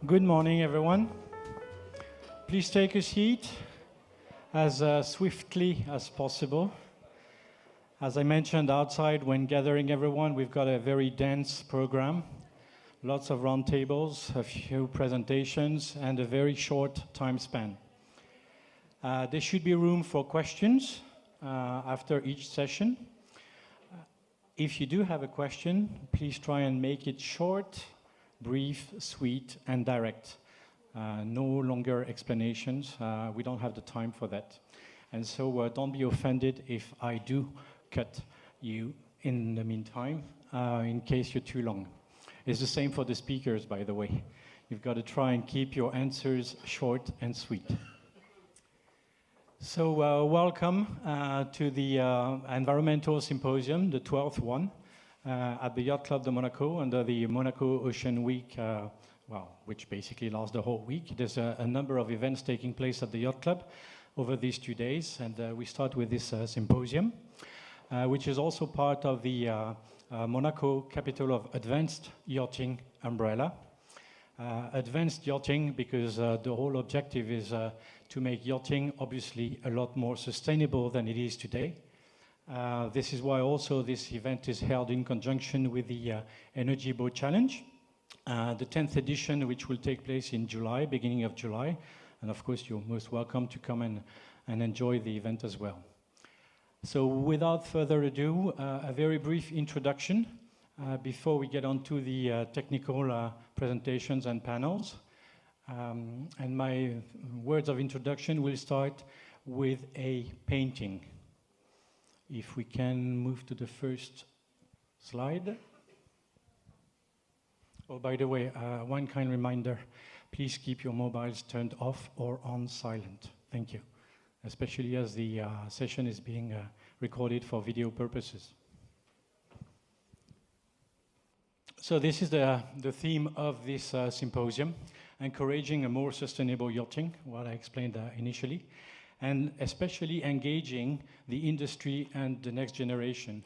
Good morning, everyone. Please take a seat as swiftly as possible. As I mentioned outside when gathering everyone, we've got a very dense program. Lots of roundtables, a few presentations, and a very short time span. There should be room for questions after each session. If you do have a question, please try and make it short, brief, sweet, and direct. No longer explanations. We don't have the time for that. And so don't be offended if I do cut you in the meantime, in case you're too long. It's the same for the speakers, by the way. You've got to try and keep your answers short and sweet. So welcome to the Environmental Symposium, the 12th one, at the Yacht Club de Monaco under the Monaco Ocean Week, which basically lasts the whole week. There's a number of events taking place at the Yacht Club over these 2 days, and we start with this symposium, which is also part of the Monaco Capital of Advanced Yachting umbrella. Advanced yachting because the whole objective is to make yachting obviously a lot more sustainable than it is today. This is why also this event is held in conjunction with the Energy Boat Challenge, the 10th edition, which will take place in July, beginning of July. And of course, you're most welcome to come and enjoy the event as well. So without further ado, a very brief introduction before we get on to the technical presentations and panels. And my words of introduction will start with a painting. If we can move to the first slide. Oh, by the way, one kind reminder, please keep your mobiles turned off or on silent. Thank you. Especially as the session is being recorded for video purposes. So this is the theme of this symposium, encouraging a more sustainable yachting, what I explained initially, and especially engaging the industry and the next generation.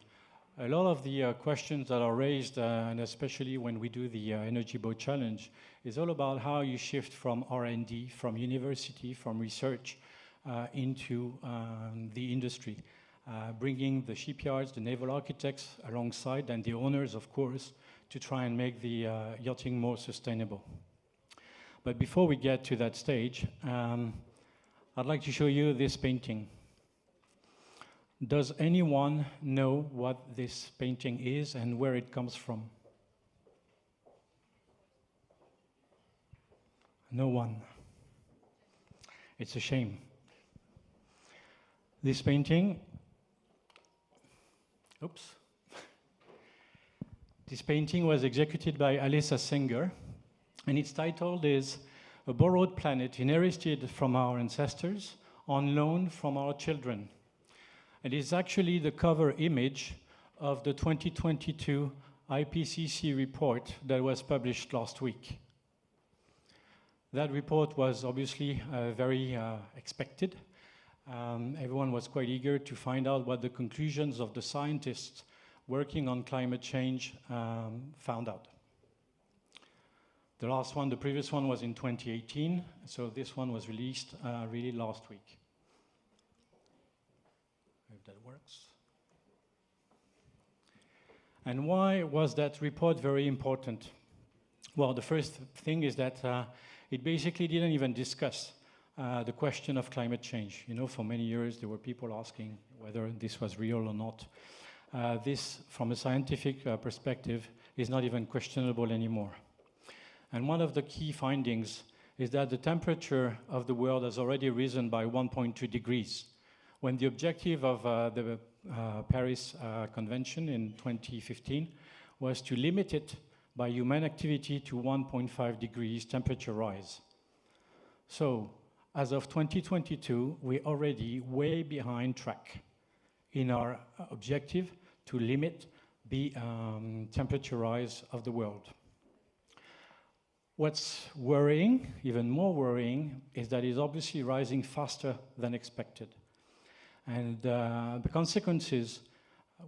A lot of the questions that are raised, and especially when we do the Energy Boat Challenge, is all about how you shift from R&D, from university, from research, into the industry, bringing the shipyards, the naval architects alongside, and the owners, of course, to try and make the yachting more sustainable. But before we get to that stage, I'd like to show you this painting. Does anyone know what this painting is and where it comes from? No one. It's a shame. This painting, this painting was executed by Alessa Singer, and its title is A Borrowed Planet Inherited from Our Ancestors on Loan from Our Children. It is actually the cover image of the 2022 IPCC report that was published last week. That report was obviously very expected. Everyone was quite eager to find out what the conclusions of the scientists working on climate change found out. The last one, the previous one, was in 2018, so this one was released really last week. If that works. And why was that report very important? Well, the first thing is that it basically didn't even discuss the question of climate change. You know, for many years there were people asking whether this was real or not. This, from a scientific perspective, is not even questionable anymore. And one of the key findings is that the temperature of the world has already risen by 1.2 degrees, when the objective of the Paris Convention in 2015 was to limit it by human activity to 1.5 degrees temperature rise. So, as of 2022, we're already way behind track in our objective to limit the temperature rise of the world. What's worrying, even more worrying, is that it's obviously rising faster than expected. And the consequences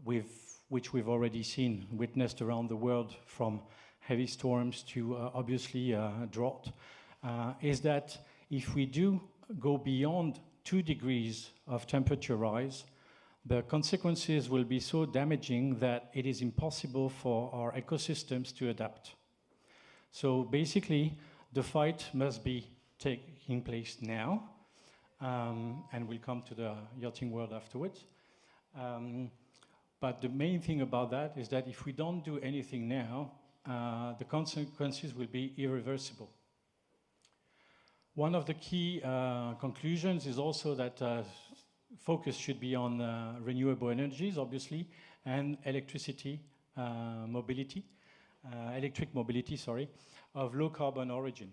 which we've already seen, witnessed around the world, from heavy storms to obviously drought, is that if we do go beyond 2 degrees of temperature rise, the consequences will be so damaging that it is impossible for our ecosystems to adapt. So basically, the fight must be taking place now, and we'll come to the yachting world afterwards. But the main thing about that is that if we don't do anything now, the consequences will be irreversible. One of the key conclusions is also that focus should be on renewable energies, obviously, and electric mobility, sorry, of low carbon origin.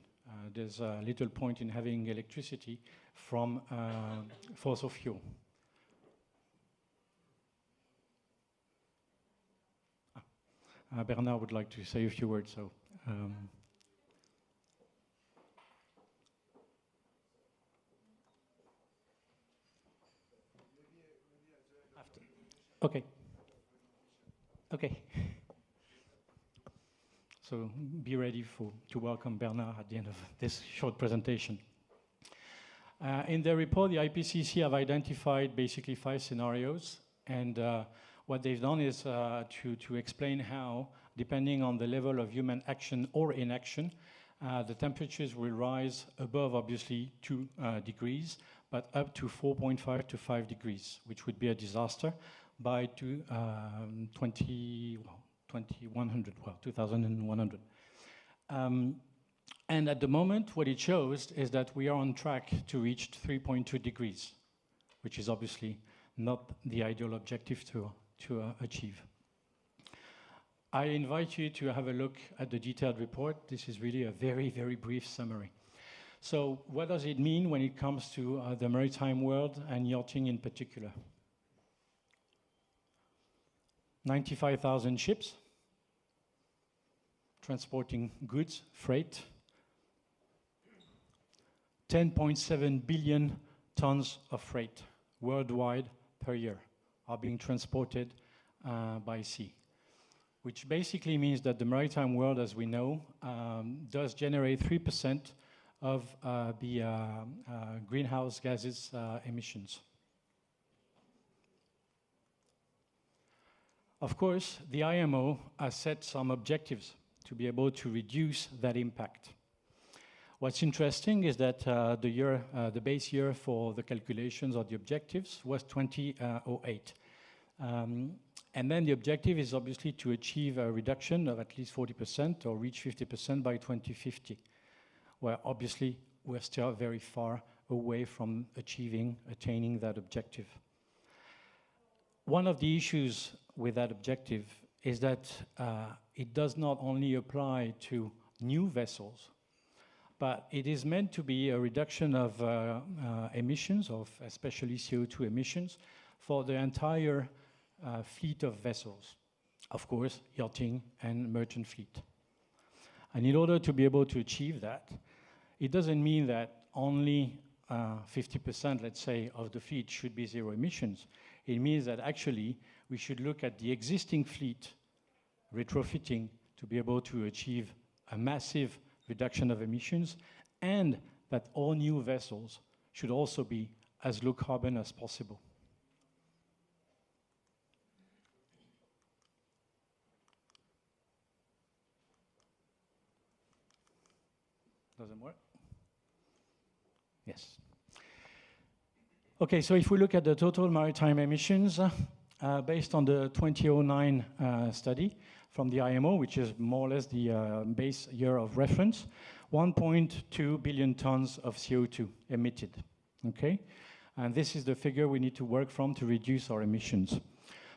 There's little point in having electricity from fossil fuel. Bernard would like to say a few words. So, okay. Okay. So be ready to welcome Bernard at the end of this short presentation. In their report, the IPCC have identified basically 5 scenarios, and what they've done is to explain how, depending on the level of human action or inaction, the temperatures will rise above, obviously, 2 degrees, but up to 4.5 to 5 degrees, which would be a disaster by 2100. And at the moment, what it shows is that we are on track to reach 3.2 degrees, which is obviously not the ideal objective to achieve. I invite you to have a look at the detailed report. This is really a very, very brief summary. So what does it mean when it comes to the maritime world and yachting in particular? 95,000 ships transporting goods, freight, 10.7 billion tons of freight worldwide per year are being transported by sea, which basically means that the maritime world, as we know, does generate 3% of the greenhouse gases emissions. Of course, the IMO has set some objectives to be able to reduce that impact. What's interesting is that the base year for the calculations or the objectives was 2008. And then the objective is obviously to achieve a reduction of at least 40% or reach 50% by 2050, where obviously we're still very far away from attaining that objective. One of the issues with that objective is that it does not only apply to new vessels, but it is meant to be a reduction of emissions, especially CO2 emissions, for the entire fleet of vessels. Of course, yachting and merchant fleet. And in order to be able to achieve that, it doesn't mean that only 50%, let's say, of the fleet should be zero emissions. It means that actually we should look at the existing fleet retrofitting to be able to achieve a massive reduction of emissions, and that all new vessels should also be as low carbon as possible. Doesn't work? Yes. Okay, so if we look at the total maritime emissions, based on the 2009 study from the IMO, which is more or less the base year of reference, 1.2 billion tons of CO2 emitted, okay? And this is the figure we need to work from to reduce our emissions.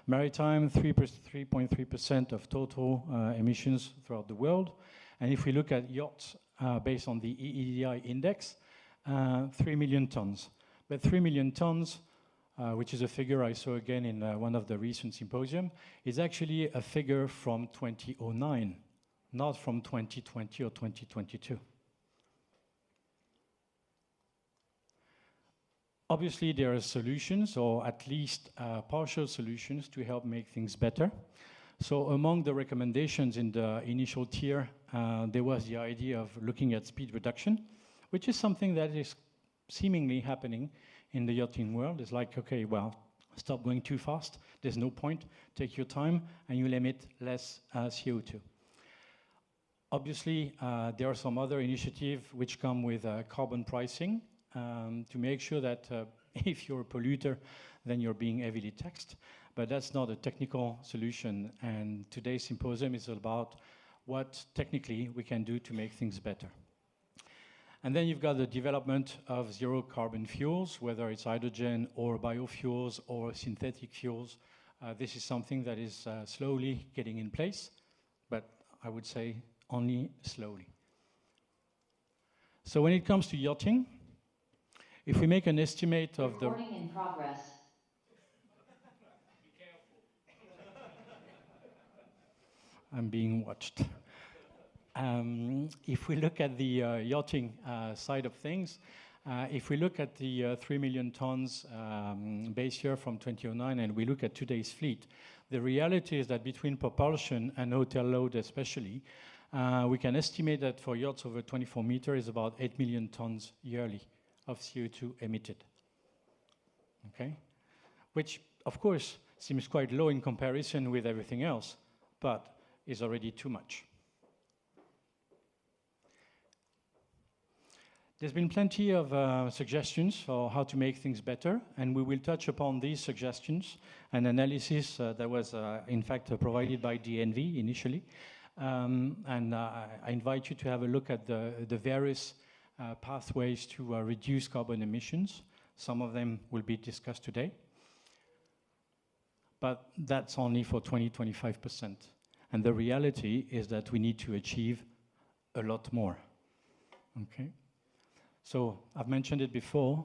Maritime, 3.3% of total emissions throughout the world. And if we look at yachts, based on the EEDI index, 3 million tons. But 3 million tons, which is a figure I saw again in one of the recent symposium, is actually a figure from 2009, not from 2020 or 2022. Obviously, there are solutions, or at least partial solutions, to help make things better. So among the recommendations in the initial tier, there was the idea of looking at speed reduction, which is something that is seemingly happening in the yachting world. It's like, okay, well, stop going too fast. There's no point. Take your time, and you'll emit less CO2. Obviously, there are some other initiatives which come with carbon pricing to make sure that if you're a polluter, then you're being heavily taxed. But that's not a technical solution. And today's symposium is about what technically we can do to make things better. And then you've got the development of zero carbon fuels, whether it's hydrogen or biofuels or synthetic fuels. This is something that is slowly getting in place, but I would say only slowly. So when it comes to yachting, if we make an estimate of the... Recording in progress. Be careful. I'm being watched. If we look at the yachting side of things, if we look at the 3 million tons base year from 2009 and we look at today's fleet, the reality is that between propulsion and hotel load especially, we can estimate that for yachts over 24 meters is about 8 million tons yearly of CO2 emitted. Okay? Which, of course, seems quite low in comparison with everything else, but is already too much. There's been plenty of suggestions for how to make things better, and we will touch upon these suggestions and analysis that was, in fact, provided by DNV initially. I invite you to have a look at the various pathways to reduce carbon emissions. Some of them will be discussed today. But that's only for 20-25%. And the reality is that we need to achieve a lot more. Okay? So I've mentioned it before.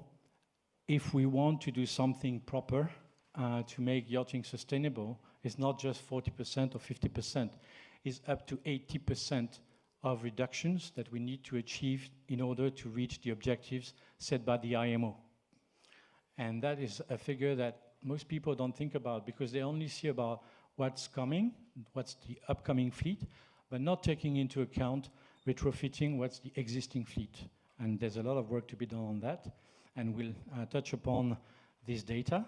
If we want to do something proper to make yachting sustainable, it's not just 40% or 50%. It's up to 80% of reductions that we need to achieve in order to reach the objectives set by the IMO. And that is a figure that most people don't think about because they only see about what's coming, what's the upcoming fleet, but not taking into account retrofitting what's the existing fleet. And there's a lot of work to be done on that. And we'll touch upon this data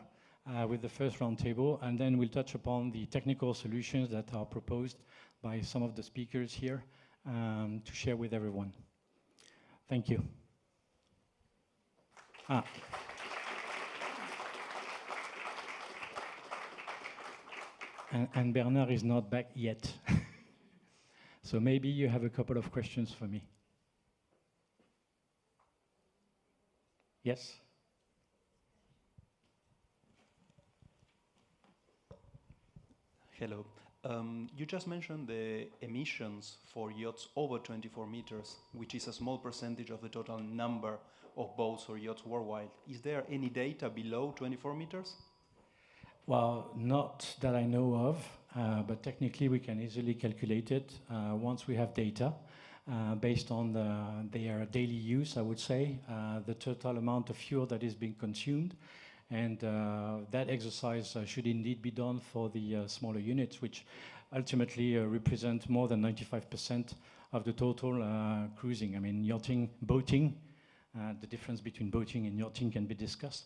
with the first roundtable, and then we'll touch upon the technical solutions that are proposed by some of the speakers here to share with everyone. Thank you. And Bernard is not back yet. So maybe you have a couple of questions for me. Yes? Hello. You just mentioned the emissions for yachts over 24 meters, which is a small percentage of the total number of boats or yachts worldwide. Is there any data below 24 meters? Well, not that I know of, but technically we can easily calculate it once we have data based on their daily use, I would say, the total amount of fuel that is being consumed. And that exercise should indeed be done for the smaller units, which ultimately represent more than 95% of the total cruising. I mean, yachting, boating, the difference between boating and yachting can be discussed.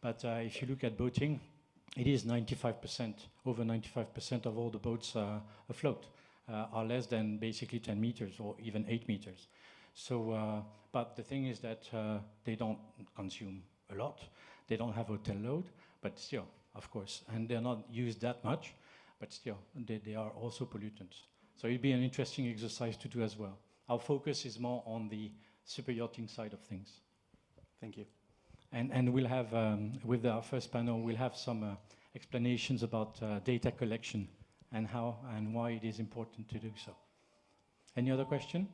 But if you look at boating, it is 95%, over 95% of all the boats afloat are less than basically 10 meters or even 8 meters. So, but the thing is that they don't consume a lot. They don't have hotel load, but still, of course, and they're not used that much, but still, they are also pollutants. So it'd be an interesting exercise to do as well. Our focus is more on the super yachting side of things. Thank you. And we'll have, with our first panel, we'll have some explanations about data collection and how and why it is important to do so. Any other question?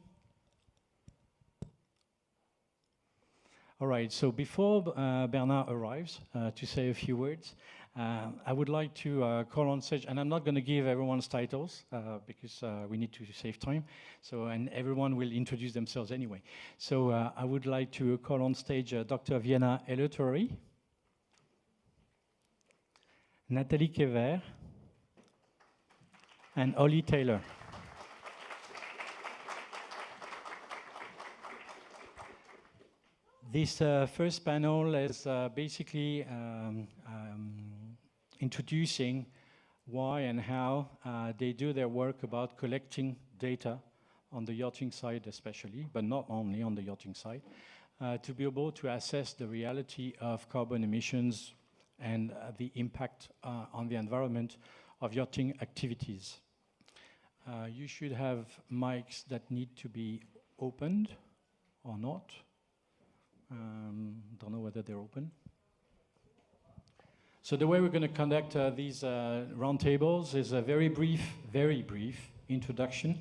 All right, so before Bernard arrives to say a few words, I would like to call on stage, and I'm not going to give everyone's titles because we need to save time, so, and everyone will introduce themselves anyway. So I would like to call on stage Dr. Vienna Eleutheri, Nathalie Kever, and Ollie Taylor. This first panel is basically introducing why and how they do their work about collecting data on the yachting side especially, but not only on the yachting side, to be able to assess the reality of carbon emissions and the impact on the environment of yachting activities. You should have mics that need to be opened or not. Don't know whether they're open. So the way we're going to conduct these roundtables is a very brief introduction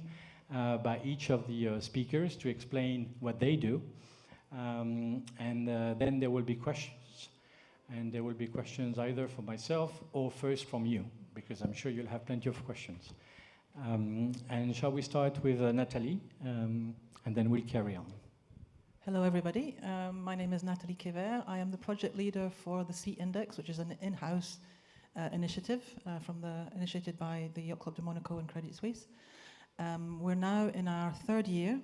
by each of the speakers to explain what they do. And then there will be questions. And there will be questions either from myself or first from you, because I'm sure you'll have plenty of questions. And shall we start with Nathalie, and then we'll carry on. Hello, everybody. My name is Nathalie Kever. I am the project leader for the Sea Index, which is an in-house initiative initiated by the Yacht Club de Monaco and Credit Suisse. We're now in our third year,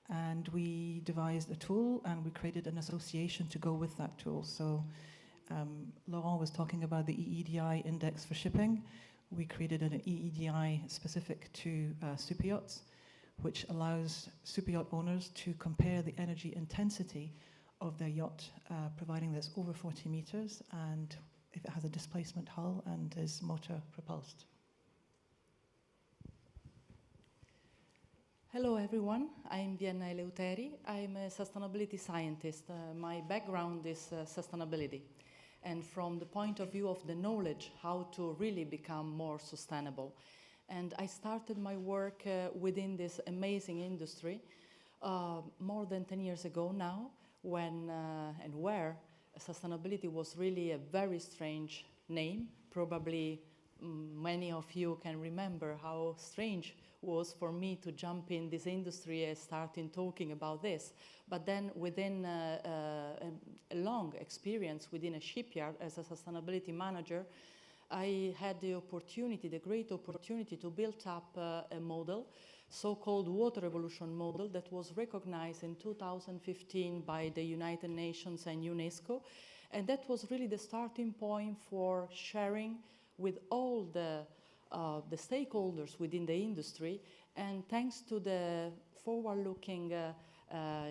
and we devised a tool, and we created an association to go with that tool. So Laurent was talking about the EEDI index for shipping. We created an EEDI specific to super yachts, which allows super yacht owners to compare the energy intensity of their yacht, providing that's over 40 meters, and if it has a displacement hull and is motor propulsed. Hello everyone, I'm Vienna Eleuteri. I'm a sustainability scientist. My background is sustainability. And from the point of view of the knowledge, how to really become more sustainable. And I started my work within this amazing industry more than 10 years ago now, when and where sustainability was really a very strange name. Probably many of you can remember how strange it was for me to jump in this industry and starting talking about this. But then within a long experience within a shipyard as a sustainability manager, I had the great opportunity to build up a model, so-called water evolution model, that was recognized in 2015 by the United Nations and UNESCO. And that was really the starting point for sharing with all the stakeholders within the industry. And thanks to the forward-looking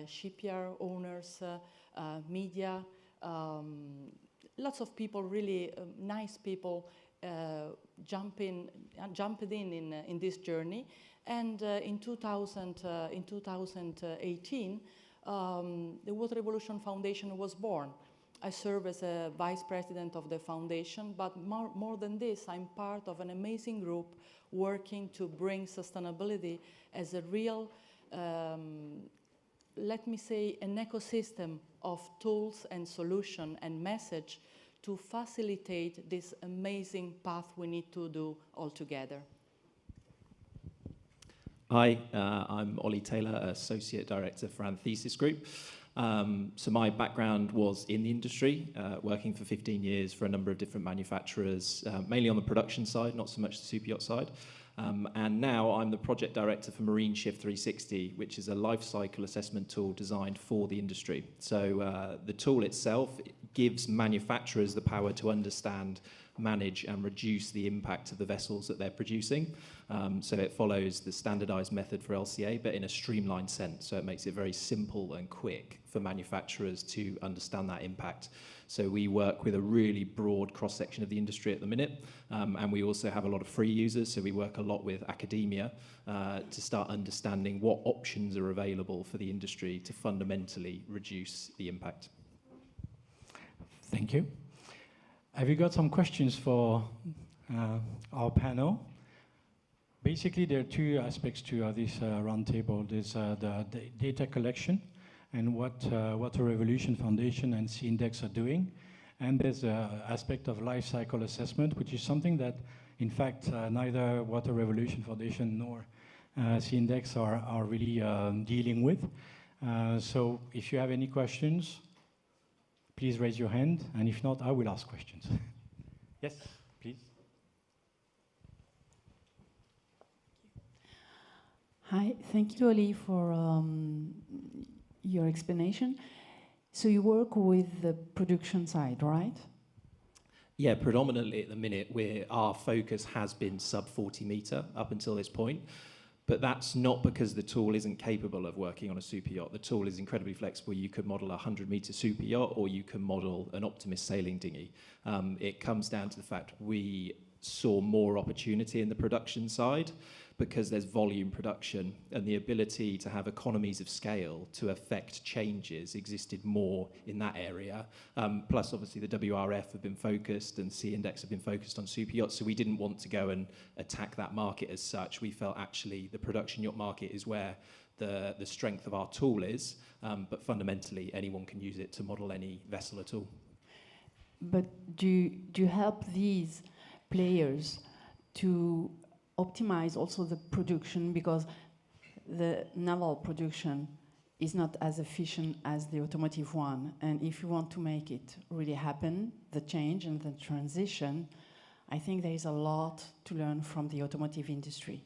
shipyard owners, media, lots of people, really nice people, jumped in this journey. And in 2018, the Water Evolution Foundation was born. I serve as a vice president of the foundation, but more than this, I'm part of an amazing group working to bring sustainability as a real, let me say, an ecosystem of tools and solution and message to facilitate this amazing path we need to do all together. Hi, I'm Ollie Taylor, Associate Director for Anthesis Group. So my background was in the industry, working for 15 years for a number of different manufacturers, mainly on the production side, not so much the super yacht side. And now I'm the project director for Marine Shift 360, which is a life cycle assessment tool designed for the industry. So the tool itself gives manufacturers the power to understand, manage and reduce the impact of the vessels that they're producing. So it follows the standardized method for LCA, but in a streamlined sense. So it makes it very simple and quick for manufacturers to understand that impact. So we work with a really broad cross-section of the industry at the minute, and we also have a lot of free users, so we work a lot with academia to start understanding what options are available for the industry to fundamentally reduce the impact. Thank you. Have you got some questions for our panel? Basically, there are two aspects to this roundtable. There's the data collection and what Water Revolution Foundation and Sea Index are doing. And there's an aspect of life cycle assessment, which is something that, in fact, neither Water Revolution Foundation nor Sea Index are really dealing with. So if you have any questions, please raise your hand, and if not, I will ask questions. Yes, please. Hi, thank you, Ali, for your explanation. So you work with the production side, right? Yeah, predominantly at the minute, our focus has been sub 40 metre up until this point. But that's not because the tool isn't capable of working on a super yacht. The tool is incredibly flexible. You could model a 100-metre super yacht, or you can model an Optimist sailing dinghy. It comes down to the fact we saw more opportunity in the production side because there's volume production, and the ability to have economies of scale to affect changes existed more in that area. Plus, obviously, the WRF have been focused and C Index have been focused on super yachts, so we didn't want to go and attack that market as such. We felt actually the production yacht market is where the strength of our tool is, but fundamentally anyone can use it to model any vessel at all. But do you help these players to optimize also the production, because the naval production is not as efficient as the automotive one, and if you want to make it really happen, the change and the transition, I think there is a lot to learn from the automotive industry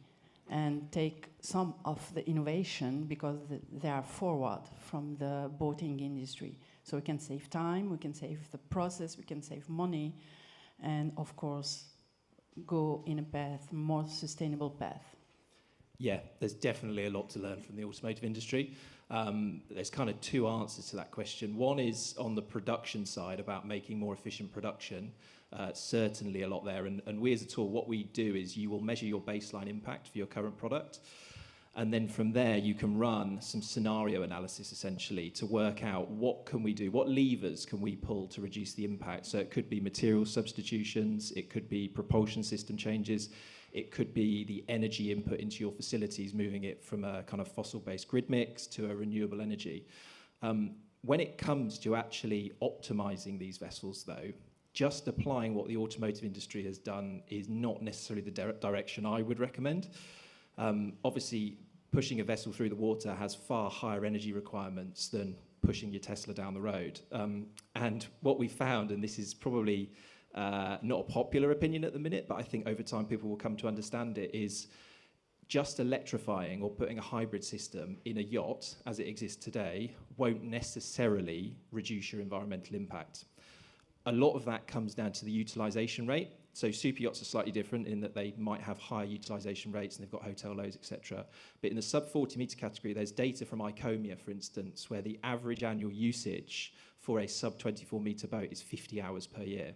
and take some of the innovation, because they are forward from the boating industry. So we can save time, we can save the process, we can save money, and of course go in a path, more sustainable path. Yeah, there's definitely a lot to learn from the automotive industry. There's kind of two answers to that question. One is on the production side, about making more efficient production. Certainly a lot there. And we as a tool, what we do is you will measure your baseline impact for your current product. And then from there, you can run some scenario analysis, essentially, to work out what can we do, what levers can we pull to reduce the impact. So it could be material substitutions, it could be propulsion system changes, it could be the energy input into your facilities, moving it from a kind of fossil-based grid mix to a renewable energy. When it comes to actually optimizing these vessels, though, just applying what the automotive industry has done is not necessarily the direction I would recommend. Obviously, pushing a vessel through the water has far higher energy requirements than pushing your Tesla down the road. And what we found, and this is probably not a popular opinion at the minute, but I think over time people will come to understand it, is just electrifying or putting a hybrid system in a yacht as it exists today won't necessarily reduce your environmental impact. A lot of that comes down to the utilization rate. So super yachts are slightly different in that they might have higher utilization rates and they've got hotel loads, etc. But in the sub 40 meter category, there's data from Icomia, for instance, where the average annual usage for a sub 24 meter boat is 50 hours per year.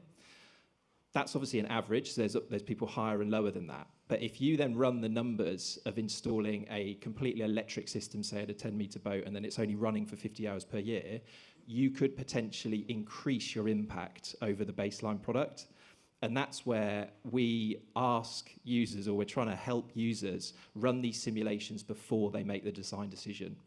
That's obviously an average, so there's people higher and lower than that. But if you then run the numbers of installing a completely electric system, say at a 10 meter boat, and then it's only running for 50 hours per year, you could potentially increase your impact over the baseline product. And that's where we ask users, or we're trying to help users run these simulations before they make the design decision.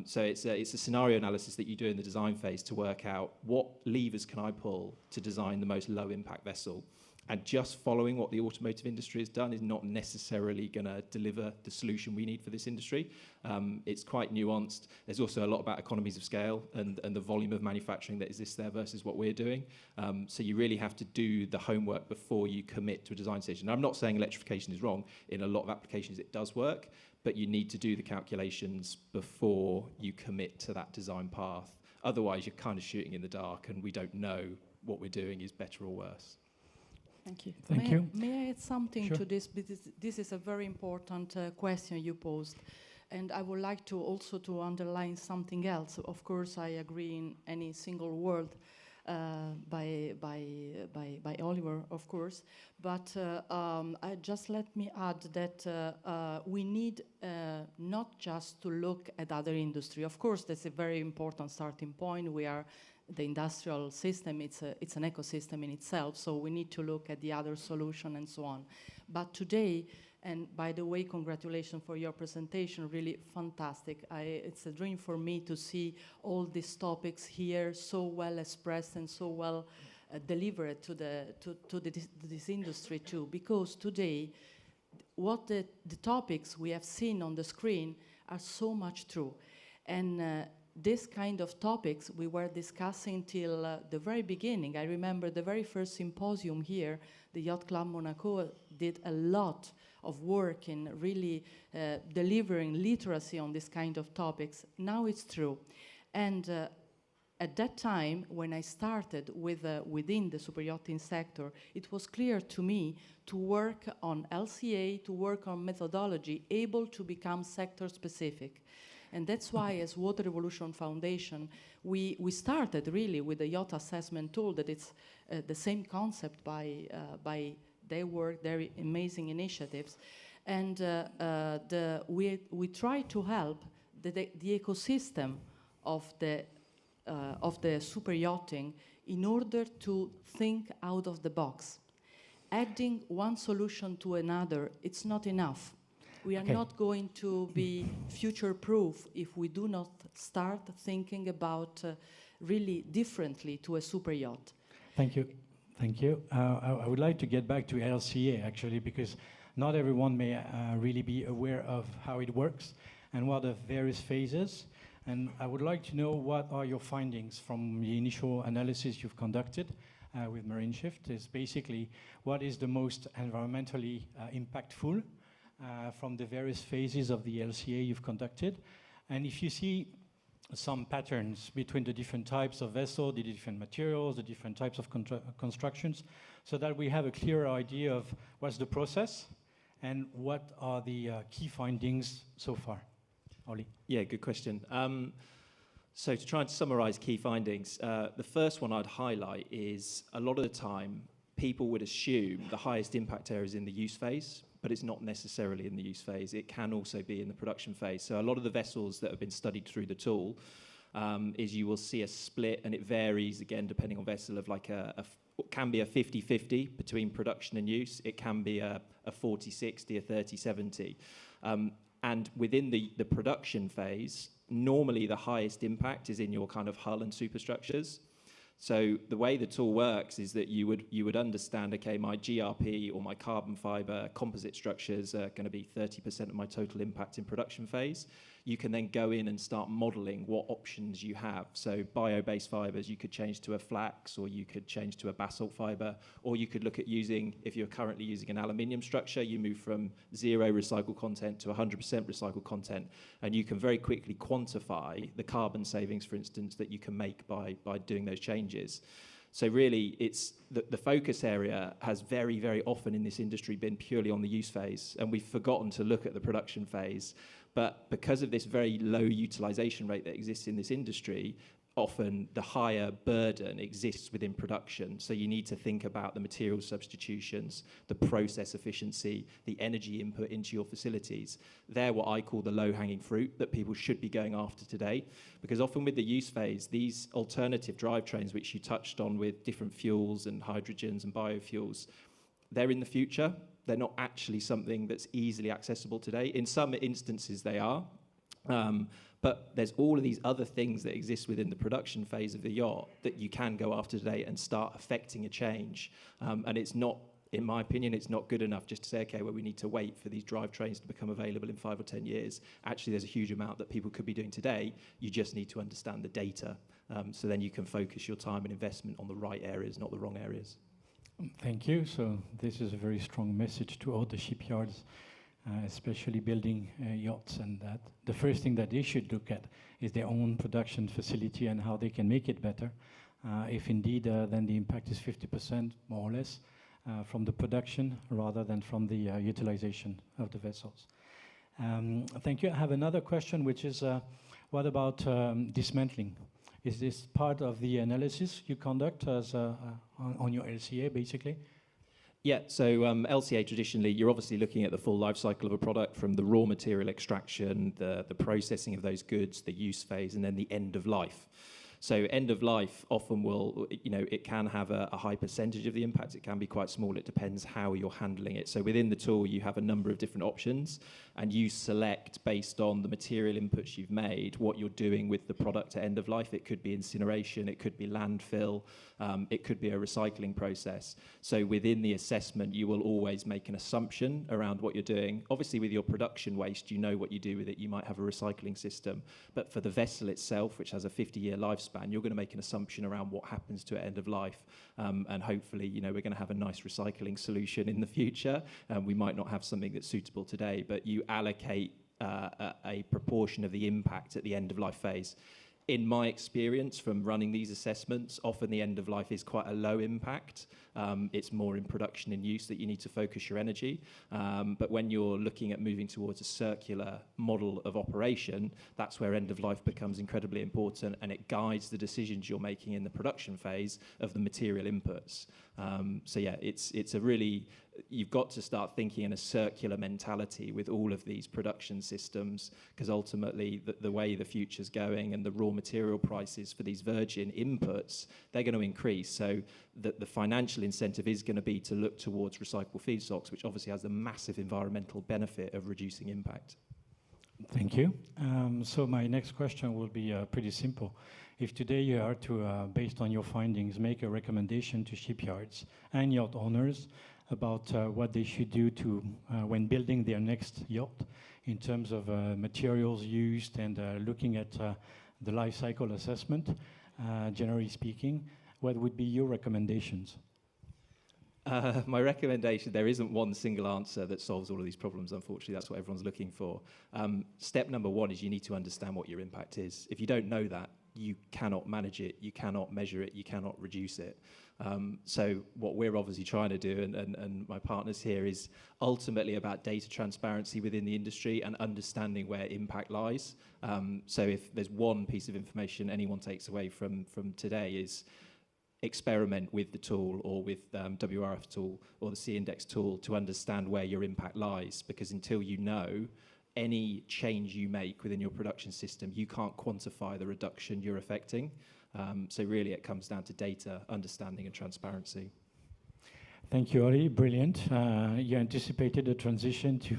So it's a scenario analysis that you do in the design phase to work out what levers can I pull to design the most low impact vessel. And just following what the automotive industry has done is not necessarily going to deliver the solution we need for this industry. It's quite nuanced. There's also a lot about economies of scale and the volume of manufacturing that exists there versus what we're doing. So you really have to do the homework before you commit to a design decision. Now, I'm not saying electrification is wrong. In a lot of applications it does work, but you need to do the calculations before you commit to that design path. Otherwise, you're kind of shooting in the dark and we don't know what we're doing is better or worse. Thank you. Thank you. May I add something Sure. to this? Because this is a very important question you posed. And I would like to also to underline something else. Of course, I agree in any single word by Oliver, of course. But just let me add that we need not just to look at other industry. Of course, that's a very important starting point. We are the industrial system, it's an ecosystem in itself, so we need to look at the other solution and so on. But today, and by the way, congratulations for your presentation, really fantastic. It's a dream for me to see all these topics here so well expressed and so well delivered to this industry too, because today, what the topics we have seen on the screen are so much true. And this kind of topics we were discussing till the very beginning. I remember the very first symposium here, the Yacht Club Monaco did a lot of work in really delivering literacy on this kind of topics. Now it's true. And at that time, when I started within the superyachting sector, it was clear to me to work on LCA, to work on methodology, able to become sector specific. And that's why, as Water Revolution Foundation, we started really with the yacht assessment tool, that it's the same concept by their work, their amazing initiatives. And we try to help the ecosystem of the super yachting in order to think out of the box. Adding one solution to another, it's not enough. We are not going to be future-proof if we do not start thinking about really differently to a super yacht. Thank you. Thank you. I would like to get back to LCA, actually, because not everyone may really be aware of how it works and what are the various phases. And I would like to know what are your findings from the initial analysis you've conducted with Marine Shift. Is basically what is the most environmentally impactful from the various phases of the LCA you've conducted. And if you see some patterns between the different types of vessel, the different materials, the different types of constructions, so that we have a clearer idea of what's the process and what are the key findings so far. Oli? Yeah, good question. So to try and summarize key findings, the first one I'd highlight is a lot of the time people would assume the highest impact area is in the use phase, but it's not necessarily in the use phase. It can also be in the production phase. So a lot of the vessels that have been studied through the tool is you will see a split, and it varies again depending on vessel, of like it can be a 50-50 between production and use. It can be a 40-60, a 30-70. And within the production phase, normally the highest impact is in your kind of hull and superstructures. So the way the tool works is that you would understand, okay, my GRP or my carbon fiber composite structures are going to be 30% of my total impact in production phase. You can then go in and start modeling what options you have. So bio-based fibers, you could change to a flax, or you could change to a basalt fiber, or you could look at using, if you're currently using an aluminium structure, you move from 0 recycled content to 100% recycled content, and you can very quickly quantify the carbon savings, for instance, that you can make by doing those changes. So really, it's the focus area has very, very often in this industry been purely on the use phase, and we've forgotten to look at the production phase. But because of this very low utilization rate that exists in this industry, often the higher burden exists within production. So you need to think about the material substitutions, the process efficiency, the energy input into your facilities. They're what I call the low-hanging fruit that people should be going after today. Because often with the use phase, these alternative drivetrains, which you touched on with different fuels and hydrogens and biofuels, they're in the future. They're not actually something that's easily accessible today. In some instances they are, but there's all of these other things that exist within the production phase of the yacht that you can go after today and start affecting a change. And it's not, in my opinion, it's not good enough just to say, okay, well, we need to wait for these drivetrains to become available in 5 or 10 years. Actually, there's a huge amount that people could be doing today. You just need to understand the data. So then you can focus your time and investment on the right areas, not the wrong areas. Thank you. So this is a very strong message to all the shipyards, especially building yachts, and that the first thing that they should look at is their own production facility and how they can make it better. If indeed then the impact is 50% more or less from the production rather than from the utilization of the vessels. Thank you. I have another question, which is what about dismantling? Is this part of the analysis you conduct as on your LCA, basically? Yeah, so LCA traditionally, you're obviously looking at the full life cycle of a product, from the raw material extraction, the processing of those goods, the use phase, and then the end of life. So end of life often will, it can have a high percentage of the impact. It can be quite small. It depends how you're handling it. So within the tool, you have a number of different options, and you select based on the material inputs you've made what you're doing with the product at end of life. It could be incineration, it could be landfill, it could be a recycling process. So within the assessment, you will always make an assumption around what you're doing. Obviously, with your production waste, you know what you do with it. You might have a recycling system. But for the vessel itself, which has a 50-year lifespan, lifespan, you're going to make an assumption around what happens to it end of life, and hopefully, you know, we're going to have a nice recycling solution in the future. We might not have something that's suitable today, but you allocate a proportion of the impact at the end of life phase. In my experience from running these assessments, often the end of life is quite a low impact. It's more in production and use that you need to focus your energy. But when you're looking at moving towards a circular model of operation, that's where end of life becomes incredibly important, and it guides the decisions you're making in the production phase of the material inputs. So yeah, it's a really, you've got to start thinking in a circular mentality with all of these production systems, because ultimately the way the future's going and the raw material prices for these virgin inputs, they're going to increase. So the financial incentive is going to be to look towards recyclable feedstocks, which obviously has the massive environmental benefit of reducing impact. Thank you. So my next question will be pretty simple. If today you are to, based on your findings, make a recommendation to shipyards and yacht owners about what they should do to when building their next yacht in terms of materials used and looking at the life cycle assessment, generally speaking, what would be your recommendations? My recommendation, there isn't one single answer that solves all of these problems, unfortunately. That's what everyone's looking for. Step number one is you need to understand what your impact is. If you don't know that, you cannot manage it, you cannot measure it, you cannot reduce it. So what we're obviously trying to do, and my partners here, is ultimately about data transparency within the industry and understanding where impact lies. So if there's one piece of information anyone takes away from today is experiment with the tool or with WRF tool or the C-index tool to understand where your impact lies, because until you know, any change you make within your production system, you can't quantify the reduction you're affecting. So really it comes down to data, understanding and transparency. Thank you, Oli. Brilliant. You anticipated the transition to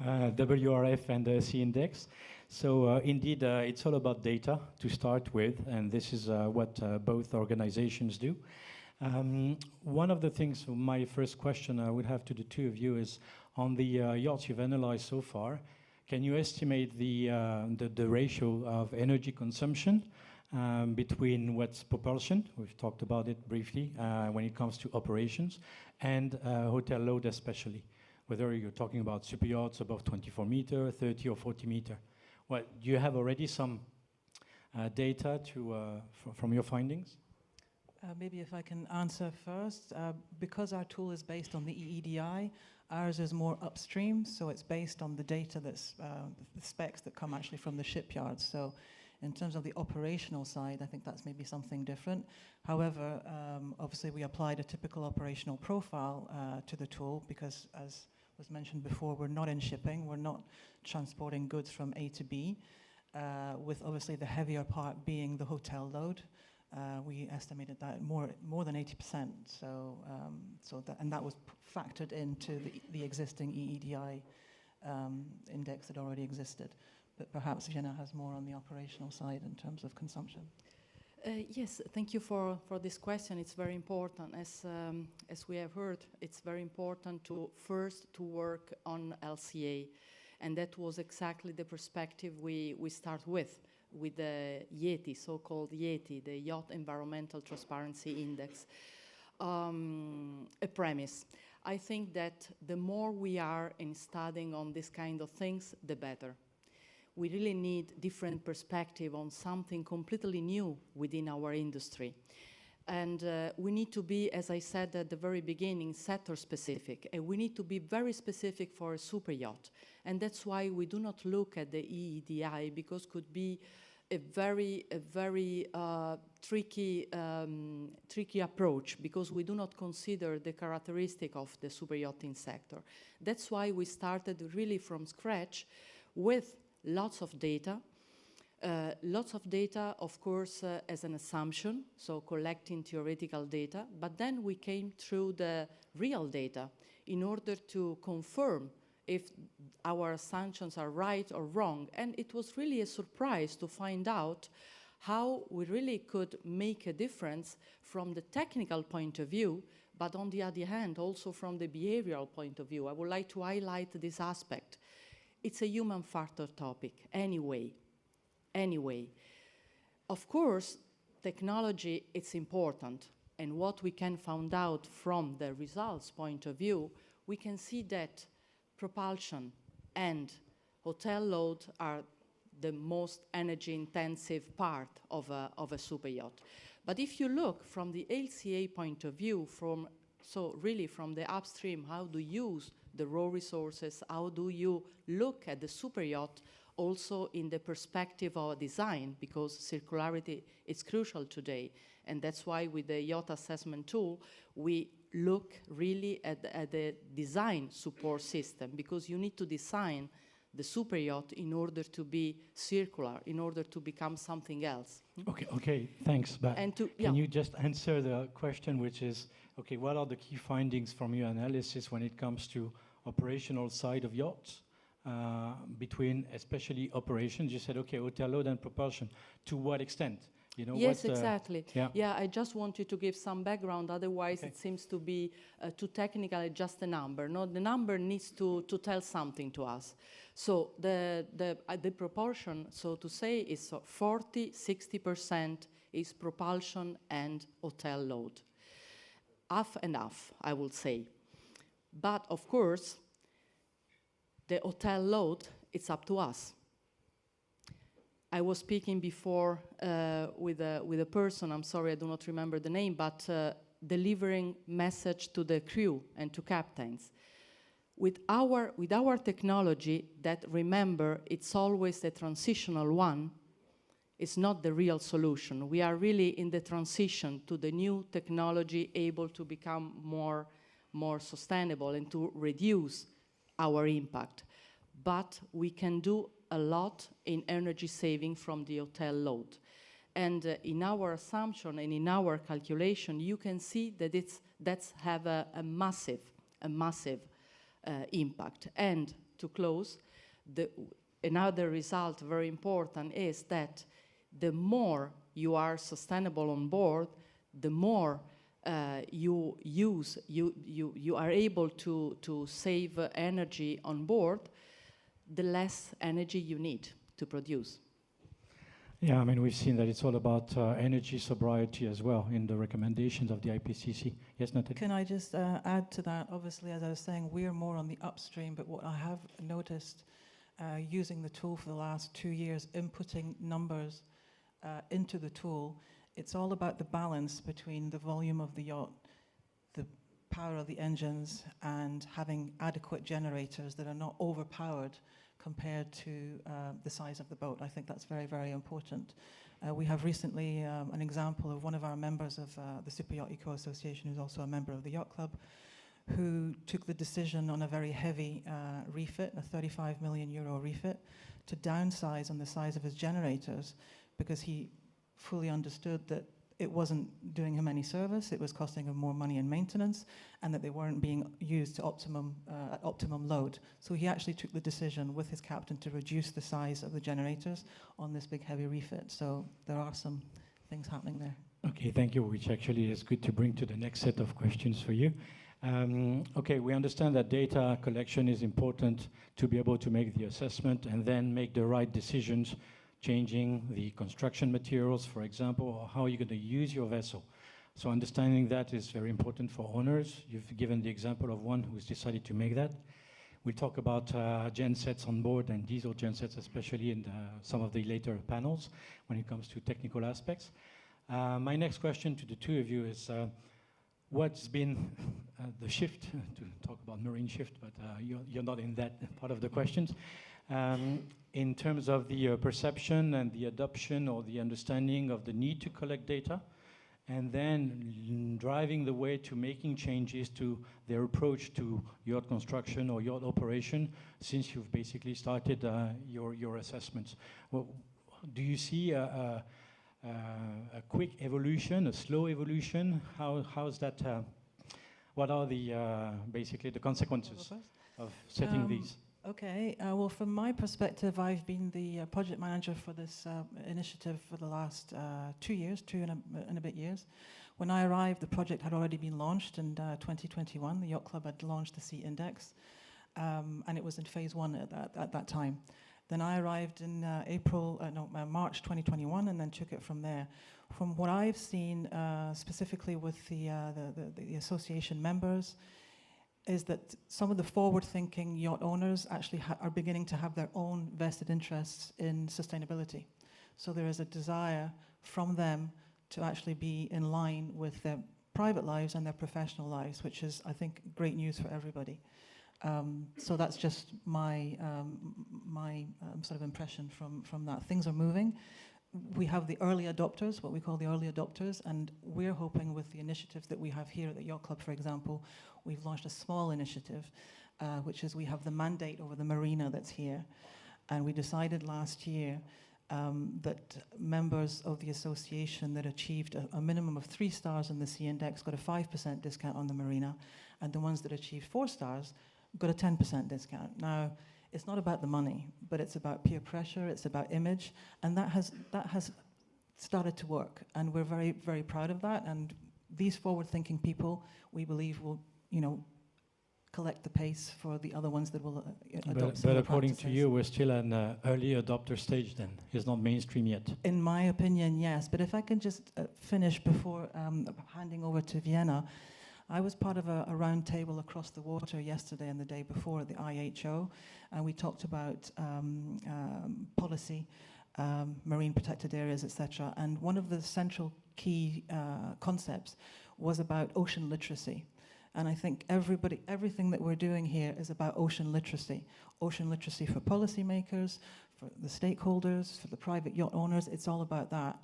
WRF and the C-index. So indeed, it's all about data to start with, and this is what both organizations do. One of the things, my first question I would have to the two of you is, on the yachts you've analyzed so far, can you estimate the ratio of energy consumption between what's propulsion, we've talked about it briefly, when it comes to operations, and hotel load especially, whether you're talking about super yachts above 24 meter, 30 or 40 meter. Well, do you have already some data from your findings? Maybe if I can answer first. Because our tool is based on the EEDI, ours is more upstream, so it's based on the data that's the specs that come actually from the shipyards. So in terms of the operational side, I think that's maybe something different. However, obviously we applied a typical operational profile to the tool because, as was mentioned before, we're not in shipping, we're not transporting goods from A to B, with obviously the heavier part being the hotel load. We estimated that more than 80%. So, and that was factored into the existing EEDI index that already existed. But perhaps Vienna has more on the operational side in terms of consumption. Yes, thank you for this question. It's very important. As we have heard, it's very important to work on LCA. And that was exactly the perspective we start with the YETI, so-called YETI, the Yacht Environmental Transparency Index. A premise. I think that the more we are in studying on this kind of things, the better. We really need different perspective on something completely new within our industry. And we need to be, as I said at the very beginning, sector specific. And we need to be very specific for a super yacht. And that's why we do not look at the EEDI, because could be a very tricky approach, because we do not consider the characteristic of the super yachting sector. That's why we started really from scratch with lots of data, of course, as an assumption, so collecting theoretical data, but then we came through the real data in order to confirm if our assumptions are right or wrong. And it was really a surprise to find out how we really could make a difference from the technical point of view, but on the other hand, also from the behavioral point of view. I would like to highlight this aspect. It's a human factor topic, anyway. Of course, technology, it's important. And what we can find out from the results point of view, we can see that propulsion and hotel load are the most energy intensive part of a super yacht. But if you look from the LCA point of view, so really from the upstream, how do you use the raw resources, how do you look at the super yacht also in the perspective of design, because circularity is crucial today. And that's why with the yacht assessment tool, we look really at the design support system, because you need to design the super yacht in order to be circular, in order to become something else. Okay, thanks. But can you just answer the question, which is, okay, what are the key findings from your analysis when it comes to operational side of yachts, between especially operations? You said, okay, hotel load and propulsion. To what extent? You know, yes, exactly. Yeah, I just wanted to give some background, otherwise it seems to be too technical, just a number. No, the number needs to tell something to us. So the proportion, so to say, is 40-60% is propulsion and hotel load. Half and half, I would say. But of course, the hotel load, it's up to us. I was speaking before with a person, I'm sorry, I do not remember the name, but delivering message to the crew and to captains. With our technology, that, remember, it's always the transitional one, it's not the real solution. We are really in the transition to the new technology, able to become more sustainable and to reduce our impact. But we can do a lot in energy saving from the hotel load. And in our assumption and in our calculation, you can see that that's have a massive impact. And to close, another result very important is that the more you are sustainable on board, the more you are able to save energy on board, the less energy you need to produce. Yeah, I mean, we've seen that it's all about energy sobriety as well in the recommendations of the IPCC. Yes, Natalie? Can I just add to that? Obviously, as I was saying, we're more on the upstream, but what I have noticed using the tool for the last 2 years, inputting numbers into the tool, it's all about the balance between the volume of the yacht, the power of the engines, and having adequate generators that are not overpowered compared to the size of the boat. I think that's very, very important. We have recently an example of one of our members of the Super Yacht Eco Association, who's also a member of the Yacht Club, who took the decision on a very heavy refit, a 35 million euro refit, to downsize on the size of his generators, because he fully understood that it wasn't doing him any service, it was costing him more money in maintenance, and that they weren't being used to optimum load. So he actually took the decision with his captain to reduce the size of the generators on this big heavy refit. So there are some things happening there. Okay, thank you, which actually is good to bring to the next set of questions for you. Okay, we understand that data collection is important to be able to make the assessment and then make the right decisions, changing the construction materials, for example, or how you're going to use your vessel. So understanding that is very important for owners. You've given the example of one who's decided to make that. We'll talk about gensets on board and diesel gensets, especially in some of the later panels when it comes to technical aspects. My next question to the two of you is, what's been the shift, to talk about marine shift, but you're not in that part of the questions, in terms of the perception and the adoption or the understanding of the need to collect data, and then driving the way to making changes to their approach to yacht construction or yacht operation, since you've basically started your assessments. Well, do you see a quick evolution, a slow evolution? How's that? What are the basically the consequences of setting these? Okay, well, from my perspective, I've been the project manager for this initiative for the last 2 years, two and a bit years. When I arrived, the project had already been launched in 2021. The Yacht Club had launched the Sea Index, and it was in phase 1 at that time. Then I arrived in March 2021, and then took it from there. From what I've seen, specifically with the association members, is that some of the forward-thinking yacht owners actually are beginning to have their own vested interests in sustainability. So there is a desire from them to actually be in line with their private lives and their professional lives, which is, I think, great news for everybody. So that's just my sort of impression from that. Things are moving. We have the early adopters, what we call the early adopters, and we're hoping with the initiatives that we have here at the Yacht Club, for example, we've launched a small initiative, which is we have the mandate over the marina that's here. And we decided last year that members of the association that achieved a minimum of 3 stars in the Sea Index got a 5% discount on the marina, and the ones that achieved 4 stars got a 10% discount. Now, it's not about the money, but it's about peer pressure, it's about image, and that has started to work, and we're very, very proud of that. And these forward-thinking people, we believe, will, collect the pace for the other ones that will adopt. But according to you, we're still an early adopter stage. Then it's not mainstream yet. In my opinion, yes. But if I can just finish before handing over to Vienna. I was part of a round table across the water yesterday and the day before at the IHO, and we talked about policy, marine protected areas, etc. And one of the central key concepts was about ocean literacy. And I think everything that we're doing here is about ocean literacy for policymakers, for the stakeholders, for the private yacht owners. It's all about that.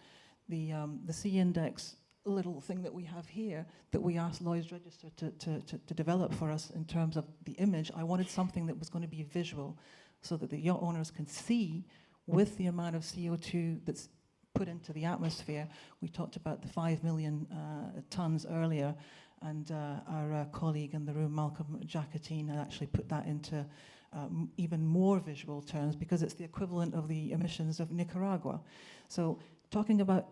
The Sea Index little thing that we have here that we asked Lloyd's Register to develop for us in terms of the image, I wanted something that was going to be visual so that the yacht owners can see with the amount of CO2 that's put into the atmosphere. We talked about the 5 million tons earlier, and our colleague in the room, Malcolm Jacatine, had actually put that into even more visual terms because it's the equivalent of the emissions of Nicaragua. So talking about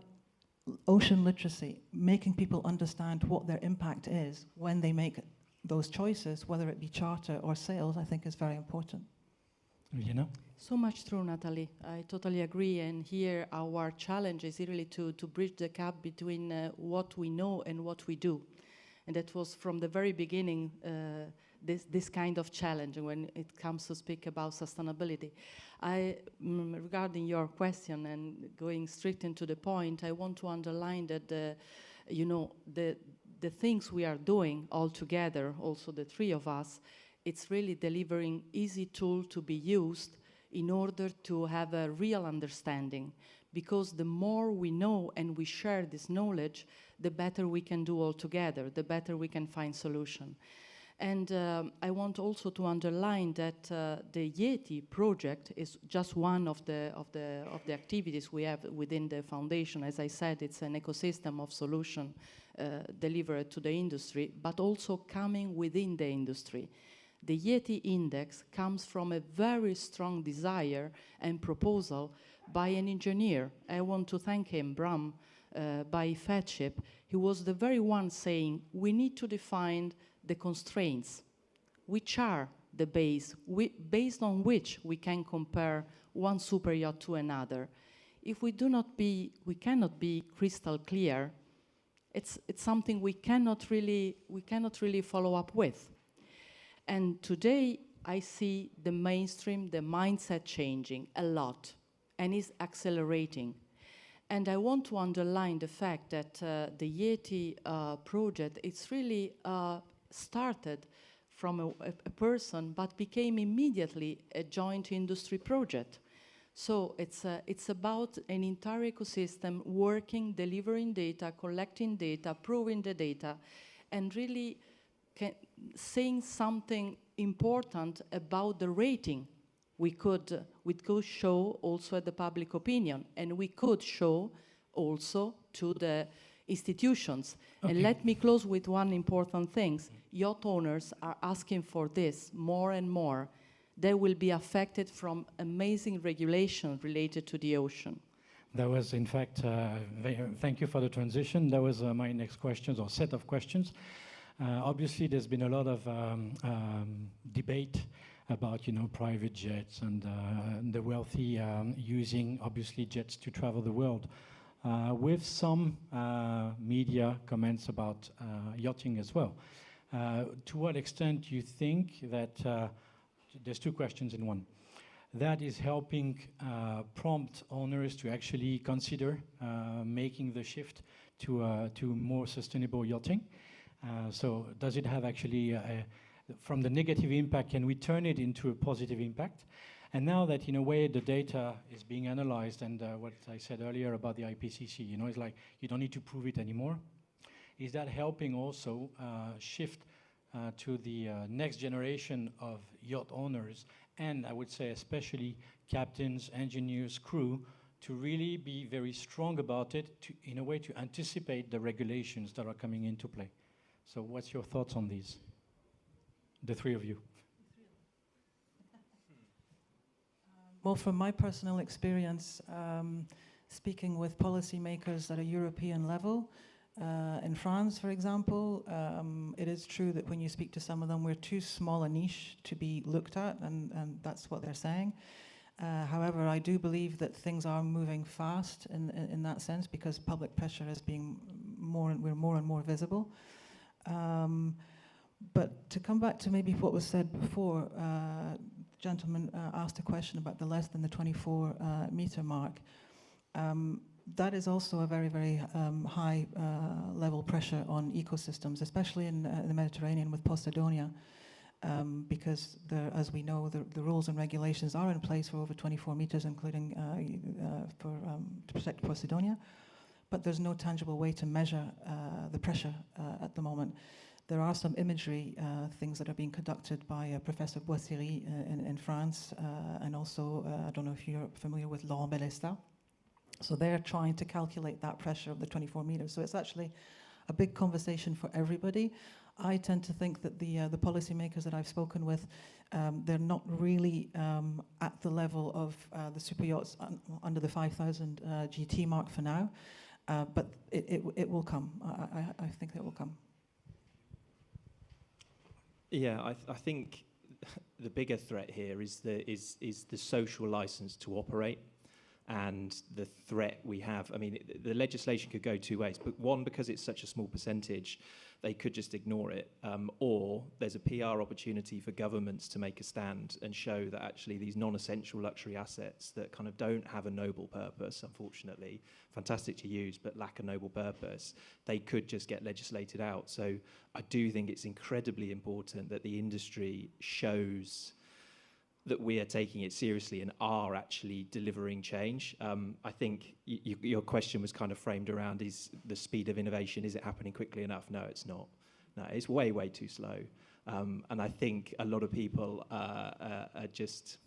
ocean literacy, making people understand what their impact is when they make those choices, whether it be charter or sales, I think is very important. So much true, Natalie. I totally agree. And here our challenge is really to bridge the gap between what we know and what we do. And that was from the very beginning this kind of challenge when it comes to speak about sustainability. Regarding your question and going straight into the point, I want to underline that the things we are doing all together, also the three of us, it's really delivering easy tool to be used in order to have a real understanding. Because the more we know and we share this knowledge, the better we can do all together, the better we can find solution. And I want also to underline that the Yeti project is just one of the activities we have within the foundation. As I said, it's an ecosystem of solution delivered to the industry, but also coming within the industry. The Yeti Index comes from a very strong desire and proposal by an engineer. I want to thank him, Bram, by FedShip. He was the very one saying, we need to define the constraints, which are the base, based on which we can compare one super yacht to another. If we cannot be crystal clear, it's something we cannot really follow up with. And today I see the mainstream, the mindset changing a lot, and is accelerating. And I want to underline the fact that the Yeti project, it's really started from a person, but became immediately a joint industry project. So it's about an entire ecosystem working, delivering data, collecting data, proving the data, and really saying something important about the rating. We could show also at the public opinion, and we could show also to the institutions. Okay. And let me close with one important thing. Yacht owners are asking for this more and more. They will be affected from amazing regulation related to the ocean. That was, in fact, thank you for the transition. That was my next questions or set of questions. Obviously, there's been a lot of debate about private jets and the wealthy using obviously jets to travel the world, with some media comments about yachting as well. To what extent do you think that there's two questions in one? That is helping prompt owners to actually consider making the shift to more sustainable yachting. So does it have actually, from the negative impact, can we turn it into a positive impact? And now that in a way the data is being analyzed, and what I said earlier about the IPCC, it's like you don't need to prove it anymore. Is that helping also shift to the next generation of yacht owners, and I would say especially captains, engineers, crew, to really be very strong about it, in a way to anticipate the regulations that are coming into play? So what's your thoughts on these? The three of you. Well, from my personal experience, speaking with policymakers at a European level, in France, for example, it is true that when you speak to some of them, we're too small a niche to be looked at, and that's what they're saying. However, I do believe that things are moving fast in that sense, because public pressure is being we're more and more visible. But to come back to maybe what was said before, the gentleman asked a question about the less than the 24 meter mark. That is also a very, very high level pressure on ecosystems, especially in the Mediterranean with Posidonia, because as we know, the rules and regulations are in place for over 24 meters, including to protect Posidonia, but there's no tangible way to measure the pressure at the moment. There are some imagery things that are being conducted by Professor Boisseri in France, and also, I don't know if you're familiar with Laurent Bellesta. So they're trying to calculate that pressure of the 24 meters. So it's actually a big conversation for everybody. I tend to think that the policymakers that I've spoken with, they're not really at the level of the super yachts under the 5,000 GT mark for now, but it will come. I think it will come. Yeah, I think the bigger threat here is the social license to operate, and the threat we have. I mean, the legislation could go two ways, but one, because it's such a small percentage, they could just ignore it, or there's a PR opportunity for governments to make a stand and show that actually these non-essential luxury assets that kind of don't have a noble purpose, unfortunately, fantastic to use, but lack a noble purpose, they could just get legislated out. So I do think it's incredibly important that the industry shows that we are taking it seriously and are actually delivering change. I think your question was kind of framed around, is the speed of innovation, is it happening quickly enough? No, it's not. No, it's way, way too slow. And I think a lot of people are just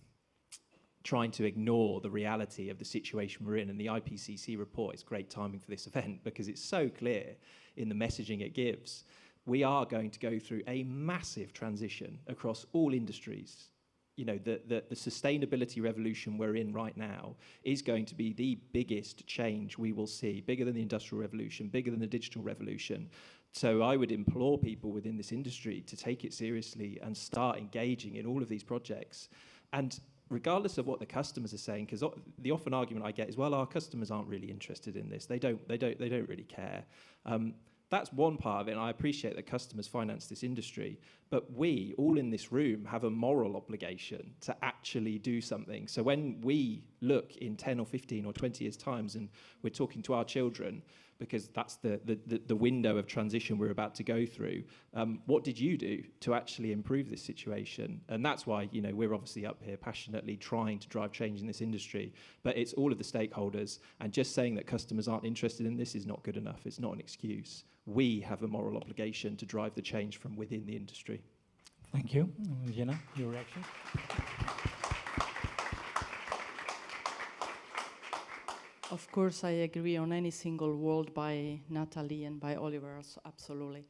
trying to ignore the reality of the situation we're in. And the IPCC report is great timing for this event, because it's so clear in the messaging it gives. We are going to go through a massive transition across all industries. You know, the sustainability revolution we're in right now is going to be the biggest change we will see, bigger than the Industrial Revolution, bigger than the digital revolution. So I would implore people within this industry to take it seriously and start engaging in all of these projects. And regardless of what the customers are saying, because the often argument I get is, well, our customers aren't really interested in this. They don't really care. That's one part of it, and I appreciate that customers finance this industry, but we, all in this room, have a moral obligation to actually do something. So when we look in 10 or 15 or 20 years' times and we're talking to our children, because that's the window of transition we're about to go through, what did you do to actually improve this situation? And that's why, you know, we're obviously up here passionately trying to drive change in this industry, but it's all of the stakeholders, and just saying that customers aren't interested in this is not good enough. It's not an excuse. We have a moral obligation to drive the change from within the industry. Thank you. Jenna, your reaction? Of course, I agree on any single word by Natalie and by Oliver, absolutely.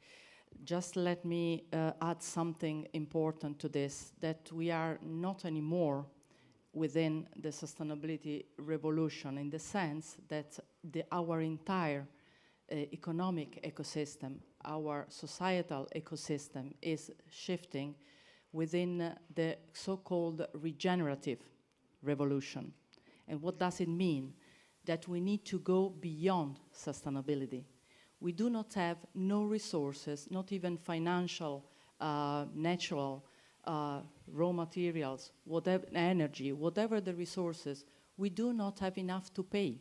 Just let me add something important to this, that we are not anymore within the sustainability revolution, in the sense that our entire economic ecosystem, our societal ecosystem is shifting within the so-called regenerative revolution. And what does it mean? That we need to go beyond sustainability. We do not have no resources, not even financial, natural, raw materials, whatever, energy, whatever the resources, we do not have enough to pay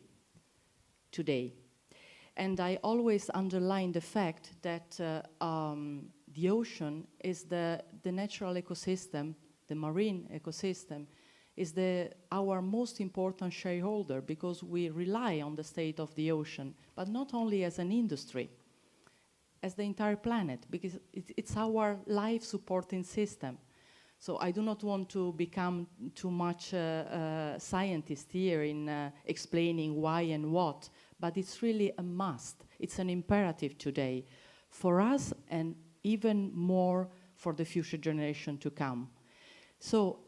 today. And I always underline the fact that the ocean is the natural ecosystem, the marine ecosystem, is our most important shareholder because we rely on the state of the ocean, but not only as an industry, as the entire planet, because it's our life supporting system. So I do not want to become too much scientist here in explaining why and what, but it's really a must. It's an imperative today for us and even more for the future generation to come. So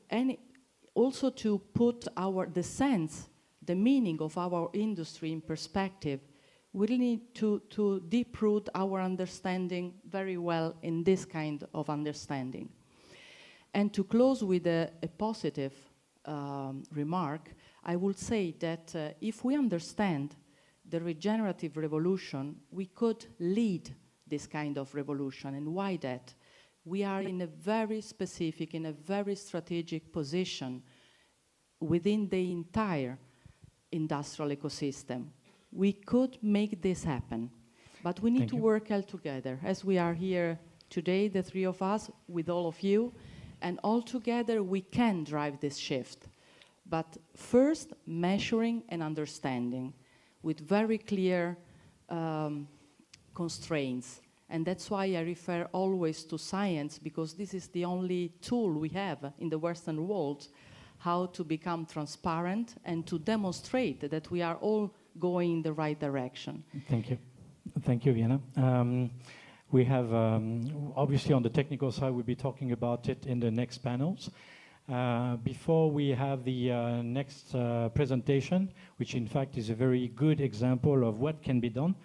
also to put the meaning of our industry in perspective, we need to deep root our understanding very well in this kind of understanding. And to close with a positive remark, I would say that if we understand the regenerative revolution, we could lead this kind of revolution. And why that? We are in a very specific, in a very strategic position within the entire industrial ecosystem. We could make this happen, but we need to work all together, as we are here today, the three of us, with all of you, and all together we can drive this shift. But first, measuring and understanding with very clear constraints. And that's why I refer always to science, because this is the only tool we have in the Western world how to become transparent and to demonstrate that we are all going in the right direction. Thank you. Thank you, Vienna. We have, obviously on the technical side, we'll be talking about it in the next panels. Before we have the next presentation, which in fact is a very good example of what can be done,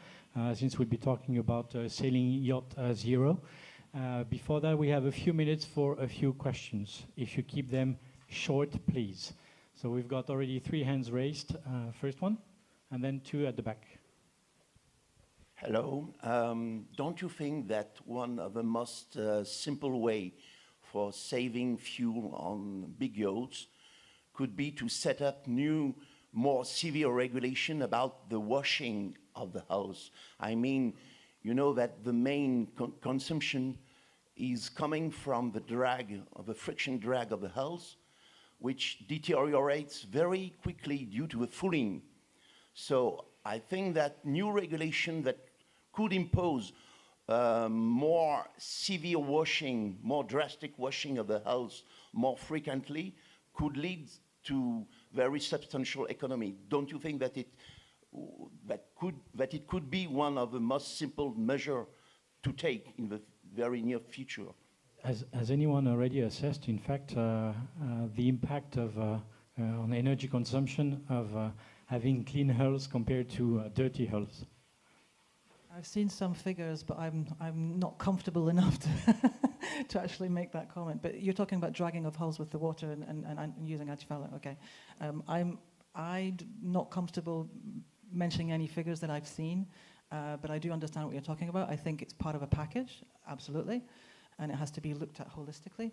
since we'll be talking about sailing yacht zero. Before that, we have a few minutes for a few questions. If you keep them short, please. So we've got already 3 hands raised. First one, and then 2 at the back. Hello. Don't you think that one of the most simple way for saving fuel on big yachts could be to set up new, more severe regulation about the washing of the hulls? I mean, you know that the main consumption is coming from the drag, of the friction drag of the hulls, which deteriorates very quickly due to the fouling. So I think that new regulation that could impose more severe washing, more drastic washing of the hulls more frequently could lead to very substantial economy. Don't you think that it could be one of the most simple measures to take in the very near future? Has anyone already assessed, in fact, the impact of on energy consumption of having clean hulls compared to dirty hulls? I've seen some figures, but I'm not comfortable enough to actually make that comment. But you're talking about dragging of hulls with the water and using antifouling. Okay, I'm not comfortable mentioning any figures that I've seen, but I do understand what you're talking about. I think it's part of a package, absolutely, and it has to be looked at holistically.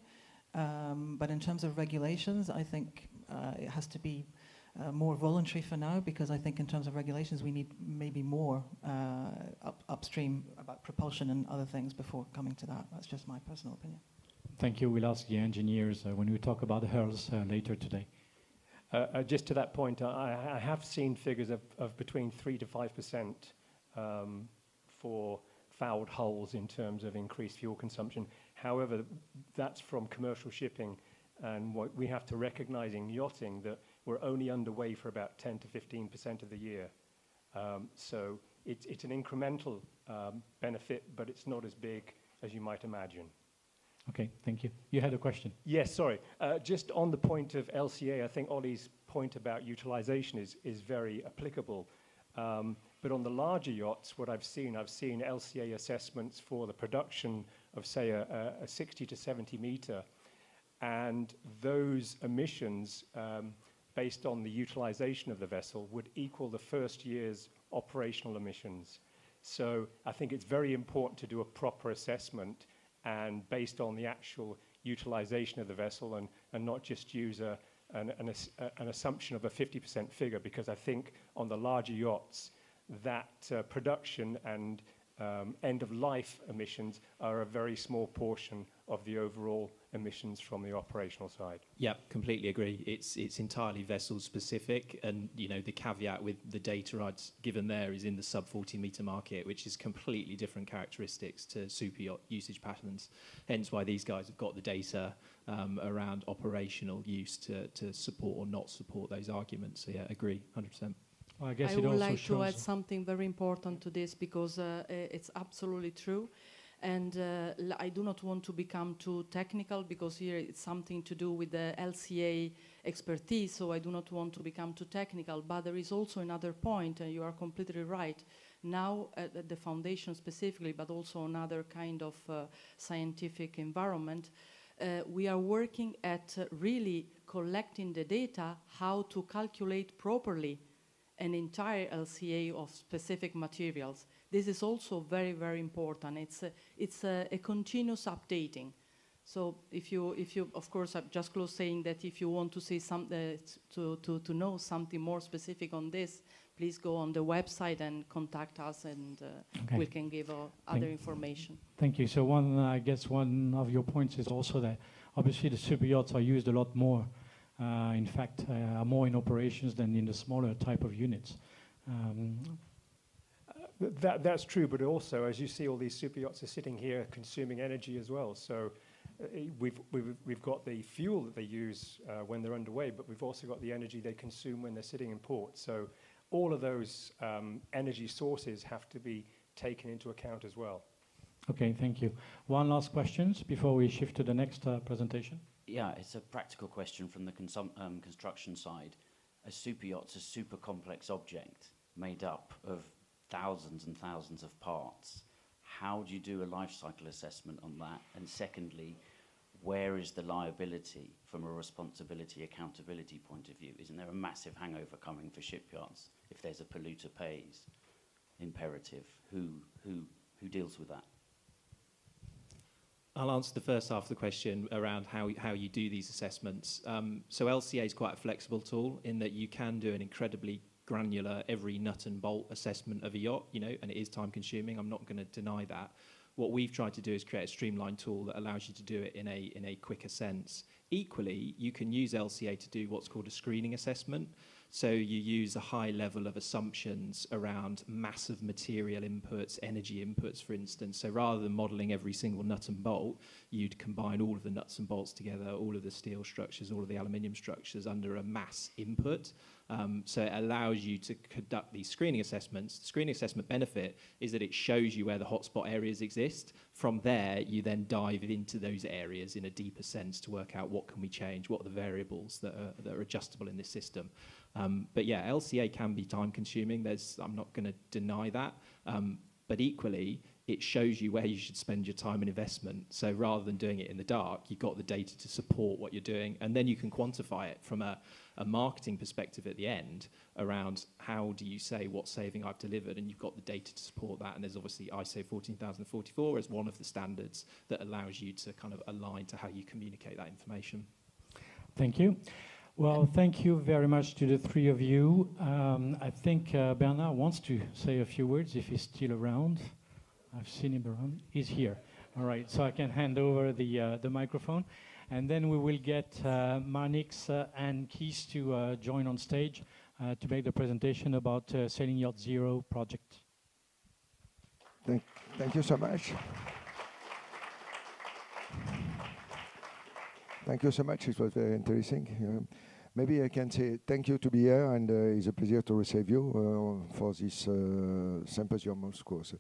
But in terms of regulations, I think it has to be more voluntary for now, because I think in terms of regulations we need maybe more upstream about propulsion and other things before coming to that. That's just my personal opinion. Thank you. We'll ask the engineers when we talk about the hulls later today. Just to that point, I have seen figures of between 3 to 5% for fouled hulls in terms of increased fuel consumption. However, that's from commercial shipping, and what we have to recognize in yachting that we're only underway for about 10 to 15% of the year. So it's an incremental benefit, but it's not as big as you might imagine. Okay, thank you. You had a question. Yes, sorry. Just on the point of LCA, I think Ollie's point about utilization is very applicable. But on the larger yachts, what I've seen LCA assessments for the production of, say, a 60 to 70 meter, and those emissions, based on the utilization of the vessel, would equal the first year's operational emissions. So I think it's very important to do a proper assessment and based on the actual utilization of the vessel and not just use an assumption of a 50% figure, because I think on the larger yachts that production and end-of-life emissions are a very small portion of the overall emissions from the operational side. Yeah, completely agree. It's entirely vessel specific, and you know the caveat with the data I'd given there is in the sub 40 meter market, which is completely different characteristics to super yacht usage patterns. Hence why these guys have got the data around operational use to support or not support those arguments. So yeah, agree, 100%. Well, I guess I it would also like to shows add something very important to this, because it's absolutely true. And I do not want to become too technical, because here it's something to do with the LCA expertise, so I do not want to become too technical. But there is also another point, and you are completely right. Now, at the foundation specifically, but also another kind of scientific environment, we are working at really collecting the data, how to calculate properly an entire LCA of specific materials. This is also very, very important. It's a continuous updating. So if you, of course, I'm just close saying that if you want to say to know something more specific on this, please go on the website and contact us, and Okay. we can give other information. Thank you. So I guess one of your points is also that obviously the super yachts are used a lot more. In fact, are more in operations than in the smaller type of units. That's true, but also, as you see, all these super yachts are sitting here consuming energy as well. So we've got the fuel that they use when they're underway, but we've also got the energy they consume when they're sitting in port. So all of those energy sources have to be taken into account as well. Okay, thank you. One last question before we shift to the next presentation. Yeah, it's a practical question from the construction side. A super yacht's a super complex object made up of thousands and thousands of parts. How do you do a life cycle assessment on that? And secondly, where is the liability from a responsibility, accountability point of view? Isn't there a massive hangover coming for shipyards if there's a polluter pays imperative? Who deals with that? I'll answer the first half of the question around how you do these assessments. So LCA is quite a flexible tool in that you can do an incredibly granular, every nut and bolt assessment of a yacht, you know, and it is time consuming. I'm not going to deny that. What we've tried to do is create a streamlined tool that allows you to do it in a quicker sense. Equally, you can use LCA to do what's called a screening assessment. So you use a high level of assumptions around massive material inputs, energy inputs, for instance. So rather than modelling every single nut and bolt, you'd combine all of the nuts and bolts together, all of the steel structures, all of the aluminium structures under a mass input. So it allows you to conduct these screening assessments. The screening assessment benefit is that it shows you where the hotspot areas exist. From there, you then dive into those areas in a deeper sense to work out what can we change, what are the variables that are adjustable in this system. But yeah, LCA can be time consuming. I'm not going to deny that. But equally, it shows you where you should spend your time and investment. So rather than doing it in the dark, you've got the data to support what you're doing. And then you can quantify it from a marketing perspective at the end around how do you say what saving I've delivered, and you've got the data to support that. And there's obviously ISO 14044 as one of the standards that allows you to kind of align to how you communicate that information. Thank you. Well, thank you very much to the three of you. I think Bernard wants to say a few words if he's still around. I've seen him around. He's here. All right, so I can hand over the microphone. And then we will get Marnix and Keith to join on stage to make the presentation about Sailing Yacht Zero project. Thank you so much. Thank you so much. It was very interesting. Maybe I can say thank you to be here, and it's a pleasure to receive you for this symposium, of course.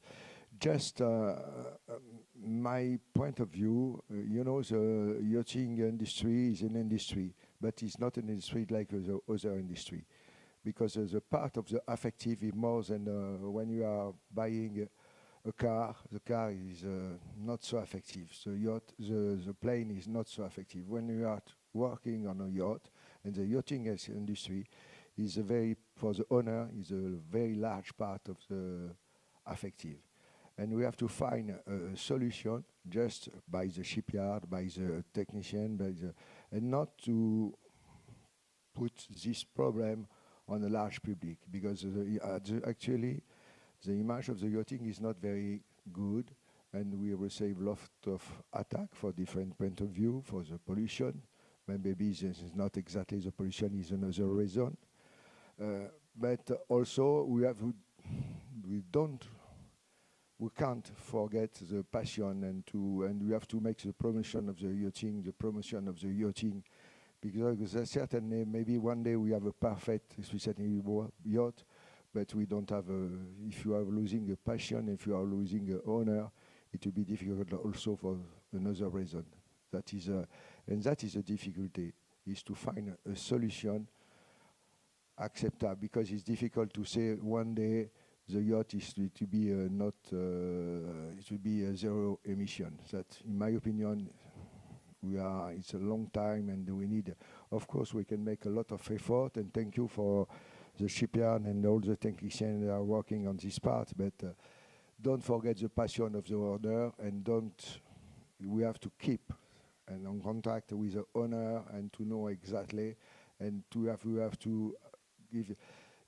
Just my point of view, you know, the yachting industry is an industry, but it's not an industry like the other industry, because the part of the affective is more than when you are buying a car. The car is not so effective. The plane is not so effective. When you are working on a yacht, and the yachting industry is for the owner, is a very large part of the affective. And we have to find a solution just by the shipyard, by the technician, and not to put this problem on a large public, because actually the image of the yachting is not very good, and we receive a lot of attack for different point of view, for the pollution. Maybe this is not exactly the pollution, is another reason. But also we can't forget the passion, and we have to make the promotion of the yachting, because certainly maybe one day we have a perfect specialty yacht, but we don't have if you are losing a passion, if you are losing an owner, it will be difficult also for another reason. That is a difficulty, is to find a solution acceptable, because it's difficult to say one day the yacht is to be it will be a zero emission. That, in my opinion, it's a long time, and we need. Of course, we can make a lot of effort, and thank you for the shipyard and all the technicians that are working on this part. But don't forget the passion of the owner, and we have to keep and on contact with the owner, and to know exactly, and we have to give.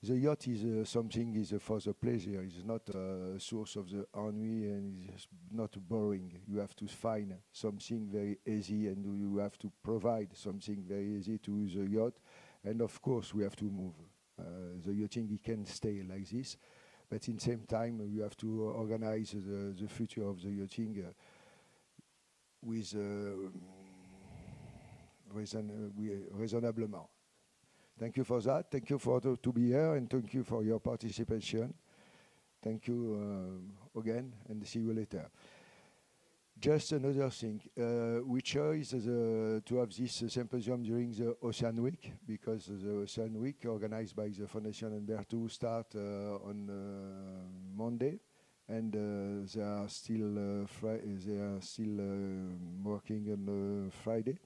The yacht is something is for the pleasure. It's not a source of the ennui, and it's not boring. You have to find something very easy, and you have to provide something very easy to the yacht. And of course, we have to move. The yachting, it can stay like this, but in the same time, we have to organize the future of the yachting with raisonnablement. Thank you for that. Thank you to be here, and thank you for your participation. Thank you again, and see you later. Just another thing, we chose to have this symposium during the Ocean Week, because the Ocean Week, organized by the Foundation Humberto, start on Monday, and they are still working on Friday.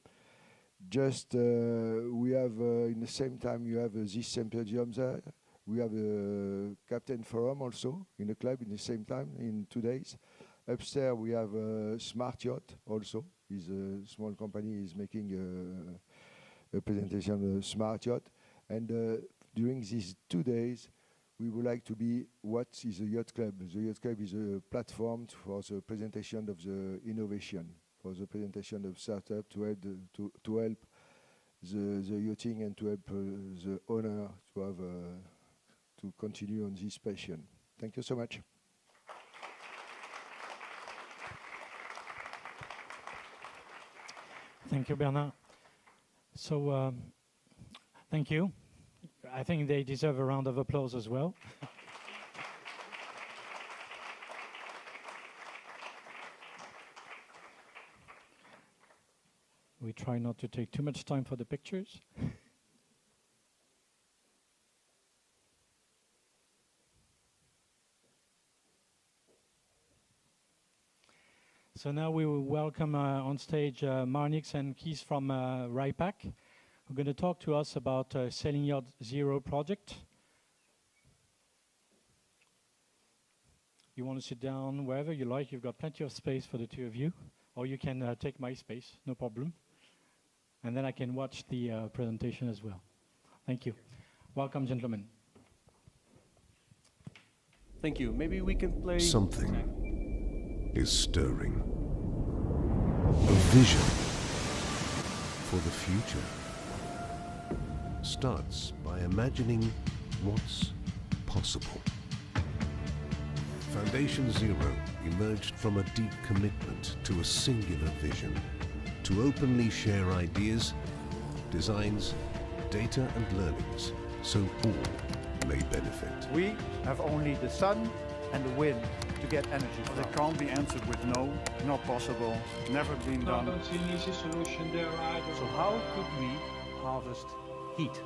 Just we have in the same time you have this symposium there. We have a captain forum also in the club in the same time in 2 days. Upstairs we have a smart yacht also. Is a small company is making a presentation of a smart yacht. And during these 2 days, we would like to be what is a yacht club. The yacht club is a platform for the presentation of the innovation, for the presentation of startup, to help the yachting, and to help the owner to continue on this passion. Thank you so much. Thank you, Bernard. So, thank you. I think they deserve a round of applause as well. We try not to take too much time for the pictures. So now we will welcome on stage Marnix and Keith from RIPAC, who are going to talk to us about Sailing Yacht Zero project. You want to sit down wherever you like. You've got plenty of space for the two of you, or you can take my space, no problem. And then I can watch the presentation as well. Thank you. Welcome, gentlemen. Thank you. Maybe we can play... Something is stirring. A vision for the future starts by imagining what's possible. Foundation Zero emerged from a deep commitment to a singular vision, to openly share ideas, designs, data and learnings, so all may benefit. We have only the sun and the wind to get energy from. It can't be answered with no, not possible, never been done. I don't see an easy solution there either. So how could we harvest heat?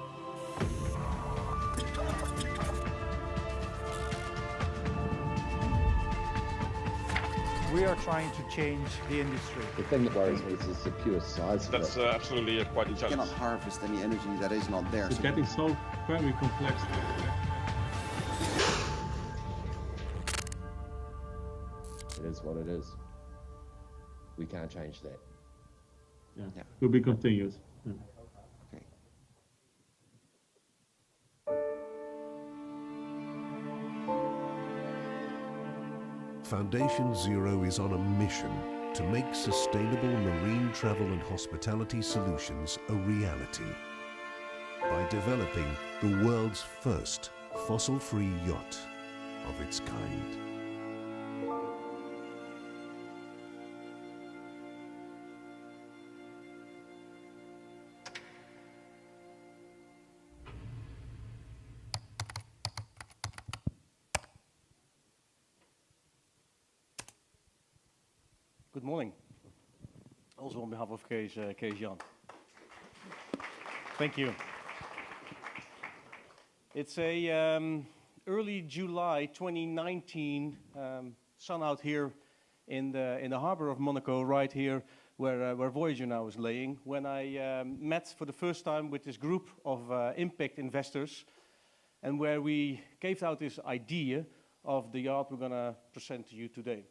We are trying to change the industry. The thing that worries me is the pure size of it. That's absolutely quite a challenge. You cannot harvest any energy that is not there. It's getting so very complex. It is what it is. We can't change that. Yeah. To be continued. Yeah. Okay. Foundation Zero is on a mission to make sustainable marine travel and hospitality solutions a reality by developing the world's first fossil-free yacht of its kind. Good morning. Also on behalf of Kees Jan. Thank you. It's a early July 2019 sun out here in the harbor of Monaco, right here where Voyager now is laying, when I met for the first time with this group of impact investors, and where we gave out this idea of the yacht we're going to present to you today.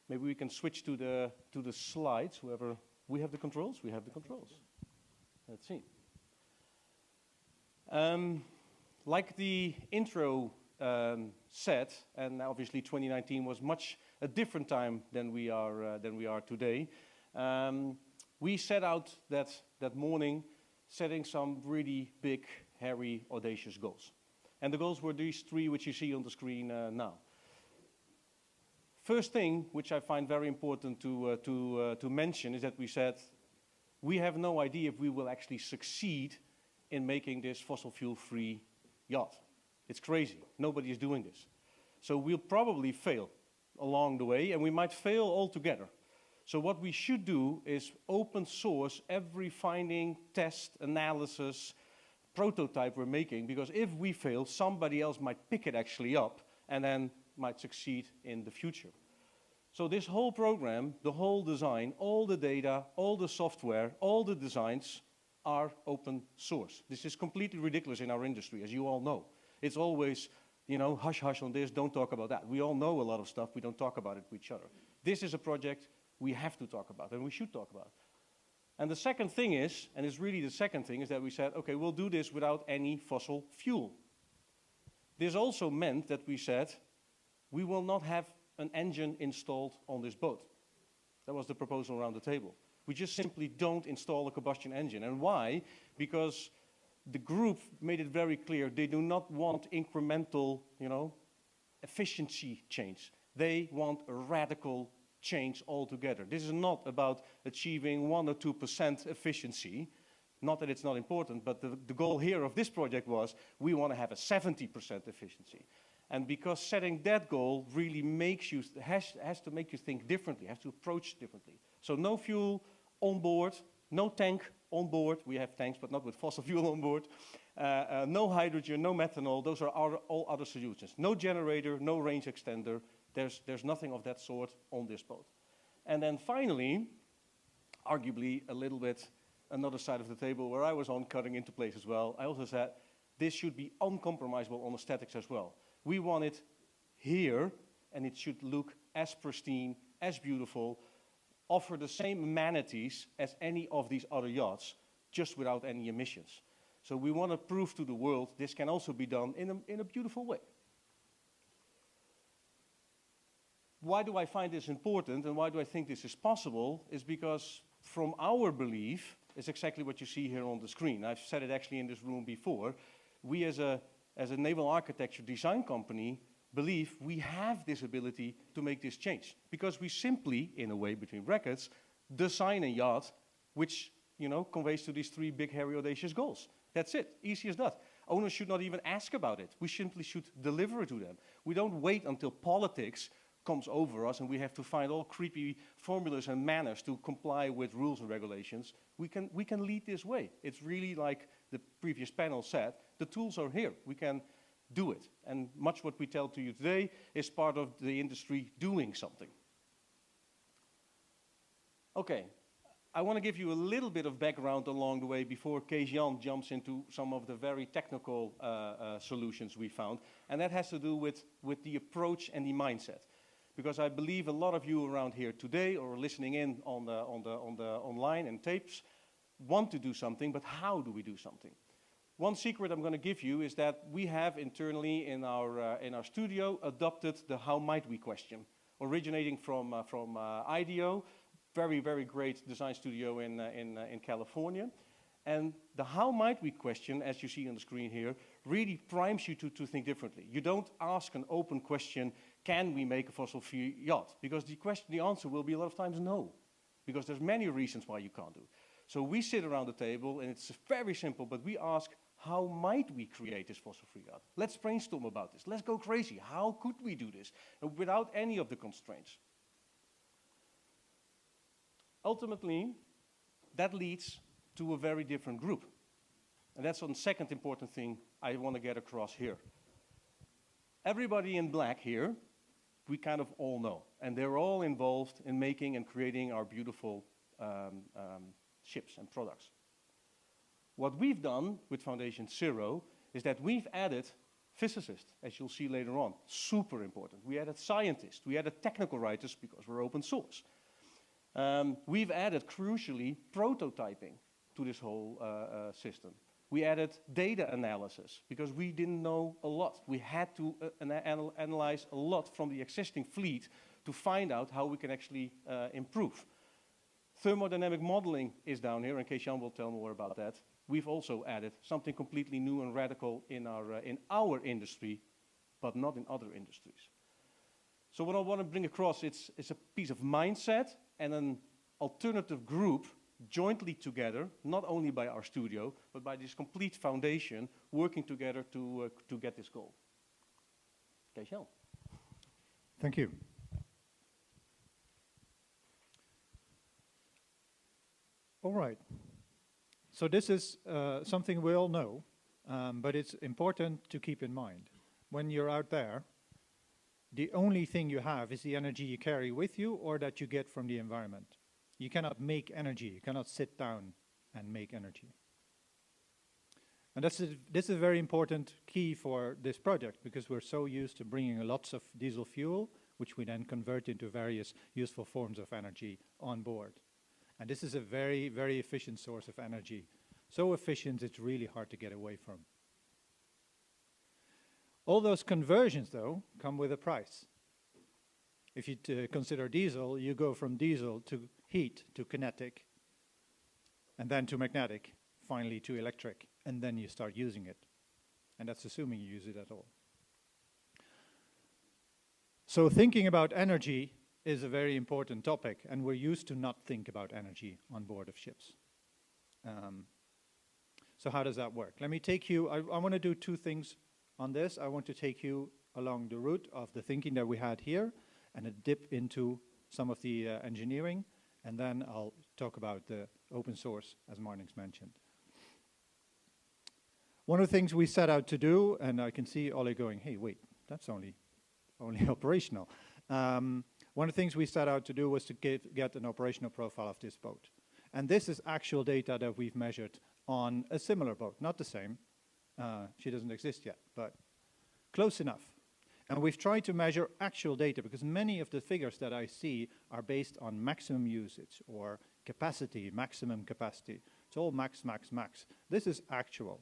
Maybe we can switch to the slides. Whoever, we have the controls. We have the controls. Let's see. Like the intro said, and obviously 2019 was much a different time than we are today. We set out that morning, setting some really big, hairy, audacious goals, and the goals were these three, which you see on the screen now. First thing, which I find very important to mention, is that we said we have no idea if we will actually succeed in making this fossil fuel-free yacht. It's crazy. Nobody is doing this. So we'll probably fail along the way, and we might fail altogether. So what we should do is open source every finding, test, analysis, prototype we're making, because if we fail, somebody else might pick it actually up and then might succeed in the future. So this whole program, the whole design, all the data, all the software, all the designs are open source. This is completely ridiculous in our industry, as you all know. It's always, you know, hush hush on this, don't talk about that. We all know a lot of stuff, we don't talk about it with each other. This is a project we have to talk about, and we should talk about. And the second thing is, and it's really the second thing, is that we said, okay, we'll do this without any fossil fuel. This also meant that we said, we will not have an engine installed on this boat. That was the proposal around the table. We just simply don't install a combustion engine. And why? Because the group made it very clear they do not want incremental, you know, efficiency change. They want a radical change altogether. This is not about achieving 1 or 2% efficiency. Not that it's not important, but the goal here of this project was we want to have a 70% efficiency. And because setting that goal really makes you, has to make you think differently, has to approach differently. So no fuel on board, no tank on board. We have tanks, but not with fossil fuel on board. No hydrogen, no methanol. Those are all other solutions. No generator, no range extender. There's nothing of that sort on this boat. And then finally, arguably a little bit another side of the table where I was on cutting into place as well, I also said this should be uncompromisable on aesthetics as well. We want it here, and it should look as pristine, as beautiful, offer the same amenities as any of these other yachts, just without any emissions. So we want to prove to the world this can also be done in a beautiful way. Why do I find this important, and why do I think this is possible? Is because from our belief, is exactly what you see here on the screen. I've said it actually in this room before. We as a naval architecture design company believe we have this ability to make this change, because we simply, in a way between brackets, design a yacht which, you know, conveys to these three big, hairy, audacious goals. That's it, easy as that. Owners should not even ask about it. We simply should deliver it to them. We don't wait until politics comes over us and we have to find all creepy formulas and manners to comply with rules and regulations. We can lead this way. It's really like the previous panel said, the tools are here. We can do it. And much what we tell to you today is part of the industry doing something. Okay, I want to give you a little bit of background along the way before Kees-Jan jumps into some of the very technical solutions we found. And that has to do with the approach and the mindset. Because I believe a lot of you around here today or listening in on the online and tapes want to do something, but how do we do something? One secret I'm going to give you is that we have internally in our studio adopted the how might we question, originating from IDEO, very, very great design studio in California. And the how might we question, as you see on the screen here, really primes you to think differently. You don't ask an open question, can we make a fossil-free yacht? Because the answer will be a lot of times no, because there's many reasons why you can't do it. So we sit around the table, and it's very simple, but we ask, how might we create this fossil-free yacht? Let's brainstorm about this. Let's go crazy. How could we do this without any of the constraints? Ultimately, that leads to a very different group. And that's the second important thing I want to get across here. Everybody in black here, we kind of all know. And they're all involved in making and creating our beautiful ships and products. What we've done with Foundation Zero is that we've added physicists, as you'll see later on. Super important. We added scientists. We added technical writers because we're open source. We've added, crucially, prototyping to this whole system. We added data analysis because we didn't know a lot. We had to analyze a lot from the existing fleet to find out how we can actually improve. Thermodynamic modeling is down here, and Kees-Jan will tell more about that. We've also added something completely new and radical in our industry, but not in other industries. So what I want to bring across, it's a piece of mindset and an alternative group jointly together, not only by our studio, but by this complete foundation working together to get this goal. Kees-Jan. Thank you. All right. So this is something we all know, but it's important to keep in mind. When you're out there, the only thing you have is the energy you carry with you or that you get from the environment. You cannot make energy. You cannot sit down and make energy. And this is a very important key for this project because we're so used to bringing lots of diesel fuel, which we then convert into various useful forms of energy on board. And this is a very, very efficient source of energy. So efficient, it's really hard to get away from. All those conversions, though, come with a price. If you consider diesel, you go from diesel to heat to kinetic, and then to magnetic, finally to electric, and then you start using it. And that's assuming you use it at all. So thinking about energy is a very important topic, and we're used to not think about energy on board of ships. So how does that work? Let me take you, I want to do two things on this. I want to take you along the route of the thinking that we had here, and a dip into some of the engineering, and then I'll talk about the open source, as Marnix mentioned. One of the things we set out to do, and I can see Ollie going, hey, wait, that's only operational. One of the things we set out to do was to get an operational profile of this boat. And this is actual data that we've measured on a similar boat, not the same. She doesn't exist yet, but close enough. And we've tried to measure actual data because many of the figures that I see are based on maximum usage or capacity, maximum capacity. It's all max, max, max. This is actual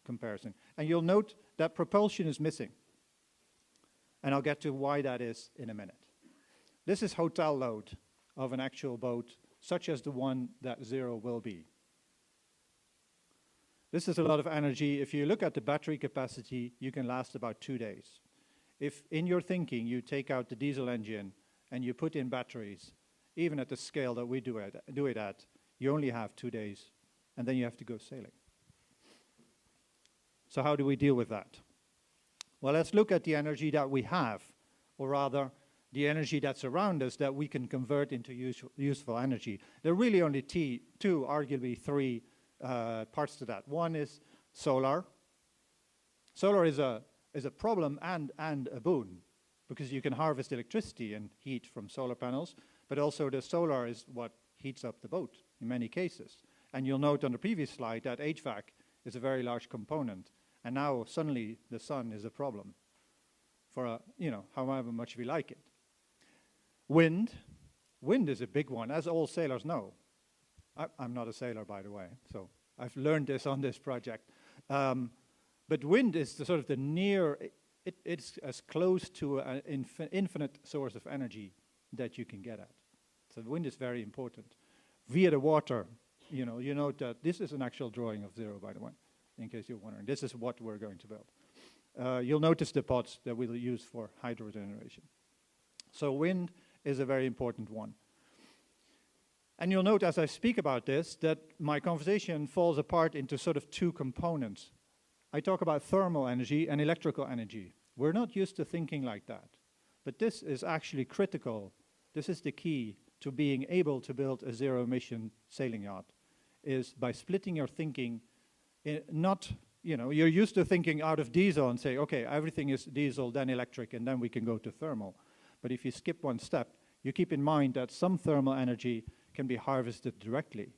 comparison. And you'll note that propulsion is missing. And I'll get to why that is in a minute. This is hotel load of an actual boat, such as the one that Zero will be. This is a lot of energy. If you look at the battery capacity, you can last about 2 days. If in your thinking you take out the diesel engine and you put in batteries, even at the scale that we do it at, you only have 2 days, and then you have to go sailing. So how do we deal with that? Well, let's look at the energy that we have, or rather, the energy that's around us that we can convert into useful energy. There are really only two, arguably three parts to that. One is solar. Solar is a problem and a boon, because you can harvest electricity and heat from solar panels, but also the solar is what heats up the boat in many cases. And you'll note on the previous slide that HVAC is a very large component. And now suddenly the sun is a problem for, however much we like it. Wind is a big one, as all sailors know. I'm not a sailor, by the way, so I've learned this on this project. But wind is the sort of the near, it's as close to an infinite source of energy that you can get at. So the wind is very important. Via the water, you note that this is an actual drawing of Zero, by the way, in case you're wondering. This is what we're going to build. You'll notice the pots that we'll use for hydro generation. So wind is a very important one. And you'll note as I speak about this that my conversation falls apart into sort of two components. I talk about thermal energy and electrical energy. We're not used to thinking like that. But this is actually critical. This is the key to being able to build a zero-emission sailing yacht, is by splitting your thinking. You're used to thinking out of diesel and say, okay, everything is diesel, then electric, and then we can go to thermal. But if you skip one step, you keep in mind that some thermal energy can be harvested directly.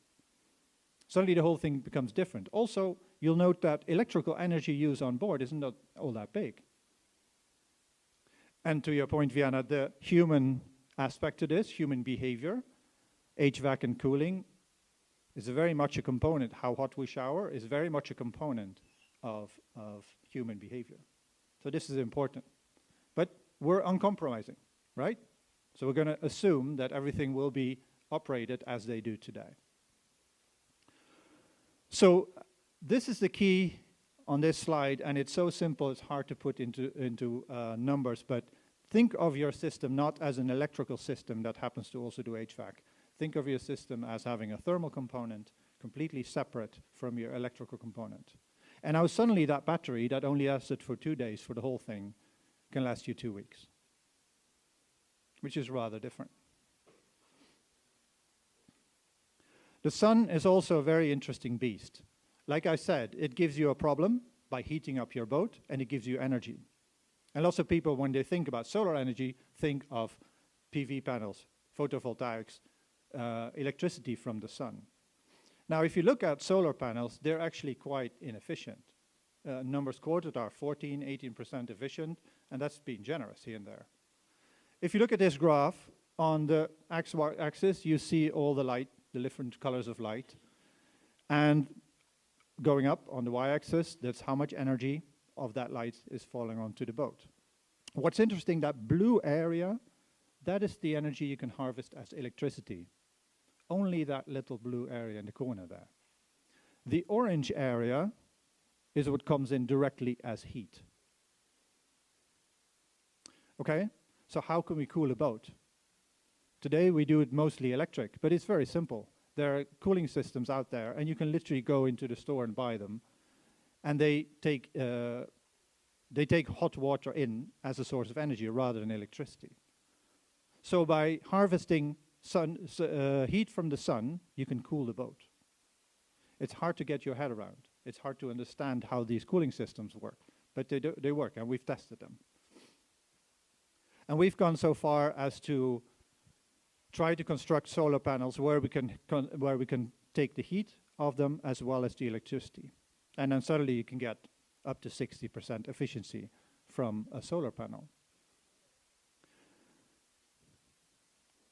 Suddenly the whole thing becomes different. Also, you'll note that electrical energy use on board isn't all that big. And to your point, Vienna, the human aspect to this, human behavior, HVAC and cooling, is very much a component. How hot we shower is very much a component of human behavior. So this is important. But we're uncompromising, right? So we're going to assume that everything will be operated as they do today. So this is the key on this slide, and it's so simple it's hard to put into numbers, but think of your system not as an electrical system that happens to also do HVAC. Think of your system as having a thermal component completely separate from your electrical component. And now suddenly that battery that only lasted for 2 days for the whole thing can last you 2 weeks, which is rather different. The sun is also a very interesting beast. Like I said, it gives you a problem by heating up your boat, and it gives you energy. And lots of people, when they think about solar energy, think of PV panels, photovoltaics, electricity from the sun. Now, if you look at solar panels, they're actually quite inefficient. Numbers quoted are 14, 18% efficient, and that's being generous here and there. If you look at this graph, on the x-axis, you see all the light, the different colors of light. And going up on the y-axis, that's how much energy of that light is falling onto the boat. What's interesting, that blue area, that is the energy you can harvest as electricity. Only that little blue area in the corner there. The orange area is what comes in directly as heat. Okay, so how can we cool a boat? Today we do it mostly electric, but it's very simple. There are cooling systems out there, and you can literally go into the store and buy them. And they take hot water in as a source of energy rather than electricity. So by harvesting heat from the sun, you can cool the boat. It's hard to get your head around. It's hard to understand how these cooling systems work, but they work, and we've tested them. And we've gone so far as to try to construct solar panels where we can take the heat of them as well as the electricity. And then suddenly you can get up to 60% efficiency from a solar panel.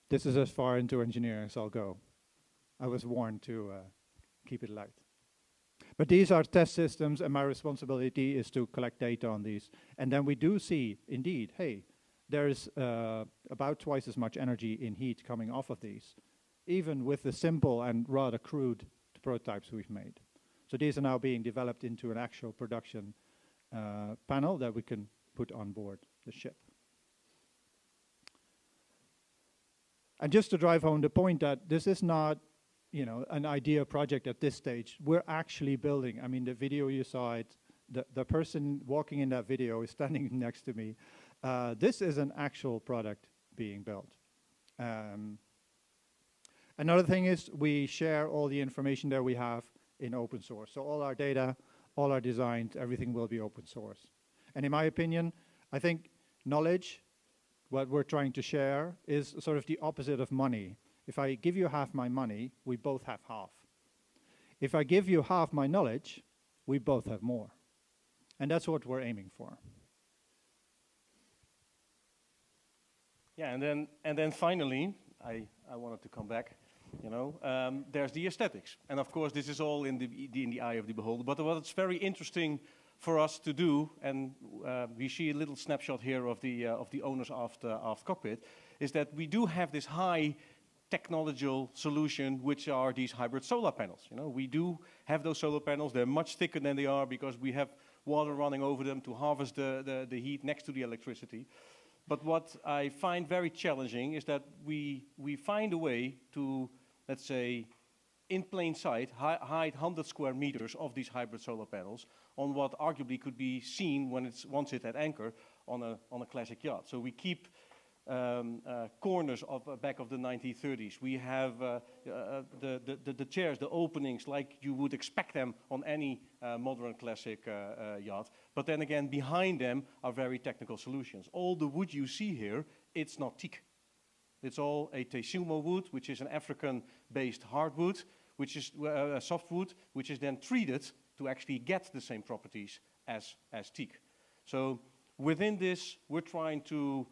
This is as far into engineering as I'll go. I was warned to keep it light. But these are test systems, and my responsibility is to collect data on these. And then we do see, indeed, hey, there's about twice as much energy in heat coming off of these, even with the simple and rather crude prototypes we've made. So these are now being developed into an actual production panel that we can put on board the ship. And just to drive home the point that this is not, an idea project at this stage. We're actually building. I mean, the video you saw, the person walking in that video is standing next to me. This is an actual product being built. Another thing is we share all the information that we have in open source. So all our data, all our designs, everything will be open source. And in my opinion, I think knowledge, what we're trying to share, is sort of the opposite of money. If I give you half my money, we both have half. If I give you half my knowledge, we both have more. And that's what we're aiming for. Yeah, and then finally, I wanted to come back. You know, there's the aesthetics, and of course, this is all in the eye of the beholder. But what's very interesting for us to do, and we see a little snapshot here of the owner's aft cockpit, is that we do have this high technological solution, which are these hybrid solar panels. You know, we do have those solar panels. They're much thicker than they are because we have water running over them to harvest the heat next to the electricity. But what I find very challenging is that we find a way to, let's say, in plain sight, hide 100 square meters of these hybrid solar panels on what arguably could be seen when once it's at anchor on a classic yacht. So we keep corners of back of the 1930s. We have the chairs, the openings, like you would expect them on any modern classic yacht. But then again, behind them are very technical solutions. All the wood you see here, it's not teak. It's all a tesumo wood, which is an African-based hardwood, which is softwood, which is then treated to actually get the same properties as teak. So within this, we're trying to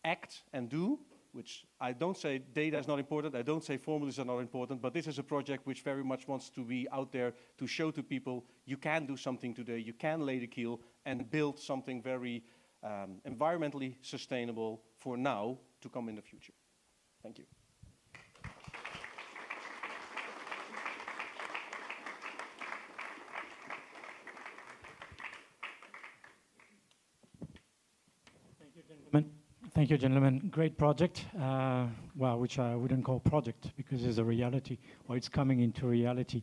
act and do, which I don't say data is not important, I don't say formulas are not important, but this is a project which very much wants to be out there to show to people you can do something today, you can lay the keel and build something very environmentally sustainable for now to come in the future. Thank you. Thank you, gentlemen. Great project, well, which I wouldn't call project because it's a reality, or it's coming into reality.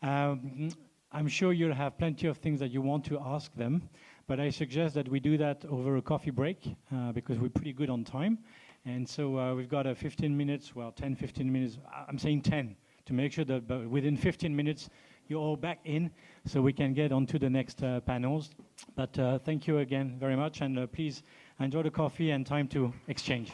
I'm sure you'll have plenty of things that you want to ask them, but I suggest that we do that over a coffee break because we're pretty good on time. And so we've got 15 minutes, well, 10, 15 minutes. I'm saying 10 to make sure that within 15 minutes you're all back in so we can get on to the next panels. But thank you again very much, and please enjoy the coffee and time to exchange.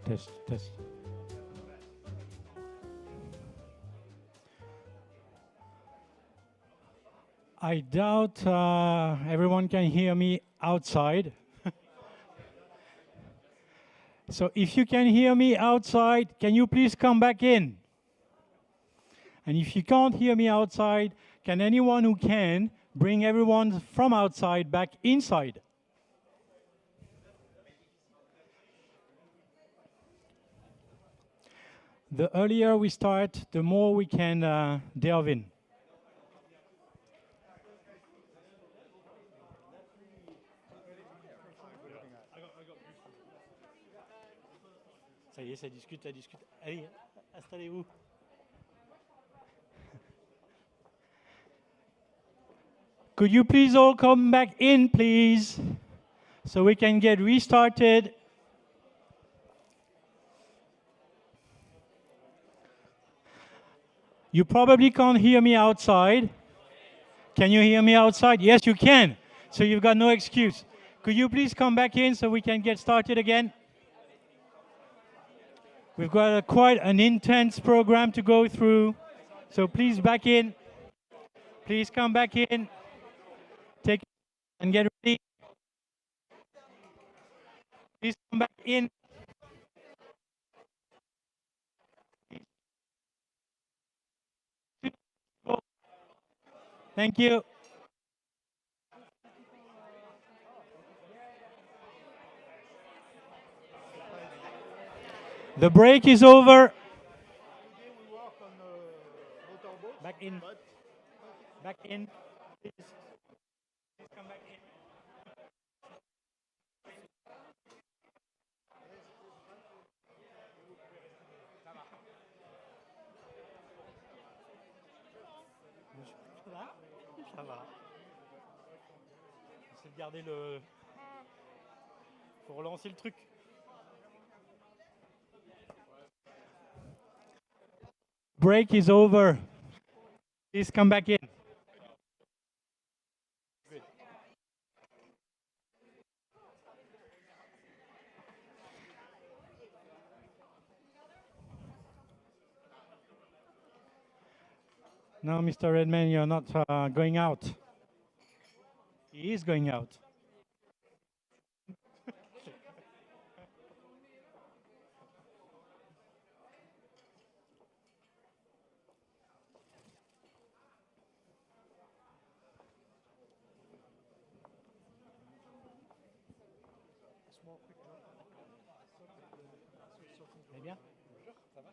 Test, test. I doubt everyone can hear me outside. So if you can hear me outside, can you please come back in? And if you can't hear me outside, can anyone who can bring everyone from outside back inside? The earlier we start, the more we can delve in. Ça y est, ça discute, ça discute. Allez, installez-vous. Could you please all come back in, please, so we can get restarted? You probably can't hear me outside. Can you hear me outside? Yes, you can. So you've got no excuse. Could you please come back in so we can get started again? We've got quite an intense program to go through. So please back in. Please come back in. Take and get ready. Please come back in. Thank you. The break is over. Back in. Back in. Please. Please come back in. Ça va. C'est de garder le... Faut relancer le truc. Break is over. Please come back in. Good. No, Mr. Redman, you're not going out. He is going out. Eh bien, ça va?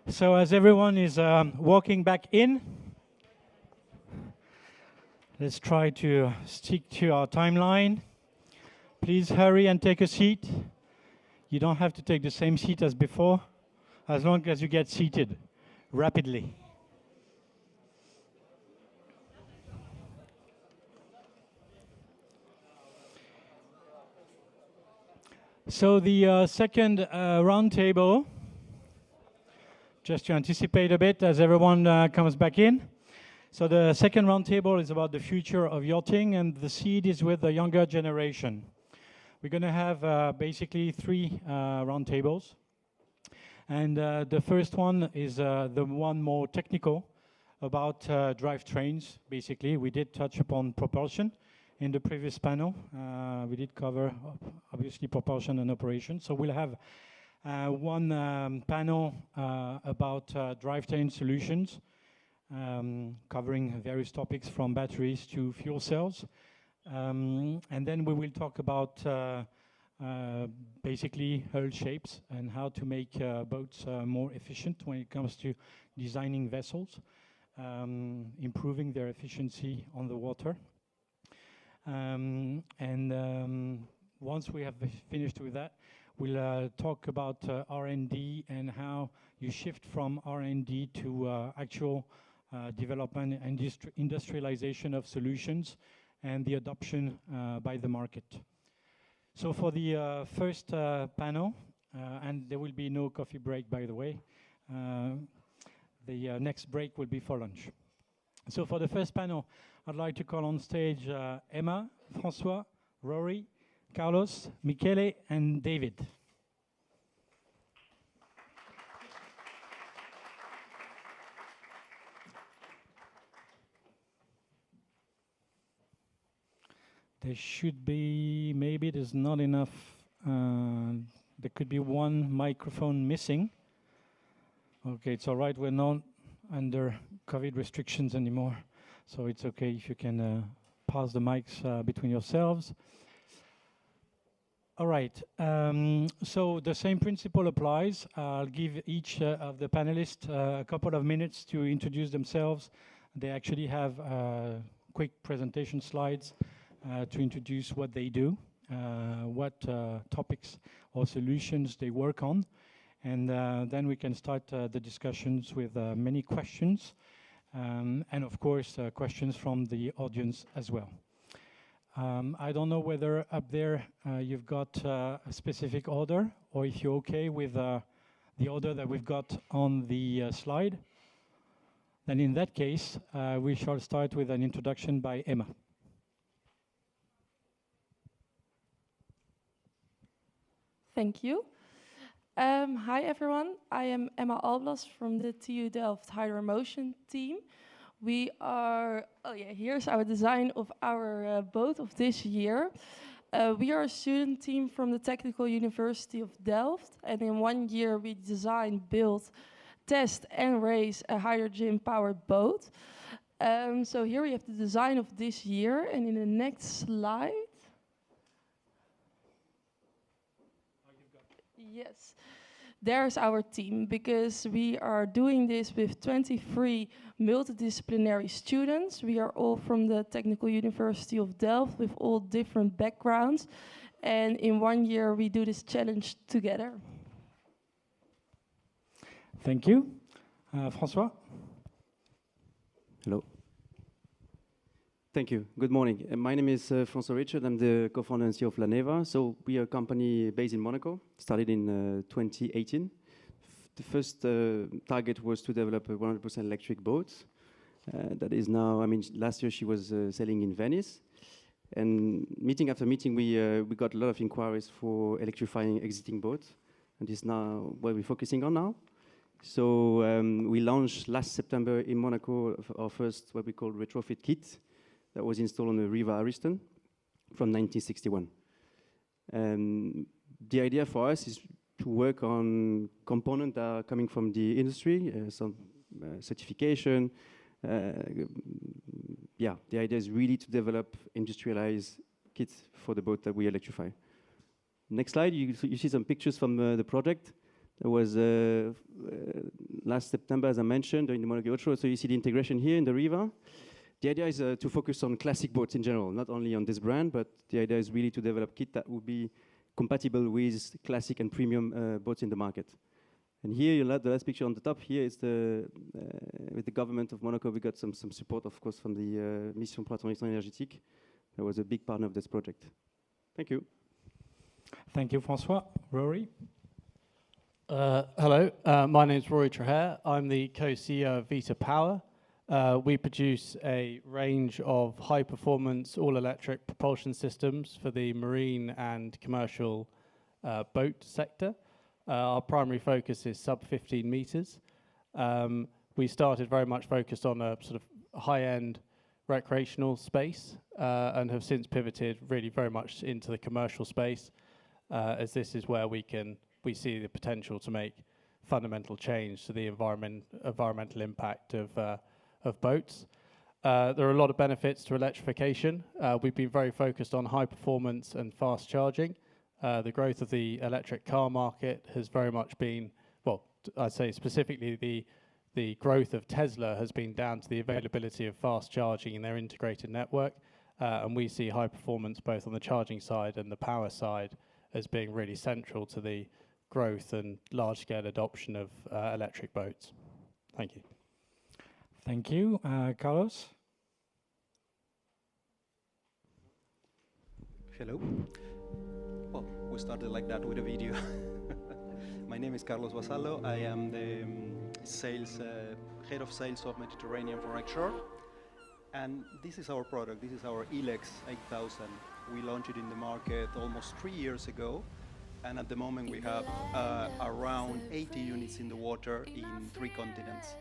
So as everyone is walking back in, let's try to stick to our timeline. Please hurry and take a seat. You don't have to take the same seat as before, as long as you get seated rapidly. So the second roundtable, just to anticipate a bit as everyone comes back in. So the second roundtable is about the future of yachting, and the seed is with the younger generation. We're going to have basically three roundtables. And the first one is the one more technical about drivetrains, basically. We did touch upon propulsion in the previous panel. We did cover, obviously, propulsion and operation. So we'll have one panel about drivetrain solutions, covering various topics from batteries to fuel cells. And then we will talk about basically hull shapes and how to make boats more efficient when it comes to designing vessels, improving their efficiency on the water. Once we have finished with that, we'll talk about R&D and how you shift from R&D to actual development and industrialization of solutions and the adoption by the market. So for the first panel, and there will be no coffee break, by the way. The next break will be for lunch. So for the first panel, I'd like to call on stage Emma, François, Rory, Carlos, Michele, and David. There should be, maybe there's not enough, there could be one microphone missing. Okay, it's all right, we're not under COVID restrictions anymore, so it's okay if you can pass the mics between yourselves. All right, so the same principle applies. I'll give each of the panelists a couple of minutes to introduce themselves. They actually have quick presentation slides to introduce what they do, what topics or solutions they work on. And then we can start the discussions with many questions. And of course, questions from the audience as well. I don't know whether up there you've got a specific order, or if you're okay with the order that we've got on the slide. Then in that case, we shall start with an introduction by Emma. Thank you. Hi everyone, I am Emma Alblas from the TU Delft Hydromotion team. We are, here's our design of our boat of this year. We are a student team from the Technical University of Delft, and in 1 year we design, build, test and race a hydrogen-powered boat. So here we have the design of this year, and in the next slide, yes, there's our team, because we are doing this with 23 multidisciplinary students. We are all from the Technical University of Delft with all different backgrounds. And in 1 year, we do this challenge together. Thank you. François? Hello. Thank you. Good morning. My name is François Richard. I'm the co-founder and CEO of La Neva. So we are a company based in Monaco, started in 2018. The first target was to develop a 100% electric boat. That is now, I mean, last year she was selling in Venice. And meeting after meeting, we got a lot of inquiries for electrifying existing boats. And this is now what we're focusing on now. So we launched last September in Monaco our first, what we call retrofit kit, that was installed on the Riva Ariston from 1961. The idea for us is to work on components that are coming from the industry, some certification. Yeah, the idea is really to develop industrialized kits for the boat that we electrify. Next slide, you see some pictures from the project. There was last September, as I mentioned, during the Monaco Yacht Show. So you see the integration here in the Riva. The idea is to focus on classic boats in general, not only on this brand, but the idea is really to develop kit that would be compatible with classic and premium boats in the market. And here, the last picture on the top here is with the government of Monaco. We got some support, of course, from the Mission pour la Transition Énergétique. That was a big partner of this project. Thank you. Thank you, François. Rory? Hello, my name is Rory Traher. I'm the co-CEO of Vita Power. We produce a range of high-performance, all-electric propulsion systems for the marine and commercial boat sector. Our primary focus is sub-15 meters. We started very much focused on a sort of high-end recreational space and have since pivoted really very much into the commercial space, as this is where we see the potential to make fundamental change to the environmental impact of boats. There are a lot of benefits to electrification. We've been very focused on high performance and fast charging. The growth of the electric car market has very much been, well, I'd say specifically the growth of Tesla has been down to the availability of fast charging in their integrated network. And we see high performance both on the charging side and the power side as being really central to the growth and large-scale adoption of electric boats. Thank you. Thank you. Carlos? Hello. Well, we started like that with a video. My name is Carlos Vasallo. I am the head of sales of Mediterranean for Shore. And this is our product. This is our Elex 8000. We launched it in the market almost 3 years ago. And at the moment we have around 80 units in the water in 3 continents.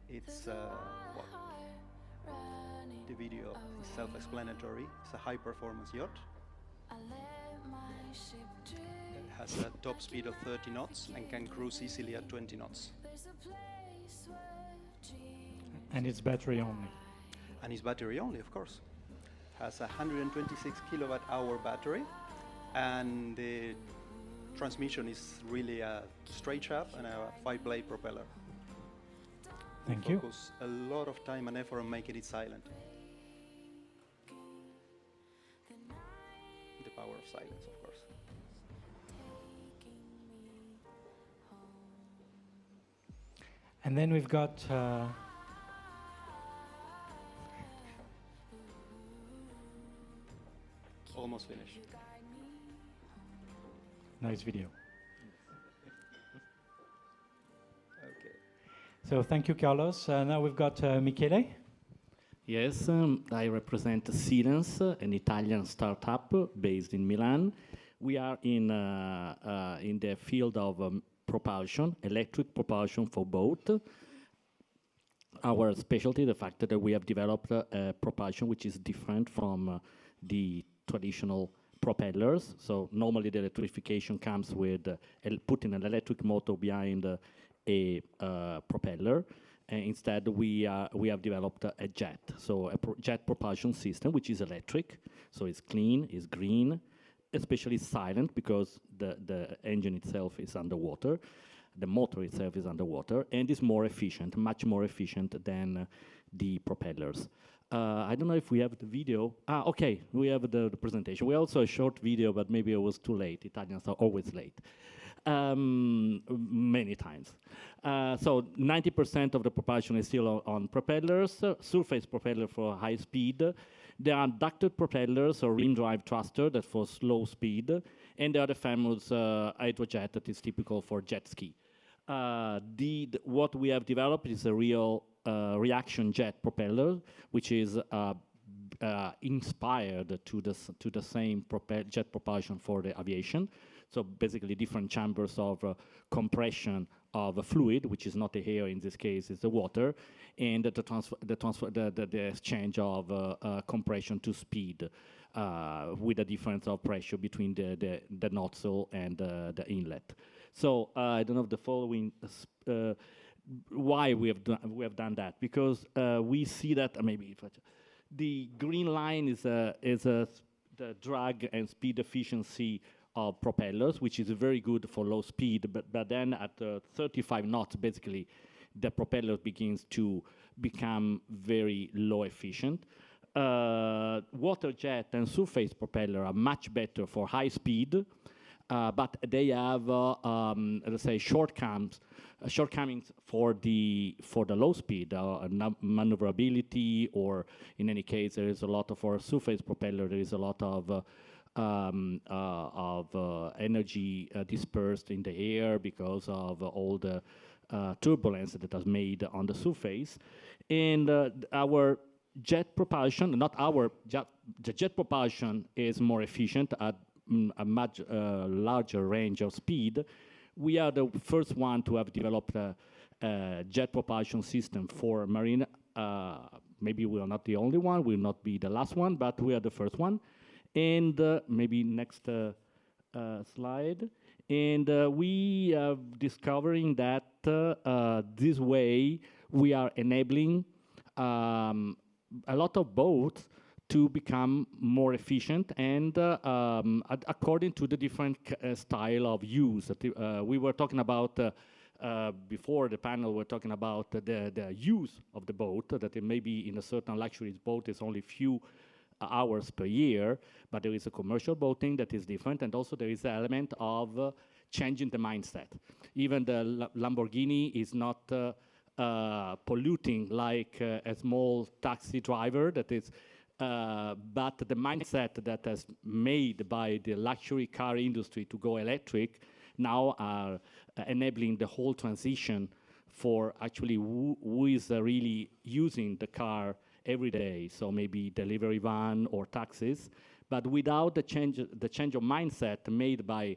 It's, well, the video is self-explanatory. It's a high-performance yacht. It has a top speed of 30 knots and can cruise easily at 20 knots. And it's battery only. And it's battery only, of course. Has a 126 kilowatt hour battery, and the transmission is really a straight shaft and a 5-blade propeller. Thank you. Focus a lot of time and effort on making it silent. The power of silence, of course. And then we've got almost finished. Nice video. Okay. So thank you, Carlos. Now we've got Michele. Yes, I represent Silence, an Italian startup based in Milan. We are in the field of propulsion, electric propulsion for boat. Our specialty, the fact that we have developed a propulsion which is different from the traditional propellers. So normally the electrification comes with putting an electric motor behind a propeller. Instead, we have developed a jet, so a jet propulsion system, which is electric, so it's clean, it's green, especially silent because the engine itself is underwater, the motor itself is underwater, and is more efficient, much more efficient than the propellers. I don't know if we have the video. Okay, we have the presentation. We also a short video, but maybe it was too late. Italians are always late. Many times. So 90% of the propulsion is still on propellers, surface propeller for high speed. There are ducted propellers or rim drive thruster that for slow speed, and there are the famous hydrojet that is typical for jet ski. What we have developed is a real reaction jet propeller, which is inspired to the same jet propulsion for the aviation. So basically different chambers of compression of a fluid, which is not the air in this case, it's the water, and the exchange of compression to speed with a difference of pressure between the nozzle and the inlet. So I don't know if the following, why we have done that, because we see that maybe the green line is the drag and speed efficiency of propellers, which is very good for low speed, but then at 35 knots, basically, the propeller begins to become very low efficient. Water jet and surface propeller are much better for high speed, but they have, let's say, shortcomings for the low speed, maneuverability, or in any case, there is a lot of, for surface propeller, there is a lot of energy dispersed in the air because of all the turbulence that is made on the surface. And our jet propulsion, the jet propulsion is more efficient at a much larger range of speed. We are the first one to have developed a jet propulsion system for marine. Maybe we are not the only one, we will not be the last one, but we are the first one. And maybe next slide. And we are discovering that this way we are enabling a lot of boats to become more efficient and according to the different style of use. We were talking about before the panel, we're talking about the use of the boat, that it may be in a certain luxury boat is only few hours per year, but there is a commercial boating that is different, and also there is an element of changing the mindset. Even the Lamborghini is not polluting like a small taxi driver that is, but the mindset that is made by the luxury car industry to go electric now are enabling the whole transition for actually who is really using the car every day, so maybe delivery van or taxis, but without the change of mindset made by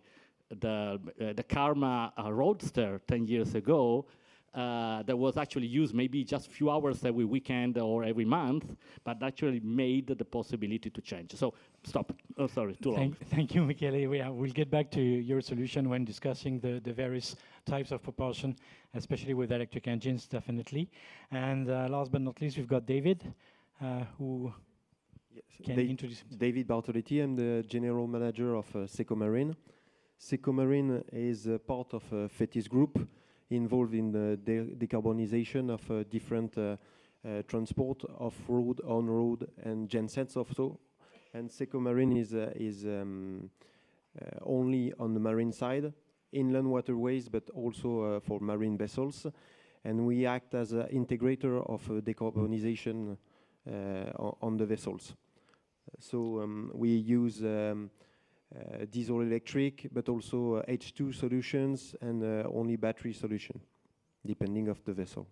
the Karma Roadster 10 years ago, that was actually used maybe just a few hours every weekend or every month, but actually made the possibility to change. So stop. Oh, sorry, too long. Thank you, Michele. We'll get back to your solution when discussing the various types of propulsion, especially with electric engines, definitely. And last but not least, we've got David, who can introduce himself. David Bartoletti, I'm the general manager of Seco Marine. Seco Marine is a part of a Fetis group involved in the decarbonization of different transport, off-road, on-road, and gensets also. And Seco Marine is only on the marine side, inland waterways, but also for marine vessels. And we act as an integrator of decarbonization on the vessels. So we use diesel electric, but also H2 solutions and only battery solution, depending of the vessel.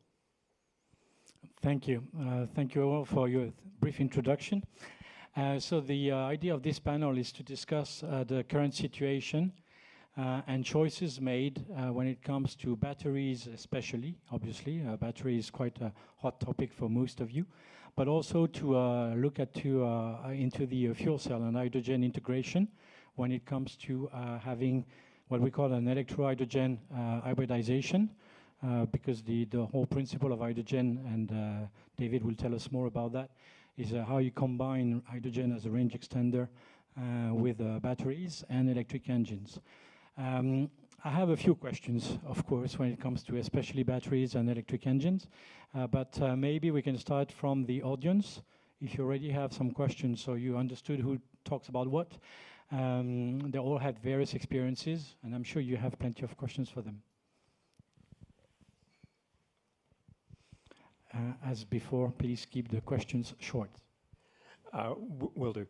Thank you. Thank you all for your brief introduction. So the idea of this panel is to discuss the current situation and choices made when it comes to batteries, especially. Obviously, battery is quite a hot topic for most of you, but also to look into the fuel cell and hydrogen integration when it comes to having what we call an electro-hydrogen hybridization, because the whole principle of hydrogen, and David will tell us more about that, is how you combine hydrogen as a range extender with batteries and electric engines. I have a few questions, of course, when it comes to especially batteries and electric engines, but maybe we can start from the audience. If you already have some questions, so you understood who talks about what. They all had various experiences, and I'm sure you have plenty of questions for them. As before, please keep the questions short. Will do.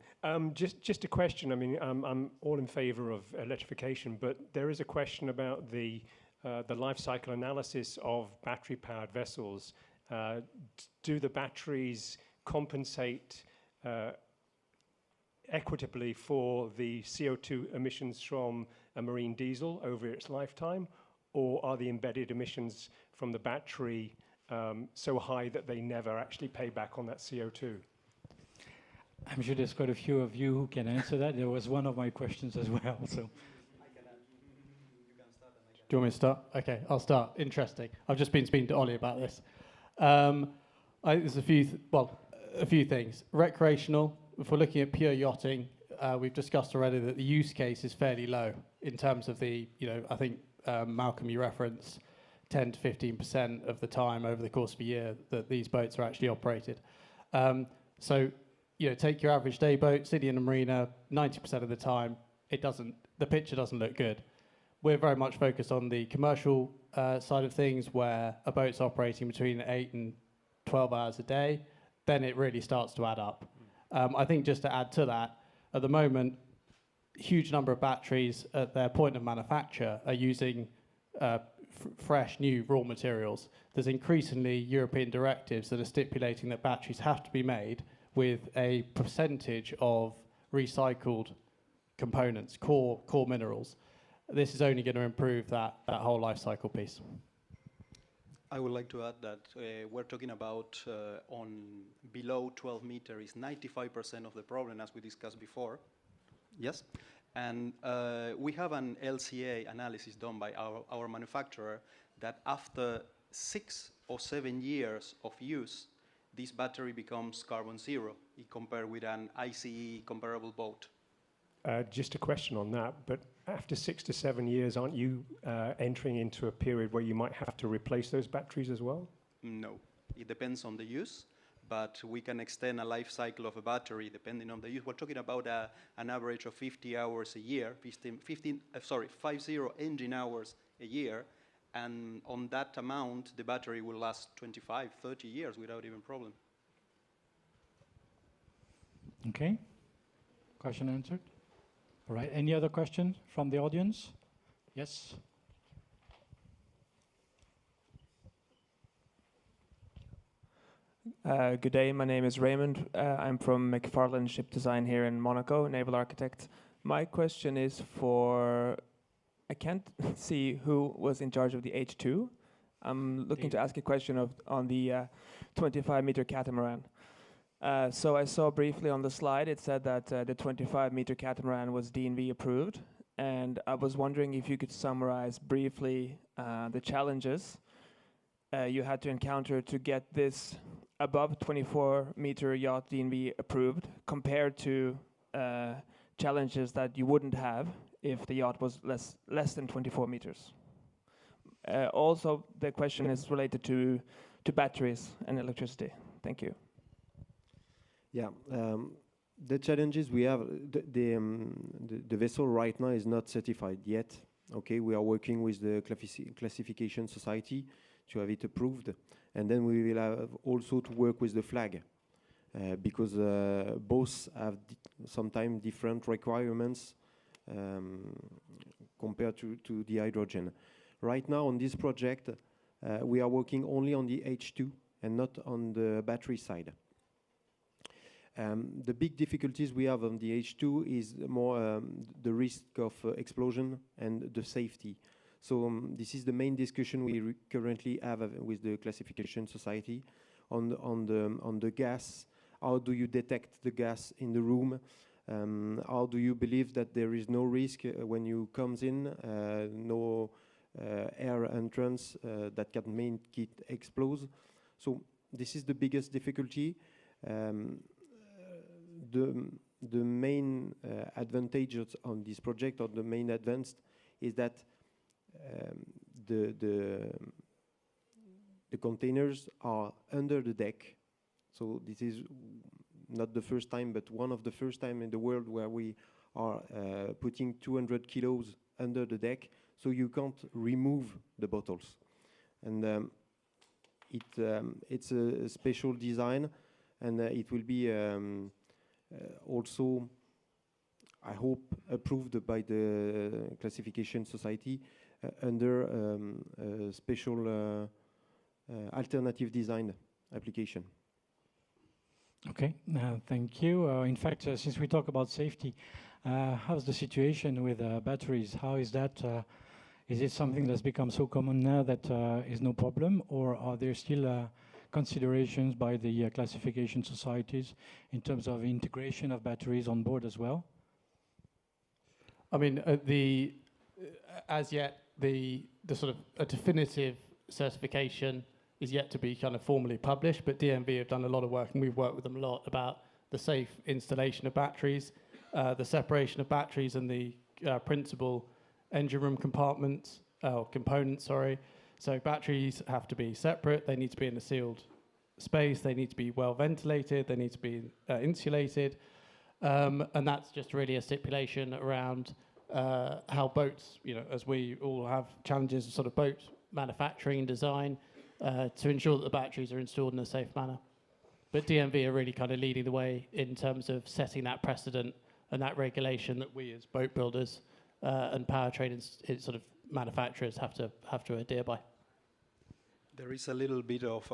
Just a question. I mean, I'm all in favor of electrification, but there is a question about the life cycle analysis of battery-powered vessels. Do the batteries compensate equitably for the CO2 emissions from a marine diesel over its lifetime, or are the embedded emissions from the battery so high that they never actually pay back on that CO2? I'm sure there's quite a few of you who can answer that. There was one of my questions as well. So, do you want me to start? Okay, I'll start. Interesting. I've just been speaking to Ollie about this. There's a few things. Recreational. If we're looking at pure yachting, we've discussed already that the use case is fairly low in terms of the, I think Malcolm, you referenced 10 to 15% of the time over the course of a year that these boats are actually operated. So, take your average day boat, city and a marina, 90% of the time, the picture doesn't look good. We're very much focused on the commercial side of things, where a boat's operating between 8 and 12 hours a day, then it really starts to add up. I think just to add to that, at the moment, a huge number of batteries at their point of manufacture are using fresh, new raw materials. There's increasingly European directives that are stipulating that batteries have to be made with a percentage of recycled components, core minerals. This is only going to improve that whole life cycle piece. I would like to add that we're talking about on below 12 meters is 95% of the problem, as we discussed before. Yes? And we have an LCA analysis done by our manufacturer that after 6 or 7 years of use, this battery becomes carbon zero compared with an ICE comparable boat. Just a question on that, but after 6 to 7 years, aren't you entering into a period where you might have to replace those batteries as well? No, it depends on the use, but we can extend a life cycle of a battery depending on the use. We're talking about an average of 50 hours a year, 50 engine hours a year, and on that amount, the battery will last 25, 30 years without even problem. Okay, question answered. All right, any other questions from the audience? Yes. Good day, my name is Raymond. I'm from McFarland Ship Design here in Monaco, naval architect. My question is for, I can't see who was in charge of the H2. I'm looking to ask a question on the 25-meter catamaran. So I saw briefly on the slide, it said that the 25-meter catamaran was DNV approved. And I was wondering if you could summarize briefly the challenges you had to encounter to get this above 24-meter yacht DNV approved compared to challenges that you wouldn't have if the yacht was less than 24 meters. Also, the question is related to batteries and electricity. Thank you. Yeah, the challenges we have, the vessel right now is not certified yet. Okay, we are working with the classification society to have it approved, and then we will have also to work with the flag because both have sometimes different requirements compared to the hydrogen. Right now on this project, we are working only on the H2 and not on the battery side. The big difficulties we have on the H2 is more the risk of explosion and the safety. So this is the main discussion we currently have with the classification society on the gas. How do you detect the gas in the room? How do you believe that there is no risk when you comes in, no air entrance that can make it explode? So this is the biggest difficulty. The main advantages on this project, or the main advance, is that the containers are under the deck. So this is not the first time, but one of the first time in the world where we are putting 200 kilos under the deck, so you can't remove the bottles. And it's a special design, and it will be also, I hope, approved by the classification society under a special alternative design application. Okay, thank you. In fact, since we talk about safety, how's the situation with batteries? How is that? Is it something that's become so common now that is no problem, or are there still considerations by the classification societies in terms of integration of batteries on board as well? I mean, as yet, the sort of a definitive certification is yet to be kind of formally published, but DNV have done a lot of work, and we've worked with them a lot about the safe installation of batteries, the separation of batteries and the principal engine room components, sorry. So batteries have to be separate, they need to be in a sealed space, they need to be well ventilated, they need to be insulated, and that's just really a stipulation around how boats, as we all have challenges of sort of boat manufacturing and design, to ensure that the batteries are installed in a safe manner. But DNV are really kind of leading the way in terms of setting that precedent and that regulation that we as boat builders and powertrain sort of manufacturers have to adhere by. There is a little bit of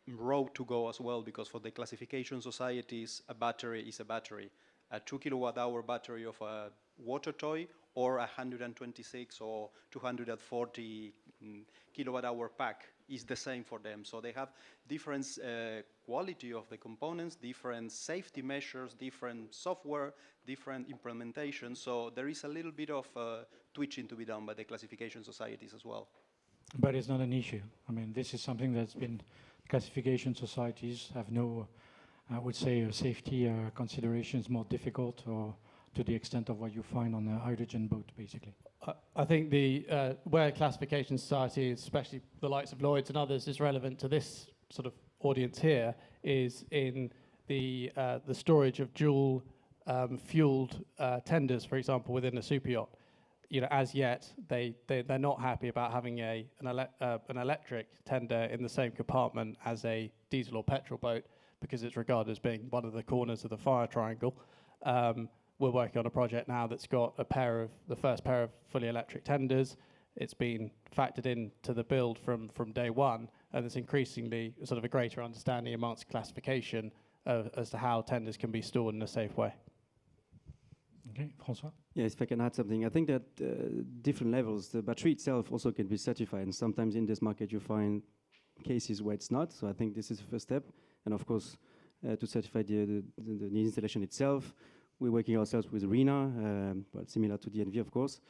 road to go as well, because for the classification societies, a battery is a battery. A 2 kilowatt-hour battery of a water toy, or a 126 or 240 kilowatt-hour pack is the same for them. So they have different quality of the components, different safety measures, different software, different implementation. So there is a little bit of twitching to be done by the classification societies as well. But it's not an issue. I mean, this is something that's been, classification societies have no, I would say, safety considerations more difficult, or to the extent of what you find on a hydrogen boat, basically. I think the where classification societies, especially the likes of Lloyd's and others, is relevant to this sort of audience here, is in the storage of dual fueled tenders, for example, within a super yacht. As yet, they're not happy about having an electric tender in the same compartment as a diesel or petrol boat, because it's regarded as being one of the corners of the fire triangle. we're working on a project now that's got the first pair of fully electric tenders. It's been factored into the build from day one, and there's increasingly sort of a greater understanding amongst classification as to how tenders can be stored in a safe way. Okay, François? Yes, if I can add something. I think that different levels, the battery itself also can be certified, and sometimes in this market you find cases where it's not, so I think this is the first step. And of course, to certify the installation itself, we're working ourselves with RENA, but similar to DNV, of course.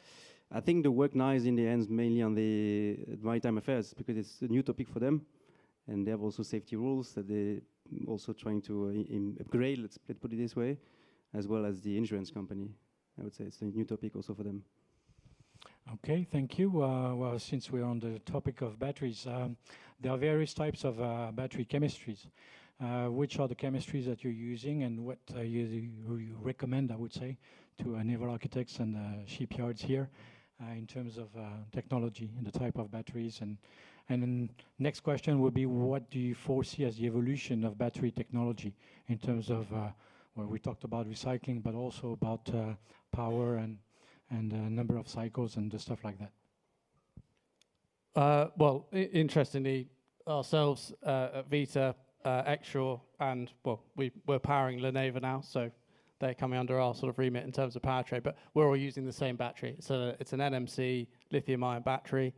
I think the work now is in the hands mainly on the maritime affairs, because it's a new topic for them, and they have also safety rules that they're also trying to upgrade, let's put it this way, as well as the insurance company. I would say it's a new topic also for them. Okay, thank you. Well, since we're on the topic of batteries, there are various types of battery chemistries. Which are the chemistries that you're using, and what you recommend, I would say, to naval architects and shipyards here in terms of technology and the type of batteries? And then next question would be, what do you foresee as the evolution of battery technology in terms of, well, we talked about recycling, but also about power and number of cycles and the stuff like that? Well, interestingly, ourselves at Vita, Exshore, and well, we're powering La Neva now, so they're coming under our sort of remit in terms of powertrain, but we're all using the same battery. So it's an NMC lithium-ion battery.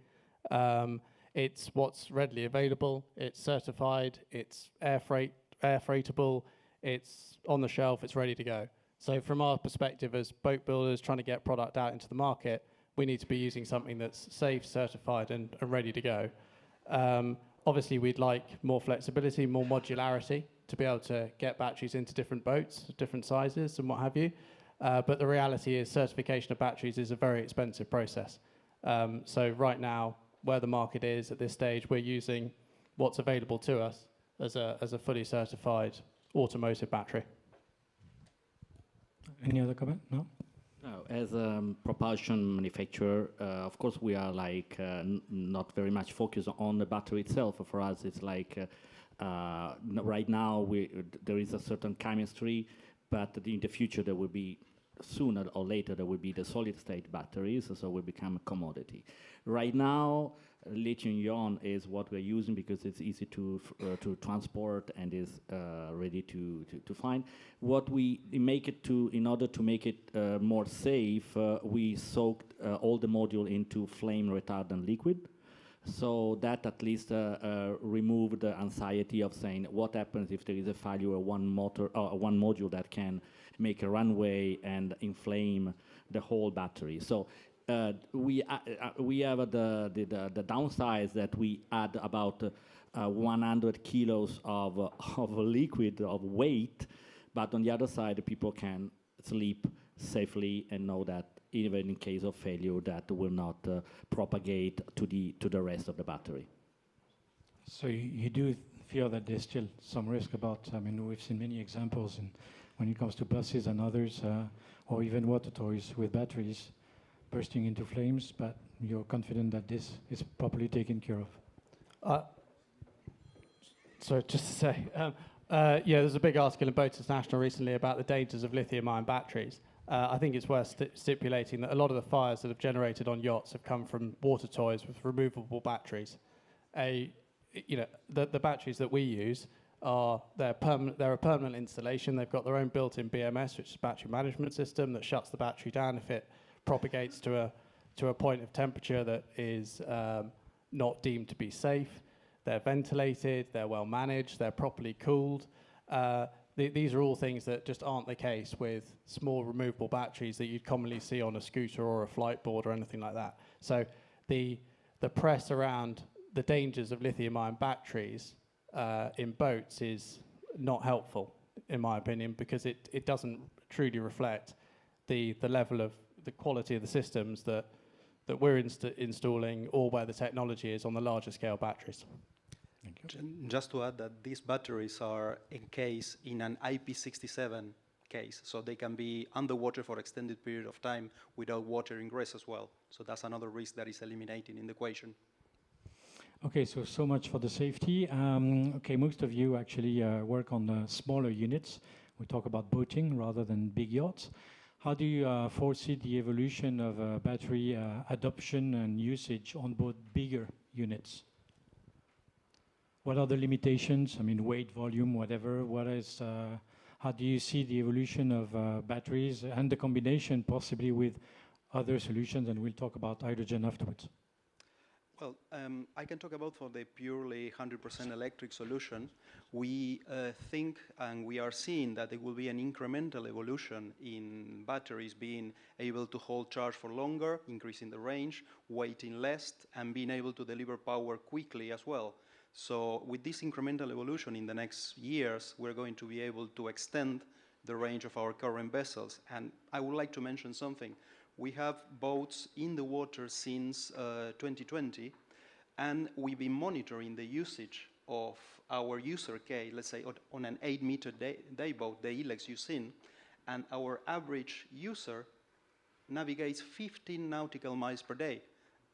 It's what's readily available. It's certified. It's air freightable. It's on the shelf. It's ready to go. So from our perspective as boat builders trying to get product out into the market, we need to be using something that's safe, certified, and ready to go. Obviously, we'd like more flexibility, more modularity to be able to get batteries into different boats, different sizes, and what have you. But the reality is certification of batteries is a very expensive process. So right now, where the market is at this stage, we're using what's available to us as a fully certified automotive battery. Any other comment? No? No, as a propulsion manufacturer, of course, we are like not very much focused on the battery itself. For us, it's like right now there is a certain chemistry, but in the future there will be, sooner or later, there will be the solid-state batteries, so will become a commodity. Right now, lithium-ion is what we're using because it's easy to transport and is ready to find. What we make it to, in order to make it more safe, we soaked all the module into flame retardant liquid. So that at least removed the anxiety of saying what happens if there is a failure of one module that can make a runway and inflame the whole battery. So we have the downside that we add about 100 kilos of liquid, of weight, but on the other side, people can sleep safely and know that even in case of failure, that will not propagate to the rest of the battery. So you do feel that there's still some risk about, I mean, we've seen many examples when it comes to buses and others, or even water toys with batteries bursting into flames, but you're confident that this is properly taken care of? So just to say, yeah, there's a big article in Boat International recently about the dangers of lithium-ion batteries. I think it's worth stipulating that a lot of the fires that have generated on yachts have come from water toys with removable batteries. The batteries that we use they're a permanent installation. They've got their own built-in BMS, which is battery management system, that shuts the battery down if it propagates to a point of temperature that is not deemed to be safe. They're ventilated, they're well managed, they're properly cooled. These are all things that just aren't the case with small removable batteries that you'd commonly see on a scooter or a flight board or anything like that. So the press around the dangers of lithium-ion batteries in boats is not helpful, in my opinion, because it doesn't truly reflect the level of the quality of the systems that we're installing or where the technology is on the larger scale batteries. Just to add that these batteries are encased in an IP67 case, so they can be underwater for extended period of time without water ingress as well. So that's another risk that is eliminated in the equation. Okay, so much for the safety. Okay, most of you actually work on the smaller units. We talk about boating rather than big yachts. how do you foresee the evolution of battery adoption and usage on both bigger units? What are the limitations? I mean, weight, volume, whatever. How do you see the evolution of batteries and the combination possibly with other solutions? And we'll talk about hydrogen afterwards. Well, I can talk about for the purely 100% electric solution. We think and we are seeing that there will be an incremental evolution in batteries being able to hold charge for longer, increasing the range, weighing less, and being able to deliver power quickly as well. So with this incremental evolution in the next years, we're going to be able to extend the range of our current vessels. And I would like to mention something. We have boats in the water since 2020, and we've been monitoring the usage of our user case, let's say on an 8-meter day boat, the Ilex you've seen, and our average user navigates 15 nautical miles per day.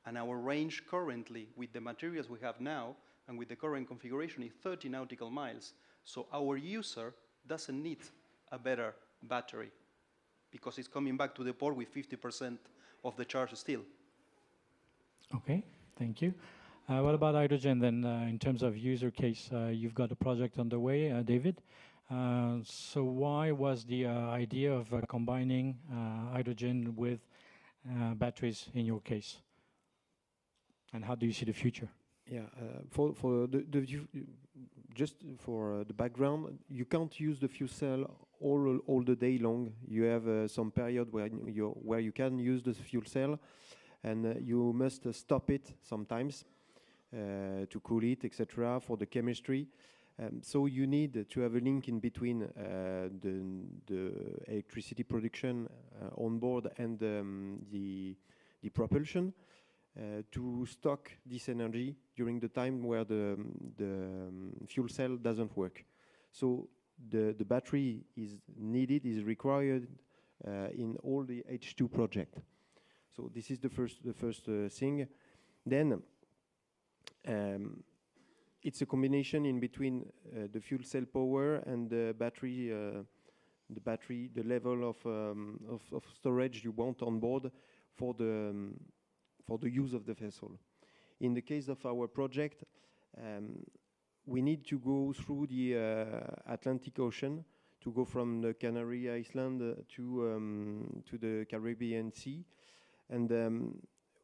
And our range currently, with the materials we have now, and with the current configuration, is 30 nautical miles. So our user doesn't need a better battery because it's coming back to the port with 50% of the charge still. Okay, thank you. What about hydrogen then, in terms of user case? You've got a project underway, David. So why was the idea of combining hydrogen with batteries in your case? And how do you see the future? Yeah, for just for the background, you can't use the fuel cell all the day long. You have some period where you can use the fuel cell, and you must stop it sometimes to cool it, etc. for the chemistry. So you need to have a link in between the electricity production on board and the propulsion. To stock this energy during the time where the fuel cell doesn't work. So the battery is needed, is required in all the H2 project. So this is the first thing. Then it's a combination in between the fuel cell power and the battery, the level of storage you want on board for the use of the vessel. In the case of our project, we need to go through the Atlantic Ocean to go from the Canary Island to the Caribbean Sea. And